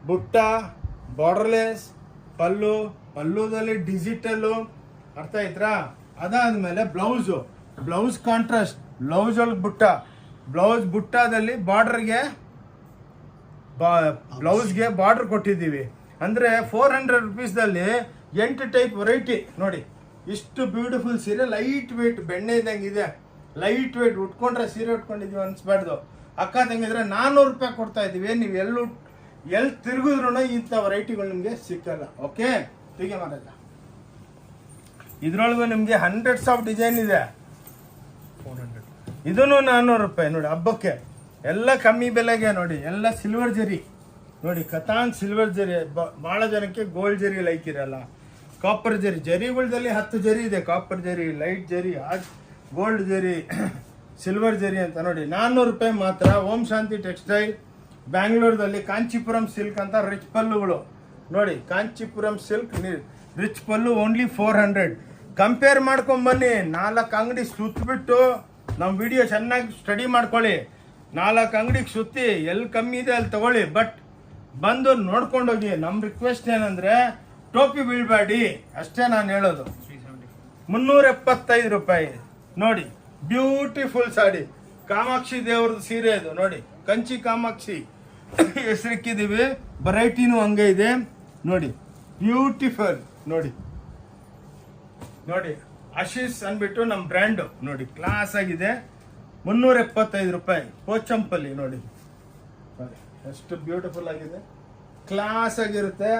ಬುಟ್ಟ, ಬಾರ್ಡರ್ಲೆಸ್, ಪಲ್ಲುದಲ್ಲಿ ಡಿಜಿಟಲ್ಲು, ಅರ್ಥ ಆಯ್ತಾ? ಅದಾದ್ಮೇಲೆ ಬ್ಲೌಸ್ ಕಾಂಟ್ರಾಸ್ಟ್, ಬ್ಲೌಸ್ ಒಳಗೆ ಬ್ಲೌಸ್ ಬುಟ್ಟದಲ್ಲಿ ಬ್ಲೌಸ್ಗೆ ಬಾರ್ಡರ್ ಕೊಟ್ಟಿದ್ದೀವಿ. ಅಂದರೆ 400 ರುಪೀಸ್ದಲ್ಲಿ 8 ಟೈಪ್ ವೆರೈಟಿ ನೋಡಿ. ಇಷ್ಟು ಬ್ಯೂಟಿಫುಲ್ ಸೀರೆ, ಲೈಟ್ ವೇಟ್, ಬೆಣ್ಣೆ ಇದ್ದಂಗಿದೆ, ಲೈಟ್ ವೇಟ್. ಉಟ್ಕೊಂಡ್ರೆ ಸೀರೆ ಉಟ್ಕೊಂಡಿದ್ದೀವಿ ಅನ್ಸ್ಬಾರ್ದು ಅಕ್ಕ ತಂಗಿದ್ರೆ. 400 ರೂಪಾಯಿ ಕೊಡ್ತಾ ಇದ್ದೀವಿ. ನೀವು ಎಲ್ಲಿ ತಿರುಗಿದ್ರು ಇಂಥ ವೆರೈಟಿಗಳು ನಿಮಗೆ ಸಿಕ್ಕಲ್ಲ. ಓಕೆ, ಹೀಗೆ ಮಾಡಲ್ಲ. ಇದ್ರೊಳಗೆ ನಿಮಗೆ ಹಂಡ್ರೆಡ್ಸ್ ಆಫ್ ಡಿಸೈನ್ ಇದೆ. 400 ಇದನ್ನು 400 ರೂಪಾಯಿ ನೋಡಿ. ಹಬ್ಬಕ್ಕೆ ಎಲ್ಲ ಕಮ್ಮಿ ಬೆಲೆಗೆ ನೋಡಿ. ಎಲ್ಲ ಸಿಲ್ವರ್ ಜರಿ ನೋಡಿ, ಕತಾನ್ ಸಿಲ್ವರ್ ಜರಿ. ಭಾಳ ಜನಕ್ಕೆ ಗೋಲ್ಡ್ ಜರಿ ಲೈಕ್ ಇರಲ್ಲ, ಕಾಪರ್ ಜರಿಗಳದಲ್ಲಿ 10 ಜರಿ ಇದೆ. ಕಾಪರ್ ಜರಿ, ಲೈಟ್ ಜರಿ, ಗೋಲ್ಡ್ ಜರಿ, ಸಿಲ್ವರ್ ಜರಿ ಅಂತ ನೋಡಿ. 400 ರೂಪಾಯಿ ಮಾತ್ರ. ಓಂ ಶಾಂತಿ ಟೆಕ್ಸ್ಟೈಲ್ ಬ್ಯಾಂಗ್ಳೂರ್ದಲ್ಲಿ. ಕಾಂಚೀಪುರಂ ಸಿಲ್ಕ್ ಅಂತ ರಿಚ್ ಪಲ್ಲುಗಳು ನೋಡಿ. ಕಾಂಚೀಪುರಂ ಸಿಲ್ಕ್ ರಿಚ್ ಪಲ್ಲು ಓನ್ಲಿ 400. ಕಂಪೇರ್ ಮಾಡ್ಕೊಂಡ್ ಬನ್ನಿ. 4 ಅಂಗಡಿ ಸುತ್ತಬಿಟ್ಟು ನಮ್ಮ ವಿಡಿಯೋ ಚೆನ್ನಾಗಿ ಸ್ಟಡಿ ಮಾಡ್ಕೊಳ್ಳಿ. 4 ಅಂಗಡಿಗೆ ಸುತ್ತಿ ಎಲ್ಲಿ ಕಮ್ಮಿ ಇದೆ ಅಲ್ಲಿ ತಗೊಳ್ಳಿ, ಬಟ್ ಬಂದು ನೋಡ್ಕೊಂಡೋಗಿ. ನಮ್ಮ ರಿಕ್ವೆಸ್ಟ್ ಏನಂದ್ರೆ ಟೋಪಿ ಬೀಳ್ಬೇಡಿ ಅಷ್ಟೇ ನಾನು ಹೇಳೋದು. 375 ರೂಪಾಯಿ ನೋಡಿ. ಬ್ಯೂಟಿಫುಲ್ ಸಾಡಿ, ಕಾಮಾಕ್ಷಿ ದೇವ್ರದ್ದು ಸೀರೆ ಇದು ನೋಡಿ. ಕಂಚಿ ಕಾಮಾಕ್ಷಿ ಹೆಸರಿಕ್ಕಿದ್ದೀವಿ. ವೆರೈಟಿನೂ ಹಂಗೆ ಇದೆ ನೋಡಿ. ಬ್ಯೂಟಿಫುಲ್ ನೋಡಿ. ಆಶೀಸ್ ಅಂದ್ಬಿಟ್ಟು ನಮ್ಮ ಬ್ರ್ಯಾಂಡು ನೋಡಿ. ಕ್ಲಾಸ್ ಆಗಿದೆ. 375 ರೂಪಾಯಿ. ಪೋಚಂಪಲ್ಲಿ ನೋಡಿ, ಎಷ್ಟು ಬ್ಯೂಟಿಫುಲ್ ಆಗಿದೆ, ಕ್ಲಾಸ್ ಆಗಿರುತ್ತೆ.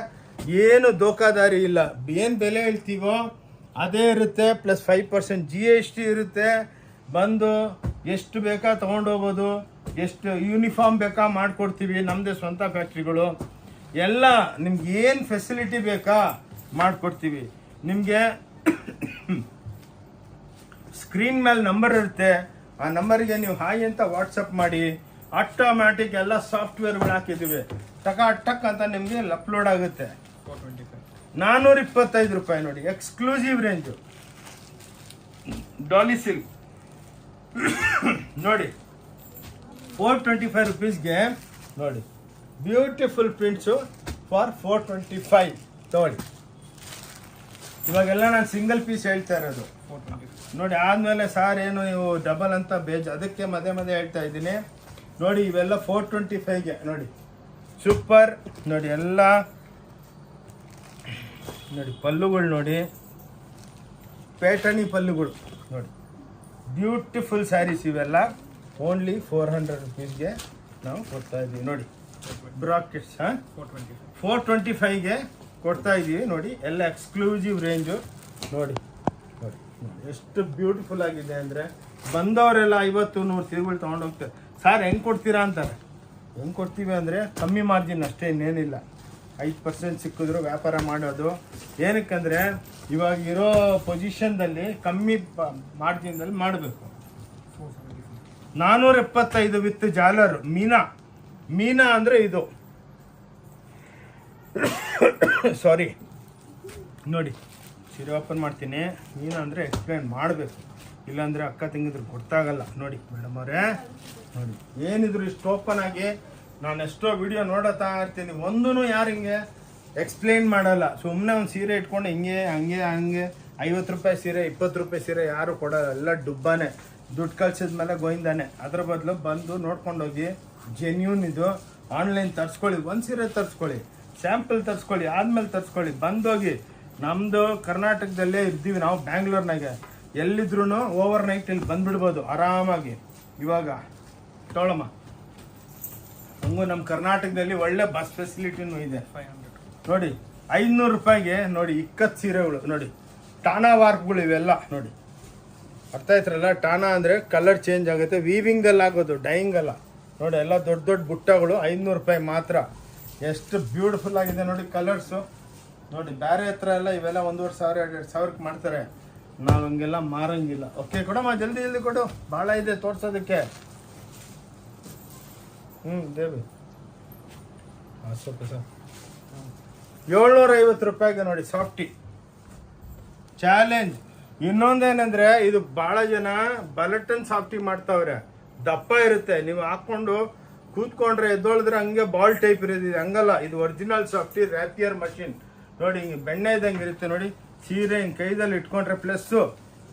ಏನು ದೋಖಾದಾರಿ ಇಲ್ಲ. ಏನು ಬೆಲೆ ಹೇಳ್ತೀವೋ ಅದೇ ಇರುತ್ತೆ. ಪ್ಲಸ್ 5% GST ಇರುತ್ತೆ. ಬಂದು ಎಷ್ಟು ಬೇಕಾ ತೊಗೊಂಡೋಗ್ಬೋದು. ಎಷ್ಟು ಯೂನಿಫಾರ್ಮ್ ಬೇಕಾ ಮಾಡಿಕೊಡ್ತೀವಿ. ನಮ್ಮದೇ ಸ್ವಂತ ಫ್ಯಾಕ್ಟ್ರಿಗಳು. ಎಲ್ಲ ನಿಮ್ಗೆ ಏನು ಫೆಸಿಲಿಟಿ ಬೇಕಾ ಮಾಡಿಕೊಡ್ತೀವಿ. ನಿಮಗೆ ಸ್ಕ್ರೀನ್ ಮೇಲೆ ನಂಬರ್ ಇರುತ್ತೆ. ಆ ನಂಬರಿಗೆ ನೀವು ಹಾಯ್ ಅಂತ ವಾಟ್ಸಪ್ ಮಾಡಿ. ಆಟೋಮ್ಯಾಟಿಕ್ ಎಲ್ಲ ಸಾಫ್ಟ್ವೇರ್ಗಳು ಹಾಕಿದ್ದೀವಿ. ಟಕ್ ಅಂತ ನಿಮಗೆ ಅಪ್ಲೋಡ್ ಆಗುತ್ತೆ. 425 ರೂಪಾಯಿ ನೋಡಿ. ಎಕ್ಸ್ಕ್ಲೂಸಿವ್ ರೇಂಜು ಡಾಲಿ ಸಿಲ್ಕ್ ನೋಡಿ. 425 ರುಪೀಸ್ಗೆ ನೋಡಿ. ಬ್ಯೂಟಿಫುಲ್ ಪ್ರಿಂಟ್ಸು ಫಾರ್ 425 ತಗೊಳ್ಳಿ. ಇವಾಗೆಲ್ಲ ನಾನು ಸಿಂಗಲ್ ಪೀಸ್ ಹೇಳ್ತಾ ಇರೋದು ನೋಡಿ. ಆದಮೇಲೆ ಸಾರ್ ಏನು ನೀವು ಡಬಲ್ ಅಂತ ಅದಕ್ಕೆ ಮಧ್ಯೆ ಹೇಳ್ತಾ ಇದ್ದೀನಿ ನೋಡಿ. ಇವೆಲ್ಲ 425ಗೆ ನೋಡಿ. ಸೂಪರ್ ನೋಡಿ. ಎಲ್ಲ ನೋಡಿ ಪಲ್ಲುಗಳು ನೋಡಿ, ಪ್ಯಾಟರ್ನಿ ಪಲ್ಲುಗಳು ನೋಡಿ. ಬ್ಯೂಟಿಫುಲ್ ಸ್ಯಾರೀಸ್ ಇವೆಲ್ಲ. ಓನ್ಲಿ 400 ರುಪೀಸ್ಗೆ ನಾವು ಕೊಡ್ತಾ ಇದ್ದೀವಿ ನೋಡಿ. ಬ್ರಾಕೆಟ್ಸ್ 425ಗೆ ಕೊಡ್ತಾ ಇದೀವಿ ನೋಡಿ. ಎಲ್ಲ ಎಕ್ಸ್ಕ್ಲೂಸಿವ್ ರೇಂಜು ನೋಡಿ ನೋಡಿ ನೋಡಿ ಎಷ್ಟು ಬ್ಯೂಟಿಫುಲ್ ಆಗಿದೆ ಅಂದರೆ ಬಂದವರೆಲ್ಲ 50-100 ಸೀರೆಗಳು ತೊಗೊಂಡೋಗ್ತಾರೆ. ಸರ್ ಹೆಂಗೆ ಕೊಡ್ತೀರಾ ಅಂತಾರೆ. ಹೆಂಗೆ ಕೊಡ್ತೀವಿ ಅಂದರೆ ಕಮ್ಮಿ ಮಾರ್ಜಿನ್ ಅಷ್ಟೇ, ಇನ್ನೇನಿಲ್ಲ. 5% ಸಿಕ್ಕಿದ್ರು ವ್ಯಾಪಾರ ಮಾಡೋದು. ಏನಕ್ಕಂದರೆ ಇವಾಗ ಇರೋ ಪೊಸಿಷನ್ದಲ್ಲಿ ಕಮ್ಮಿ ಮಾರ್ಜಿನ್ದಲ್ಲಿ ಮಾಡಬೇಕು. 475 ವಿತ್ ಜಾಲರ್ ಮೀನಾ ಅಂದರೆ ಇದು ಸಾರಿ ನೋಡಿ ಸೀರೆ ಓಪನ್ ಮಾಡ್ತೀನಿ. ಮೀನಾ ಅಂದರೆ ಎಕ್ಸ್ಪ್ಲೇನ್ ಮಾಡಬೇಕು, ಇಲ್ಲಾಂದರೆ ಅಕ್ಕ ತಂಗಿದ್ರು ಗೊತ್ತಾಗಲ್ಲ. ನೋಡಿ ಮೇಡಮ್ ಅವರೇ ನೋಡಿ ಏನಿದ್ರು ಇಷ್ಟು ಓಪನ್ ಆಗಿ ನಾನು ಎಷ್ಟೋ ವಿಡಿಯೋ ನೋಡತ್ತಾ ಇರ್ತೀನಿ, ಒಂದೂ ಯಾರು ಹಿಂಗೆ ಎಕ್ಸ್ಪ್ಲೇನ್ ಮಾಡಲ್ಲ. ಸುಮ್ಮನೆ ಒಂದು ಸೀರೆ ಇಟ್ಕೊಂಡು ಹಿಂಗೆ ಹಂಗೆ 50 ರೂಪಾಯಿ ಸೀರೆ 20 ರೂಪಾಯಿ ಸೀರೆ ಯಾರು ಕೊಡೋಲ್ಲ, ಎಲ್ಲ ಡುಬ್ಬಾನೆ. ದುಡ್ಡು ಕಳ್ಸಿದ್ಮೇಲೆ ಗೋಯಿಂದಾನೆ. ಅದ್ರ ಬದಲು ಬಂದು ನೋಡ್ಕೊಂಡೋಗಿ ಜೆನ್ಯೂನ್ ಇದು ಆನ್ಲೈನ್ ತರಿಸ್ಕೊಳ್ಳಿ. ಒಂದು ಸೀರೆ ತರಿಸ್ಕೊಳ್ಳಿ, ಸ್ಯಾಂಪಲ್ ತರಿಸ್ಕೊಳ್ಳಿ, ಆದ್ಮೇಲೆ ತರಿಸ್ಕೊಳ್ಳಿ. ಬಂದೋಗಿ ನಮ್ಮದು ಕರ್ನಾಟಕದಲ್ಲೇ ಇದ್ದೀವಿ ನಾವು, ಬ್ಯಾಂಗ್ಳೂರ್ನಾಗೆ. ಎಲ್ಲಿದ್ರು ಓವರ್ ನೈಟ್ ಇಲ್ಲಿ ಬಂದುಬಿಡ್ಬೋದು ಆರಾಮಾಗಿ. ಇವಾಗ ತೊಗೊಳಮ್ಮ, ಹಂಗೂ ನಮ್ಮ ಕರ್ನಾಟಕದಲ್ಲಿ ಒಳ್ಳೆ ಬಸ್ ಫೆಸಿಲಿಟಿನೂ ಇದೆ ನೋಡಿ. 500 ರೂಪಾಯಿಗೆ ನೋಡಿ ಇಕ್ಕತ್ ಸೀರೆಗಳು ನೋಡಿ, ಟಾನಾ ವಾರ್ಕ್ಗಳು ಇವೆಲ್ಲ ನೋಡಿ. ಅರ್ಥ ಆಯ್ತ್ರಲ್ಲ? ಟಾನಾ ಅಂದರೆ ಕಲರ್ ಚೇಂಜ್ ಆಗುತ್ತೆ, ವೀವಿಂಗಲ್ಲಿ ಆಗೋದು, ಡೈಯಿಂಗ್ ಅಲ್ಲ ನೋಡಿ. ಎಲ್ಲ ದೊಡ್ಡ ದೊಡ್ಡ ಬುಟ್ಟಗಳು 500 ರೂಪಾಯಿ ಮಾತ್ರ. ಎಷ್ಟು ಬ್ಯೂಟಿಫುಲ್ ಆಗಿದೆ ನೋಡಿ ಕಲರ್ಸು ನೋಡಿ. ಬೇರೆ ಹತ್ರ ಎಲ್ಲ ಇವೆಲ್ಲ 1,500-2,500 ಮಾಡ್ತಾರೆ, ನಾವು ಹಂಗೆಲ್ಲ ಮಾರಂಗಿಲ್ಲ. ಓಕೆ ಕೊಡಮ್ಮ, ಜಲ್ದಿ ಕೊಡು, ಭಾಳ ಇದೆ ತೋರ್ಸೋದಕ್ಕೆ. ದೇವಿ ಸ್ವಲ್ಪ ಸರ್ 750 ರೂಪಾಯಿಗೆ ನೋಡಿ ಸಾಫ್ಟಿ ಚಾಲೆಂಜ್. ಇನ್ನೊಂದೇನೆಂದ್ರೆ ಇದು ಭಾಳ ಜನ ಬಲಟನ್ ಸಾಫ್ಟಿ ಮಾಡ್ತಾವ್ರೆ, ದಪ್ಪ ಇರುತ್ತೆ. ನೀವು ಹಾಕೊಂಡು ಕೂತ್ಕೊಂಡ್ರೆ ಎದ್ದೊಳಿದ್ರೆ ಹಂಗೆ ಬಾಲ್ ಟೈಪ್ ಇರೋದಿದೆ, ಹಂಗಲ್ಲ. ಇದು ಒರಿಜಿನಲ್ ಸಾಫ್ಟಿ ರ್ಯಾಪಿಯರ್ ಮಷಿನ್ ನೋಡಿ. ಹಿಂಗೆ ಬೆಣ್ಣೆ ಇದ್ದಂಗೆ ಇರುತ್ತೆ ನೋಡಿ. ಸೀರೆ ಹಿಂಗೆ ಕೈದಲ್ಲಿ ಇಟ್ಕೊಂಡ್ರೆ ಪ್ಲಸ್ಸು.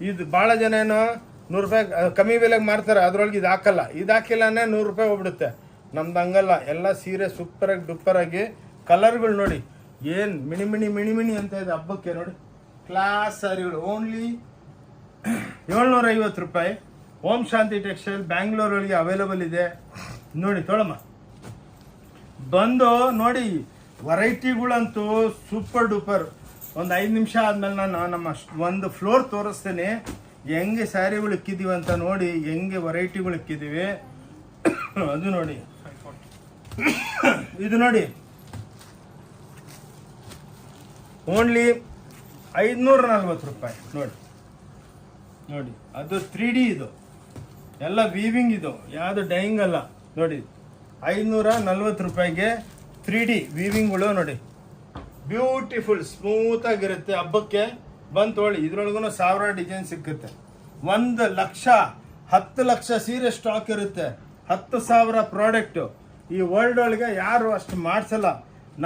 ಇದು ಭಾಳ ಜನ ಏನೋ 100 ರೂಪಾಯಿ ಕಮ್ಮಿ ಬೆಲೆಗೆ ಮಾರ್ತಾರೆ, ಅದ್ರೊಳಗೆ ಇದು ಹಾಕಲ್ಲ. ಇದು ಹಾಕಿಲ್ಲನೇ 100 ರೂಪಾಯಿ ಹೋಗ್ಬಿಡುತ್ತೆ. ನಮ್ದು ಹಂಗಲ್ಲ, ಎಲ್ಲ ಸೀರೆ ಸೂಪರಾಗಿ ಡುಪ್ಪರಾಗಿ. ಕಲರ್ಗಳು ನೋಡಿ ಏನು ಮಿಣಿ ಅಂತ ಇದೆ ಹಬ್ಬಕ್ಕೆ ನೋಡಿ. ಕ್ಲಾಸ್ ಸಾರಿಗಳು ಓನ್ಲಿ 750 ರೂಪಾಯಿ. ಓಂ ಶಾಂತಿ ಟೆಕ್ಸ್ಟೈಲ್ ಬ್ಯಾಂಗ್ಳೂರೊಳಗೆ ಅವೈಲೇಬಲ್ ಇದೆ ನೋಡಿ. ತೊಳಮ್ಮ ಬಂದು ನೋಡಿ, ವೆರೈಟಿಗಳಂತೂ ಸೂಪರ್ ಡೂಪರ್. ಒಂದು 5 ನಿಮಿಷ ಆದಮೇಲೆ ನಾನು ನಮ್ಮ ಒಂದು ಫ್ಲೋರ್ ತೋರಿಸ್ತೇನೆ, ಹೆಂಗೆ ಸ್ಯಾರಿಗಳು ಇಕ್ಕಿದ್ದೀವಿ ಅಂತ ನೋಡಿ, ಹೆಂಗೆ ವೆರೈಟಿಗಳು ಇಕ್ಕಿದ್ದೀವಿ ಅದು ನೋಡಿ. ಇದು ನೋಡಿ ಓನ್ಲಿ 540 ರೂಪಾಯಿ ನೋಡಿ ನೋಡಿ. ಅದು 3D, ಇದು ಎಲ್ಲ ವೀವಿಂಗ್, ಇದು ಯಾವುದು ಡೈಯಿಂಗ್ ಅಲ್ಲ ನೋಡಿ. 540 ರೂಪಾಯಿಗೆ 3D ವೀವಿಂಗ್ಗಳು ನೋಡಿ. ಬ್ಯೂಟಿಫುಲ್ ಸ್ಮೂತ್ ಆಗಿರುತ್ತೆ. ಹಬ್ಬಕ್ಕೆ ಬಂದು ತೊಗೊಳ್ಳಿ. ಇದ್ರೊಳಗೂ 1000 ಡಿಸೈನ್ ಸಿಕ್ಕುತ್ತೆ. 1 ಲಕ್ಷ 10 ಲಕ್ಷ ಸೀರೆ ಸ್ಟಾಕ್ ಇರುತ್ತೆ, 10,000 ಪ್ರಾಡಕ್ಟು. ಈ ವರ್ಲ್ಡ್ ಒಳಗೆ ಯಾರು ಅಷ್ಟು ಮಾಡಿಸಲ್ಲ.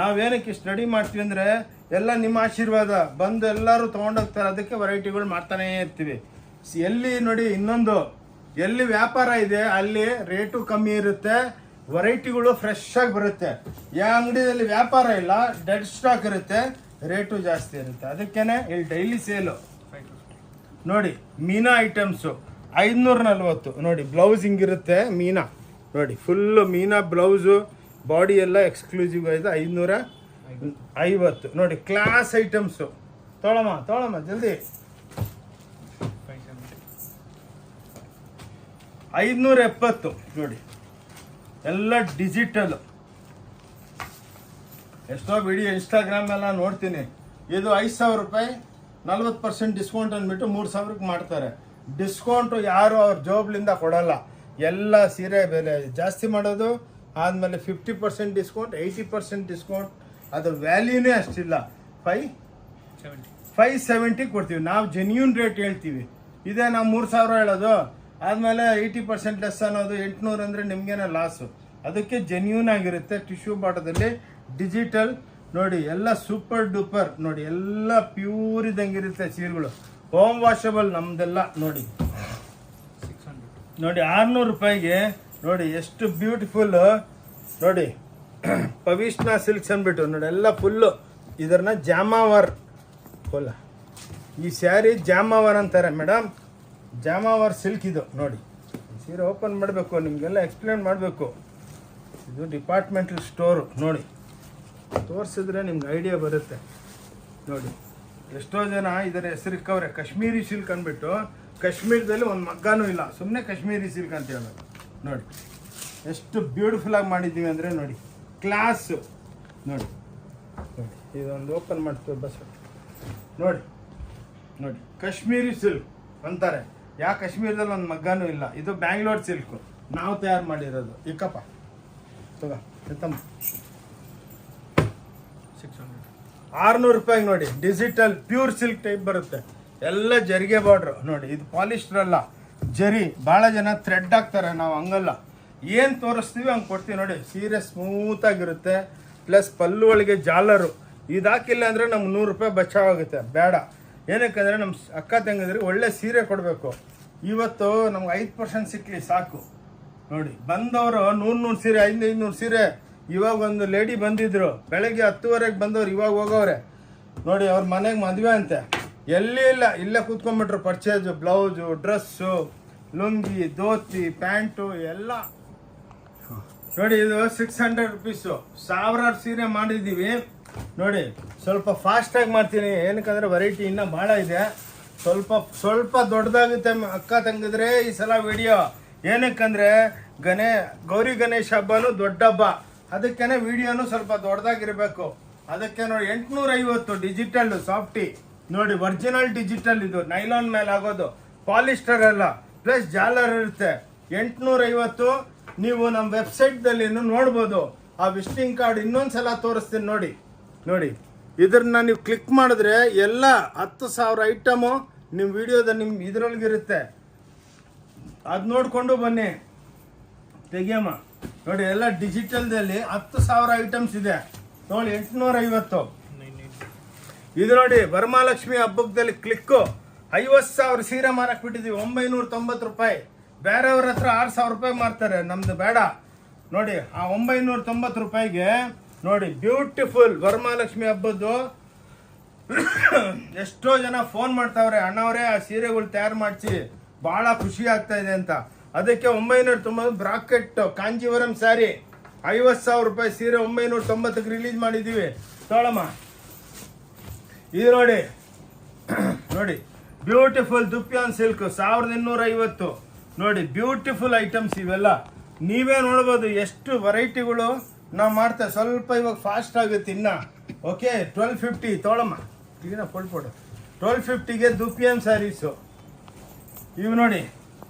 ನಾವೇನಕ್ಕೆ ಸ್ಟಡಿ ಮಾಡ್ತೀವಿ ಅಂದರೆ ಎಲ್ಲ ನಿಮ್ಮ ಆಶೀರ್ವಾದ. ಬಂದು ಎಲ್ಲರೂ ತೊಗೊಂಡೋಗ್ತಾರೆ, ಅದಕ್ಕೆ ವೆರೈಟಿಗಳು ಮಾಡ್ತಾನೇ ಇರ್ತೀವಿ. ಎಲ್ಲಿ ನೋಡಿ, ಇನ್ನೊಂದು ಎಲ್ಲಿ ವ್ಯಾಪಾರ ಇದೆ ಅಲ್ಲಿ ರೇಟು ಕಮ್ಮಿ ಇರುತ್ತೆ, ವೆರೈಟಿಗಳು ಫ್ರೆಶ್ ಆಗಿ ಬರುತ್ತೆ. ಯಾವ ಅಂಗಡಿಯಲ್ಲಿ ವ್ಯಾಪಾರ ಇಲ್ಲ, ಡೆಡ್ ಸ್ಟಾಕ್ ಇರುತ್ತೆ, ರೇಟು ಜಾಸ್ತಿ ಇರುತ್ತೆ. ಅದಕ್ಕೇನೆ ಇಲ್ಲಿ ಡೈಲಿ ಸೇಲು ನೋಡಿ. ಮೀನಾ ಐಟಮ್ಸು 540 ನೋಡಿ. ಬ್ಲೌಸ್ ಹಿಂಗಿರುತ್ತೆ ಮೀನಾ ನೋಡಿ, ಫುಲ್ಲು ಮೀನಾ ಬ್ಲೌಸು, ಬಾಡಿ ಎಲ್ಲ ಎಕ್ಸ್ಕ್ಲೂಸಿವ್ ಆಗಿದೆ. 550 ನೋಡಿ. ಕ್ಲಾಸ್ ಐಟಮ್ಸು ತೊಗೊಳಮ್ಮ ಜಲ್ದಿ. 570 ನೋಡಿ. ಎಲ್ಲ ಡಿಜಿಟಲ್. ಎಷ್ಟೋ ವಿಡಿಯೋ ಇನ್ಸ್ಟಾಗ್ರಾಮ್ ಎಲ್ಲ ನೋಡ್ತೀನಿ. ಇದು 5,000 ರೂಪಾಯಿ 40% ಡಿಸ್ಕೌಂಟ್ ಅಂದ್ಬಿಟ್ಟು 3,000ಕ್ಕೆ ಮಾಡ್ತಾರೆ. ಡಿಸ್ಕೌಂಟು ಯಾರು ಅವ್ರ ಜಾಬ್ಲಿಂದ ಕೊಡಲ್ಲ. ಎಲ್ಲ ಸೀರೆ ಬೆಲೆ ಜಾಸ್ತಿ ಮಾಡೋದು, ಆದಮೇಲೆ 50% ಡಿಸ್ಕೌಂಟ್, 80% ಡಿಸ್ಕೌಂಟ್. ಅದು ವ್ಯಾಲ್ಯೂನೇ ಅಷ್ಟಿಲ್ಲ. 570 ಕೊಡ್ತೀವಿ ನಾವು. ಜೆನ್ಯೂನ್ ರೇಟ್ ಹೇಳ್ತೀವಿ. ಇದೇ ನಾವು 3,000 ಹೇಳೋದು, ಆದಮೇಲೆ 80% ಲೆಸ್ ಅನ್ನೋದು 800 ಅಂದರೆ ನಿಮಗೇನೆ ಲಾಸು. ಅದಕ್ಕೆ ಜೆನ್ಯೂನ್ ಆಗಿರುತ್ತೆ. ಟಿಶ್ಯೂ ಬಾಟದಲ್ಲಿ ಡಿಜಿಟಲ್ ನೋಡಿ. ಎಲ್ಲ ಸೂಪರ್ ಡೂಪರ್ ನೋಡಿ. ಎಲ್ಲ ಪ್ಯೂರ್ ಇದ್ದಂಗಿರುತ್ತೆ ಸೀರೆಗಳು. ಹೋಮ್ ವಾಷಬಲ್ ನಮ್ದೆಲ್ಲ ನೋಡಿ. ನೋಡಿ 600 ರೂಪಾಯಿಗೆ ನೋಡಿ ಎಷ್ಟು ಬ್ಯೂಟಿಫುಲ್ ನೋಡಿ. ಪವಿಷ್ಣ ಸಿಲ್ಕ್ಸ್ ಅಂದ್ಬಿಟ್ಟು ನೋಡಿ, ಎಲ್ಲ ಫುಲ್ಲು ಇದನ್ನ ಜಾಮಾವರ್ ಫುಲ್. ಈ ಸ್ಯಾರಿ ಜಾಮಾವರ್ ಅಂತಾರೆ ಮೇಡಮ್. ಜಾಮಾವರ್ ಸಿಲ್ಕ್ ಇದು ನೋಡಿ. ಸೀರೆ ಓಪನ್ ಮಾಡಬೇಕು, ನಿಮಗೆಲ್ಲ ಎಕ್ಸ್ಪ್ಲೇನ್ ಮಾಡಬೇಕು. ಇದು ಡಿಪಾರ್ಟ್ಮೆಂಟಲ್ ಸ್ಟೋರು ನೋಡಿ, ತೋರಿಸಿದ್ರೆ ನಿಮ್ಗೆ ಐಡಿಯಾ ಬರುತ್ತೆ ನೋಡಿ. ಎಷ್ಟೋ ಜನ ಇದರ ಹೆಸರಿಕ್ಕವ್ರೆ ಕಾಶ್ಮೀರಿ ಸಿಲ್ಕ್ ಅಂದ್ಬಿಟ್ಟು, ಕಾಶ್ಮೀರದಲ್ಲಿ ಒಂದು ಮಗ್ಗಾನೂ ಇಲ್ಲ, ಸುಮ್ಮನೆ ಕಾಶ್ಮೀರಿ ಸಿಲ್ಕ್ ಅಂತ ಹೇಳೋದು. ನೋಡಿ ಎಷ್ಟು ಬ್ಯೂಟಿಫುಲ್ಲಾಗಿ ಮಾಡಿದ್ದೀವಿ ಅಂದರೆ ನೋಡಿ, ಕ್ಲಾಸು ನೋಡಿ. ನೋಡಿ ಇದೊಂದು ಓಪನ್ ಮಾಡ್ತೀವಿ ಬಸ್ ನೋಡಿ. ನೋಡಿ ಕಾಶ್ಮೀರಿ ಸಿಲ್ಕ್ ಅಂತಾರೆ, ಯಾ ಕಾಶ್ಮೀರದಲ್ಲಿ ಒಂದು ಮಗ್ಗಾನೂ ಇಲ್ಲ. ಇದು ಬ್ಯಾಂಗ್ಳೂರ್ ಸಿಲ್ಕು, ನಾವು ತಯಾರು ಮಾಡಿರೋದು. ಇಕ್ಕಪ್ಪ ತಗೋ ಎತ್ತಮ್ಮ. 600 ರೂಪಾಯಿಗೆ ನೋಡಿ, ಡಿಜಿಟಲ್ ಪ್ಯೂರ್ ಸಿಲ್ಕ್ ಟೈಪ್ ಬರುತ್ತೆ, ಎಲ್ಲ ಜರಿಗೆ ಬಾರ್ಡ್ರು ನೋಡಿ. ಇದು ಪಾಲಿಸ್ಟರ್ ಅಲ್ಲ, ಜರಿ. ಭಾಳ ಜನ ಥ್ರೆಡ್ ಹಾಕ್ತಾರೆ, ನಾವು ಹಂಗಲ್ಲ, ಏನು ತೋರಿಸ್ತೀವಿ ಹಂಗೆ ಕೊಡ್ತೀವಿ ನೋಡಿ. ಸೀರೆ ಸ್ಮೂತಾಗಿರುತ್ತೆ, ಪ್ಲಸ್ ಪಲ್ಲು ಒಳಗೆ ಜಾಲರು. ಇದು ಹಾಕಿಲ್ಲ ಅಂದರೆ ನಮ್ಗೆ 100 ರೂಪಾಯಿ ಬಚಾವಾಗುತ್ತೆ. ಬೇಡ, ಏನಕ್ಕಂದರೆ ನಮ್ಮ ಅಕ್ಕ ತಂಗಿದ್ರಿಗೆ ಒಳ್ಳೆ ಸೀರೆ ಕೊಡಬೇಕು. ಇವತ್ತು ನಮ್ಗೆ 5% ಸಿಕ್ಕಲಿ ಸಾಕು ನೋಡಿ. ಬಂದವರು 100 ಸೀರೆ, 500 ಸೀರೆ. ಇವಾಗ ಒಂದು ಲೇಡಿ ಬಂದಿದ್ರು, ಬೆಳಗ್ಗೆ 10:30 ಬಂದವ್ರು, ಇವಾಗ ಹೋಗೋರೆ ನೋಡಿ. ಅವ್ರ ಮನೆಗೆ ಮದುವೆ ಅಂತೆ, ಎಲ್ಲಿ ಇಲ್ಲ, ಇಲ್ಲೇ ಕೂತ್ಕೊಂಡ್ಬಿಟ್ರು. Purchase, blouse, dress, lungi, dhoti, pant ಎಲ್ಲ ನೋಡಿ. ಇದು 600 ರುಪೀಸು. 1000 ಸೀರೆ ಮಾಡಿದ್ದೀವಿ ನೋಡಿ. ಸ್ವಲ್ಪ ಫಾಸ್ಟಾಗಿ ಮಾಡ್ತೀನಿ, ಏನಕ್ಕಂದರೆ ವೆರೈಟಿ ಇನ್ನೂ ಭಾಳ ಇದೆ. ಸ್ವಲ್ಪ ದೊಡ್ಡದಾಗುತ್ತೆ ಅಕ್ಕ ತಂಗಿದ್ರೆ ಈ ಸಲ ವಿಡಿಯೋ. ಏನಕ್ಕಂದರೆ ಗೌರಿ ಗಣೇಶ ಹಬ್ಬನೂ ದೊಡ್ಡ ಹಬ್ಬ, ಅದಕ್ಕೇನೆ ವಿಡಿಯೋನು ಸ್ವಲ್ಪ ದೊಡ್ಡದಾಗಿರಬೇಕು. ಅದಕ್ಕೆ ನೋಡಿ 850 ಡಿಜಿಟಲ್ ಸಾಫ್ಟಿ ನೋಡಿ, ಒರಿಜಿನಲ್ ಡಿಜಿಟಲ್. ಇದು ನೈಲಾನ್ ಮೇಲೆ ಆಗೋದು, ಪಾಲಿಸ್ಟರ್ ಅಲ್ಲ, ಪ್ಲಸ್ ಜಾಲರ್ ಇರುತ್ತೆ. 850 ನೀವು ನಮ್ಮ ವೆಬ್ಸೈಟ್ದಲ್ಲಿ ನೋಡ್ಬೋದು. ಆ ವಿಸಿಟಿಂಗ್ ಕಾರ್ಡ್ ಇನ್ನೊಂದ್ಸಲ ತೋರಿಸ್ತೀನಿ ನೋಡಿ. ನೋಡಿ ಇದನ್ನ ನೀವು ಕ್ಲಿಕ್ ಮಾಡಿದ್ರೆ ಎಲ್ಲ 10,000 ಐಟಮು ನಿಮ್ಮ ವಿಡಿಯೋದ ನಿಮ್ಮ ಇದರೊಳಗಿರುತ್ತೆ. ಅದು ನೋಡಿಕೊಂಡು ಬನ್ನಿ, ತೆಗಿಯಮ್ಮ ನೋಡಿ. ಎಲ್ಲ ಡಿಜಿಟಲ್ದಲ್ಲಿ 10,000 ಐಟಮ್ಸ್ ಇದೆ ನೋಡಿ. 850 ಇದು ನೋಡಿ. ವರಮಹಾಲಕ್ಷ್ಮಿ ಹಬ್ಬದಲ್ಲಿ ಕ್ಲಿಕ್ಕು 50,000 ಸೀರೆ ಮಾರಕ್ಕೆ ಬಿಟ್ಟಿದ್ದೀವಿ, 990 ರೂಪಾಯಿ. ಬೇರೆಯವ್ರ ಹತ್ರ 6,000 ರೂಪಾಯಿ ಮಾರ್ತಾರೆ, ನಮ್ದು ಬೇಡ ನೋಡಿ. ಆ 990 ರೂಪಾಯಿಗೆ ನೋಡಿ ಬ್ಯೂಟಿಫುಲ್ ವರಮಹಾಲಕ್ಷ್ಮಿ ಹಬ್ಬದ್ದು. ಎಷ್ಟೋ ಜನ ಫೋನ್ ಮಾಡ್ತಾವ್ರೆ, ಅಣ್ಣವರೇ ಆ ಸೀರೆಗಳು ತಯಾರು ಮಾಡಿಸಿ, ಭಾಳ ಖುಷಿ ಆಗ್ತಾ ಇದೆ ಅಂತ. ಅದಕ್ಕೆ 990 ಬ್ರಾಕೆಟ್ ಕಾಂಜೀವರಂ ಸ್ಯಾರಿ 50,000 ರೂಪಾಯಿ ಸೀರೆ 990ಕ್ಕೆ ರಿಲೀಸ್ ಮಾಡಿದ್ದೀವಿ. ತೋಳಮ್ಮ ಇದು ನೋಡಿ. ನೋಡಿ ಬ್ಯೂಟಿಫುಲ್ ದುಪ್ಯಾನ್ ಸಿಲ್ಕ್ 1250 ನೋಡಿ. ಬ್ಯೂಟಿಫುಲ್ ಐಟಮ್ಸ್ ಇವೆಲ್ಲ ನೀವೇ ನೋಡ್ಬೋದು, ಎಷ್ಟು ವೆರೈಟಿಗಳು ನಾವು ಮಾಡ್ತೇವೆ. ಸ್ವಲ್ಪ ಇವಾಗ ಫಾಸ್ಟ್ ಆಗುತ್ತೆ ಇನ್ನ. ಓಕೆ 1250 ತೋಳಮ್ಮ, ಕ್ಲೀನಾಗಿ ಕೊಡ್ಕೊಡು. 1250ಗೆ ದುಪ್ಯಾನ್ ಸ್ಯಾರೀಸು ಇವು ನೋಡಿ.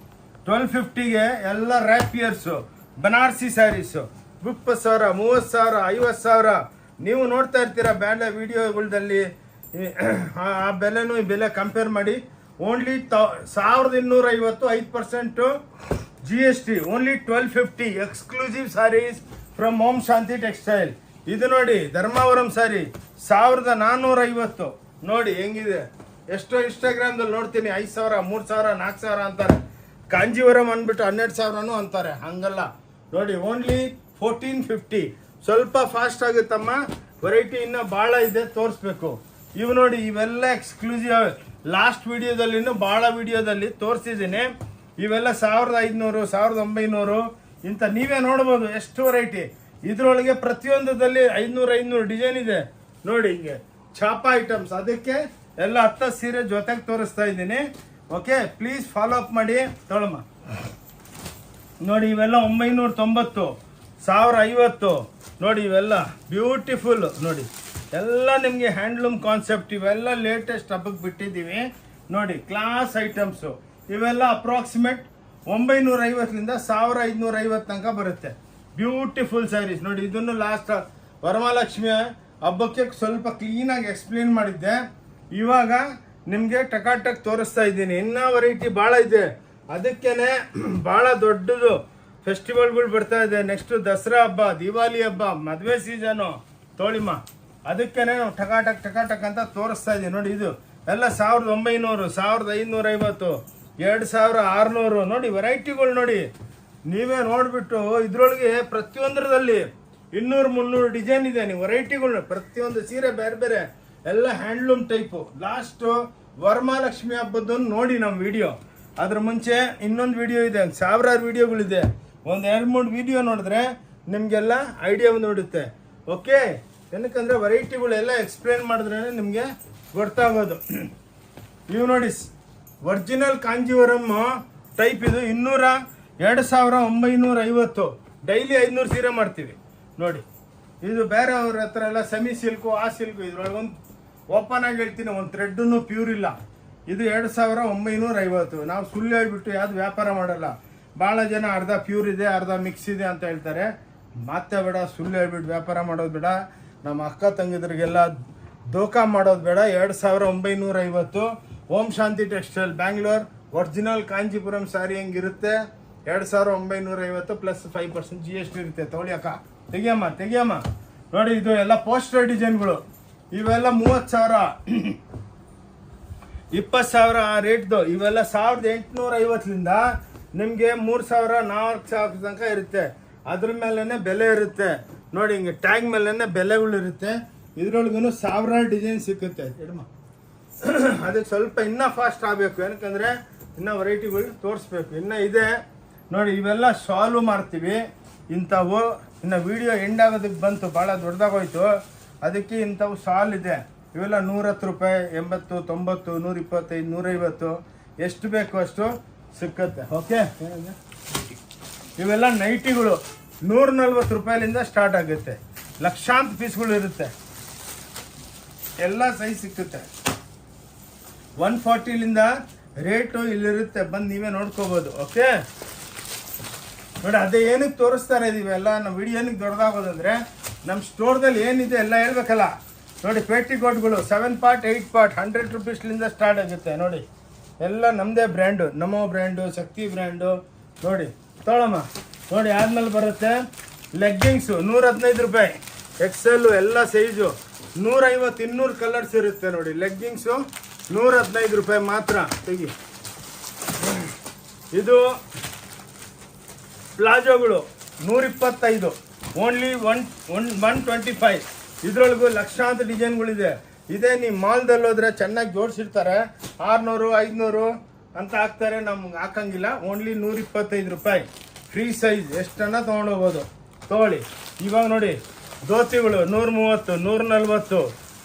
1250ಗೆ ಎಲ್ಲ ರ್ಯಾಪಿಯರ್ಸು, ಬನಾರಸಿ ಸ್ಯಾರೀಸು 20,000, 30,000, 50,000. ನೀವು ನೋಡ್ತಾ ಇರ್ತೀರ ಬೇಡ ವಿಡಿಯೋಗಳಲ್ಲಿ, ಆ ಬೆಲೆನೂ ಈ ಬೆಲೆ ಕಂಪೇರ್ ಮಾಡಿ. Only 1250, 5% GST, only 1250. Exclusive sarees from Om Shanti textile. ಇದು ನೋಡಿ ಧರ್ಮಾವರಂ ಸ್ಯಾರಿ 1450 ನೋಡಿ ಹೆಂಗಿದೆ. ಎಷ್ಟೋ ಇನ್ಸ್ಟಾಗ್ರಾಮ್ದಲ್ಲಿ ನೋಡ್ತೀನಿ 5,000, 3,000, 4,000 ಅಂತಾರೆ. ಕಾಂಜೀವರಂ ಅಂದ್ಬಿಟ್ಟು 12,000 ಅಂತಾರೆ, ಹಂಗಲ್ಲ ನೋಡಿ. ಓನ್ಲಿ 1450. ಸ್ವಲ್ಪ ಫಾಸ್ಟ್ ಆಗುತ್ತಮ್ಮ, ವೆರೈಟಿ ಇನ್ನೂ ಭಾಳ ಇದೆ, ತೋರಿಸ್ಬೇಕು. ಇವು ನೋಡಿ, ಇವೆಲ್ಲ ಎಕ್ಸ್ಕ್ಲೂಸಿವ್. ಲಾಸ್ಟ್ ವಿಡಿಯೋದಲ್ಲಿ ಭಾಳ ವಿಡಿಯೋದಲ್ಲಿ ತೋರಿಸಿದ್ದೀನಿ. ಇವೆಲ್ಲ 1,500, 1,900 ಇಂಥ ನೀವೇ ನೋಡ್ಬೋದು ಎಷ್ಟು ವೆರೈಟಿ. ಇದರೊಳಗೆ ಪ್ರತಿಯೊಂದರಲ್ಲಿ 500 ಡಿಸೈನ್ ಇದೆ ನೋಡಿ. ಹಿಂಗೆ ಛಾಪಾ ಐಟಮ್ಸ್, ಅದಕ್ಕೆ ಎಲ್ಲ 10 ಸೀರೆ ಜೊತೆಗೆ ತೋರಿಸ್ತಾ ಇದ್ದೀನಿ. ಓಕೆ, ಪ್ಲೀಸ್ ಫಾಲೋ ಅಪ್ ಮಾಡಿ. ತೊಳಮ್ಮ ನೋಡಿ, ಇವೆಲ್ಲ 990, 1050 ನೋಡಿ. ಇವೆಲ್ಲ ಬ್ಯೂಟಿಫುಲ್ ನೋಡಿ, ಎಲ್ಲ ನಿಮಗೆ ಹ್ಯಾಂಡ್ಲೂಮ್ ಕಾನ್ಸೆಪ್ಟ್. ಇವೆಲ್ಲ ಲೇಟೆಸ್ಟ್ ಹಬ್ಬಕ್ಕೆ ಬಿಟ್ಟಿದ್ದೀವಿ ನೋಡಿ. ಕ್ಲಾಸ್ ಐಟಮ್ಸು ಇವೆಲ್ಲ ಅಪ್ರಾಕ್ಸಿಮೇಟ್ 950ರಿಂದ 1,550 ತನಕ ಬರುತ್ತೆ. ಬ್ಯೂಟಿಫುಲ್ ಸ್ಯಾರೀಸ್ ನೋಡಿ. ಇದನ್ನು ಲಾಸ್ಟ್ ವರಮಹಾಲಕ್ಷ್ಮಿ ಹಬ್ಬಕ್ಕೆ ಸ್ವಲ್ಪ ಕ್ಲೀನಾಗಿ ಎಕ್ಸ್ಪ್ಲೇನ್ ಮಾಡಿದ್ದೆ. ಇವಾಗ ನಿಮಗೆ ಟಕಾಟಕ್ ತೋರಿಸ್ತಾ ಇದ್ದೀನಿ. ಇನ್ನೂ ವೆರೈಟಿ ಭಾಳ ಇದೆ, ಅದಕ್ಕೇನೆ ಭಾಳ ದೊಡ್ಡದು ಫೆಸ್ಟಿವಲ್ಗಳು ಬರ್ತಾ ಇದೆ. ನೆಕ್ಸ್ಟು ದಸರಾ ಹಬ್ಬ, ದಿವಾಲಿ ಹಬ್ಬ, ಮದುವೆ ಸೀಸನು ತೋಳಿಮ್ಮ. ಅದಕ್ಕೇನೆ ನಾವು ಟಕಾಟಕ್ ಅಂತ ತೋರಿಸ್ತಾ ಇದ್ದೀವಿ ನೋಡಿ. ಇದು ಎಲ್ಲ 1,900, 1,550, 2,600 ನೋಡಿ. ವೆರೈಟಿಗಳು ನೋಡಿ, ನೀವೇ ನೋಡಿಬಿಟ್ಟು ಇದರೊಳಗೆ ಪ್ರತಿಯೊಂದರಲ್ಲಿ 200-300 ಡಿಸೈನ್ ಇದೆ. ನೀವು ವೆರೈಟಿಗಳು ಪ್ರತಿಯೊಂದು ಸೀರೆ ಬೇರೆ ಬೇರೆ, ಎಲ್ಲ ಹ್ಯಾಂಡ್ಲೂಮ್ ಟೈಪು. ಲಾಸ್ಟು ವರಮಹಾಲಕ್ಷ್ಮಿ ಹಬ್ಬದನ್ನು ನೋಡಿ ನಮ್ಮ ವಿಡಿಯೋ. ಅದ್ರ ಮುಂಚೆ ಇನ್ನೊಂದು ವಿಡಿಯೋ ಇದೆ, 1000 ವಿಡಿಯೋಗಳಿದೆ. ಒಂದು 2-3 ವಿಡಿಯೋ ನೋಡಿದ್ರೆ ನಿಮಗೆಲ್ಲ ಐಡಿಯಾ ನೋಡುತ್ತೆ. ಓಕೆ, ಏನಕ್ಕಂದ್ರೆ ವೆರೈಟಿಗಳೆಲ್ಲ ಎಕ್ಸ್ಪ್ಲೇನ್ ಮಾಡಿದ್ರೇ ನಿಮಗೆ ಗೊತ್ತಾಗೋದು. ಇವು ನೋಡಿ, ಒರಿಜಿನಲ್ ಕಾಂಜೀವರಮ್ ಟೈಪ್ ಇದು 2950. ಡೈಲಿ 500 ಸೀರೆ ಮಾಡ್ತೀವಿ ನೋಡಿ. ಇದು ಬೇರೆಯವ್ರ ಹತ್ರ ಎಲ್ಲ ಸೆಮಿ ಸಿಲ್ಕು, ಆ ಸಿಲ್ಕು, ಇದ್ರೊಳಗೊಂದು ಓಪನ್ ಆಗಿ ಹೇಳ್ತೀನಿ, ಒಂದು ಥ್ರೆಡ್ನು ಪ್ಯೂರ್ ಇಲ್ಲ. ಇದು 2950. ನಾವು ಸುಳ್ಳು ಹೇಳ್ಬಿಟ್ಟು ಯಾವ್ದು ವ್ಯಾಪಾರ ಮಾಡಲ್ಲ. ಭಾಳ ಜನ ಅರ್ಧ ಪ್ಯೂರ್ ಇದೆ, ಅರ್ಧ ಮಿಕ್ಸ್ ಇದೆ ಅಂತ ಹೇಳ್ತಾರೆ. ಮತ್ತೆ ಬೇಡ, ಸುಳ್ಳು ಹೇಳ್ಬಿಟ್ಟು ವ್ಯಾಪಾರ ಮಾಡೋದು ಬೇಡ. ನಮ್ಮ ಅಕ್ಕ ತಂಗಿದ್ರಿಗೆಲ್ಲ ದೋಖಾ ಮಾಡೋದು ಬೇಡ. 2950. ಓಂ ಶಾಂತಿ ಟೆಕ್ಸ್ಟೈಲ್ ಬ್ಯಾಂಗ್ಳೂರ್ ಒರಿಜಿನಲ್ ಕಾಂಜೀಪುರಂ ಸ್ಯಾರಿ ಹೆಂಗಿರುತ್ತೆ 2950 ಪ್ಲಸ್ 5% GST ಇರುತ್ತೆ. ತಗೊಳ್ಳಿ ಅಕ್ಕ, ತೆಗಿಯಮ್ಮ ನೋಡಿ. ಇದು ಎಲ್ಲ ಪೋಸ್ಟರ್ ಡಿಸೈನ್ಗಳು. ಇವೆಲ್ಲ 30,000 20,000 ಆ ರೇಟ್ದು. ಇವೆಲ್ಲ 1850ಲಿಂದ ನಿಮಗೆ 3,000 4,000 ತನಕ ಇರುತ್ತೆ. ಅದ್ರ ಮೇಲೆನೆ ಬೆಲೆ ಇರುತ್ತೆ ನೋಡಿ. ಹಿಂಗೆ ಟ್ಯಾಗ್ ಮೇಲೆನೆ ಬೆಲೆಗಳು ಇರುತ್ತೆ. ಇದ್ರೊಳಗೂ 1000 ಡಿಸೈನ್ ಸಿಕ್ಕುತ್ತೆ. ಅದಕ್ಕೆ ಸ್ವಲ್ಪ ಇನ್ನೂ ಫಾಸ್ಟ್ ಆಗಬೇಕು, ಏನಕ್ಕಂದ್ರೆ ಇನ್ನೂ ವೆರೈಟಿಗಳು ತೋರಿಸ್ಬೇಕು. ಇನ್ನೂ ಇದೆ ನೋಡಿ. ಇವೆಲ್ಲ ಸಾಲ್ವ್ ಮಾಡ್ತೀವಿ ಇಂಥವು. ಇನ್ನು ವಿಡಿಯೋ ಎಂಡ್ ಆಗೋದಕ್ಕೆ ಬಂತು, ಭಾಳ ದೊಡ್ಡದಾಗೋಯ್ತು. ಅದಕ್ಕೆ ಇಂಥವು ಸಾಲ್ ಇದೆ. ಇವೆಲ್ಲ 110 ರೂಪಾಯಿ, 80, 90, 125, 150 ಎಷ್ಟು ಬೇಕು ಅಷ್ಟು ಸಿಕ್ಕತ್ತೆ. ಓಕೆ, ಇವೆಲ್ಲ ನೈಟಿಗಳು 140 ರೂಪಾಯಿಲಿಂದ ಸ್ಟಾರ್ಟ್ ಆಗುತ್ತೆ. ಲಕ್ಷಾಂತರ ಪೀಸ್ಗಳು ಇರುತ್ತೆ. ಎಲ್ಲ ಸೈಜ್ ಸಿಕ್ಕುತ್ತೆ. 140ಲಿಂದ ರೇಟು ಇಲ್ಲಿರುತ್ತೆ, ಬಂದು ನೀವೇ ನೋಡ್ಕೋಬೋದು. ಓಕೆ ನೋಡಿ, ಅದೇ ಏನಕ್ಕೆ ತೋರಿಸ್ತಾರೆ ಇದೀವೆಲ್ಲ ನಮ್ಮ ವಿಡಿಯೋ ಏನಕ್ಕೆ ದೊಡ್ಡದಾಗೋದಂದ್ರೆ ನಮ್ಮ ಸ್ಟೋರ್ದಲ್ಲಿ ಏನಿದೆ ಎಲ್ಲ ಹೇಳ್ಬೇಕಲ್ಲ. ನೋಡಿ, ಪೇಟಿಕೋಟ್ಗಳು 7 ಪಾರ್ಟ್ 8 ಪಾರ್ಟ್ 100 ರೂಪೀಸ್ಲಿಂದ ಸ್ಟಾರ್ಟ್ ಆಗುತ್ತೆ ನೋಡಿ. ಎಲ್ಲ ನಮ್ಮದೇ ಬ್ರ್ಯಾಂಡು, ನಮೋ ಬ್ರ್ಯಾಂಡು, ಶಕ್ತಿ ಬ್ರ್ಯಾಂಡು ನೋಡಿ. ತೊಗೊಳಮ್ಮ ನೋಡಿ. ಆದ್ಮೇಲೆ ಬರುತ್ತೆ ಲೆಗ್ಗಿಂಗ್ಸು 115 ರೂಪಾಯಿ. ಎಕ್ಸೆಲ್ಲು ಎಲ್ಲ ಸೈಜು 150 200 ಕಲರ್ಸ್ ಇರುತ್ತೆ ನೋಡಿ. ಲೆಗ್ಗಿಂಗ್ಸು 115 ರೂಪಾಯಿ ಮಾತ್ರ. ತೆಗಿ. ಇದು ಪ್ಲಾಜೋಗಳು 125, ಓನ್ಲಿ 125. ಇದ್ರೊಳಗೂ ಲಕ್ಷಾಂತರ ಡಿಸೈನ್ಗಳಿದೆ. ಇದೇ ನೀವು ಮಾಲ್ದಲ್ಲಿ ಹೋದ್ರೆ ಚೆನ್ನಾಗಿ ಜೋಡಿಸಿರ್ತಾರೆ, 600 500 ಅಂತ ಹಾಕ್ತಾರೆ. ನಮ್ಗೆ ಹಾಕಂಗಿಲ್ಲ. ಓನ್ಲಿ 125 ರೂಪಾಯಿ ಫ್ರೀ ಸೈಜ್. ಎಷ್ಟನ್ನ ತೊಗೊಂಡೋಗ್ಬೋದು. ತೊಗೊಳ್ಳಿ. ಇವಾಗ ನೋಡಿ, ಧೋತಿಗಳು 130 140,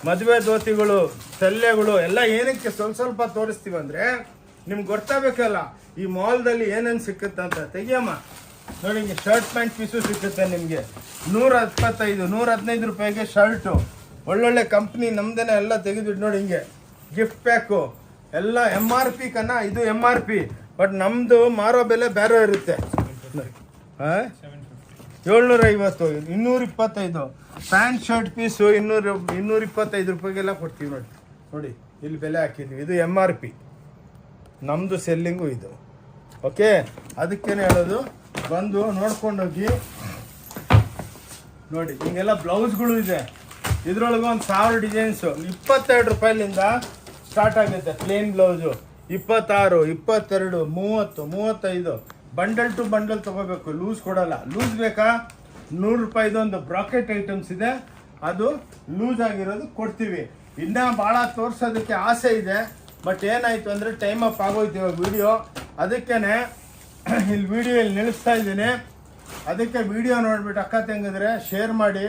ಮದುವೆ ಧೋತಿಗಳು, ಸಲ್ಲೆಗಳು ಎಲ್ಲ ಏನಕ್ಕೆ ಸ್ವಲ್ಪ ತೋರಿಸ್ತೀವಿ ಅಂದರೆ ನಿಮ್ಗೆ ಗೊತ್ತಾಗಬೇಕಲ್ಲ ಈ ಮಾಲ್ದಲ್ಲಿ ಏನೇನು ಸಿಕ್ಕುತ್ತೆ ಅಂತ. ತೆಗಿಯಮ್ಮ ನೋಡಿ. ಹಿಂಗೆ ಶರ್ಟ್ ಪ್ಯಾಂಟ್ ಪೀಸು ಸಿಕ್ಕುತ್ತೆ ನಿಮಗೆ 125 115 ರೂಪಾಯಿಗೆ ಶರ್ಟು. ಒಳ್ಳೊಳ್ಳೆ ಕಂಪ್ನಿ ನಮ್ದೇನೆ ಎಲ್ಲ ತೆಗೆದುಬಿಟ್ಟು ನೋಡಿ. ಹಿಂಗೆ ಗಿಫ್ಟ್ ಪ್ಯಾಕು ಎಲ್ಲ MRP ಕನ್ನ. ಇದು MRP, ಬಟ್ ನಮ್ಮದು ಮಾರೋ ಬೆಲೆ ಬೇರೆ ಇರುತ್ತೆ. 750 225. ಪ್ಯಾಂಟ್ ಶರ್ಟ್ ಪೀಸು 225 ರೂಪಾಯಿಗೆಲ್ಲ ಕೊಡ್ತೀವಿ ನೋಡಿ. ನೋಡಿ ಇಲ್ಲಿ ಬೆಲೆ ಹಾಕಿದ್ವಿ. ಇದು MRP, ನಮ್ಮದು ಸೆಲ್ಲಿಂಗು ಇದು. ಓಕೆ, ಅದಕ್ಕೇನೆ ಹೇಳೋದು, ಬಂದು ನೋಡ್ಕೊಂಡೋಗಿ ನೋಡಿ. ಹಿಂಗೆಲ್ಲ ಬ್ಲೌಸ್ಗಳು ಇದೆ. ಇದ್ರೊಳಗೆ ಒಂದು 1000 ಡಿಸೈನ್ಸು 22 ರೂಪಾಯಿಲಿಂದ ಸ್ಟಾರ್ಟ್ ಆಗುತ್ತೆ. Plain blouse 26, 22, 30, 35. Bundle to bundle ತೊಗೋಬೇಕು, ಲೂಸ್ ಕೊಡಲ್ಲ. ಲೂಸ್ ಬೇಕಾ 100 ರೂಪಾಯಿದು ಒಂದು ಬ್ರಾಕೆಟ್ ಐಟಮ್ಸ್ ಇದೆ, ಅದು ಲೂಸ್ ಆಗಿರೋದು ಕೊಡ್ತೀವಿ. ಇನ್ನೂ ಭಾಳ ತೋರಿಸೋದಕ್ಕೆ ಆಸೆ ಇದೆ, ಬಟ್ ಏನಾಯಿತು ಅಂದರೆ ಟೈಮ್ ಅಪ್ ಆಗೋಯ್ತು ಇವಾಗ ವಿಡಿಯೋ. ಅದಕ್ಕೇ ಇಲ್ಲಿ ವಿಡಿಯೋ ಇಲ್ಲಿ ನಿಲ್ಲಿಸ್ತಾ ಇದ್ದೀನಿ. ಅದಕ್ಕೆ ವಿಡಿಯೋ ನೋಡಿಬಿಟ್ಟು ಅಕ್ಕ ತಂಗಿದ್ರೆ ಶೇರ್ ಮಾಡಿ.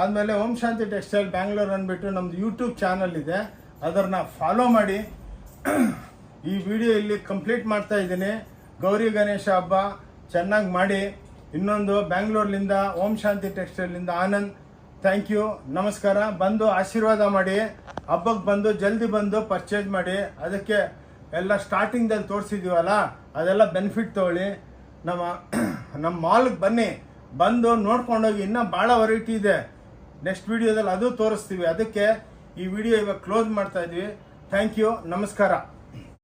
ಆದಮೇಲೆ ಓಂ ಶಾಂತಿ ಟೆಕ್ಸ್ಟೈಲ್ ಬ್ಯಾಂಗ್ಳೂರ್ ಅಂದ್ಬಿಟ್ಟು ನಮ್ಮದು ಯೂಟ್ಯೂಬ್ ಚಾನಲ್ ಇದೆ, ಅದನ್ನು ಫಾಲೋ ಮಾಡಿ. ಈ ವಿಡಿಯೋ ಇಲ್ಲಿ ಕಂಪ್ಲೀಟ್ ಮಾಡ್ತಾ ಇದ್ದೀನಿ. ಗೌರಿ ಗಣೇಶ ಹಬ್ಬ ಚೆನ್ನಾಗಿ ಮಾಡಿ. ಇನ್ನೊಂದು ಬ್ಯಾಂಗ್ಳೂರ್ಲಿಂದ ಓಂ ಶಾಂತಿ ಟೆಕ್ಸ್ಟೈಲಿಂದ ಆನಂದ್. ಥ್ಯಾಂಕ್ ಯು, ನಮಸ್ಕಾರ. ಬಂದು ಆಶೀರ್ವಾದ ಮಾಡಿ. ಹಬ್ಬಕ್ಕೆ ಬಂದು ಜಲ್ದಿ ಬಂದು ಪರ್ಚೇಸ್ ಮಾಡಿ. ಅದಕ್ಕೆ ಎಲ್ಲ ಸ್ಟಾರ್ಟಿಂಗ್ದಲ್ಲಿ ತೋರಿಸಿದ್ದೀವಲ್ಲ, ಅದೆಲ್ಲ ಬೆನಿಫಿಟ್ ತೊಗೊಳ್ಳಿ. ನಮ್ಮ ಮಾಲ್ಗೆ ಬನ್ನಿ, ಬಂದು ನೋಡ್ಕೊಂಡೋಗಿ. ಇನ್ನೂ ಭಾಳ ವೆರೈಟಿ ಇದೆ. ನೆಕ್ಸ್ಟ್ ವಿಡಿಯೋದಲ್ಲಿ ಅದು ತೋರಿಸ್ತೀವಿ. ಅದಕ್ಕೆ ಈ ವಿಡಿಯೋ ಇವಾಗ ಕ್ಲೋಸ್ ಮಾಡ್ತಾ ಇದ್ವಿ. ಥ್ಯಾಂಕ್ ಯು, ನಮಸ್ಕಾರ.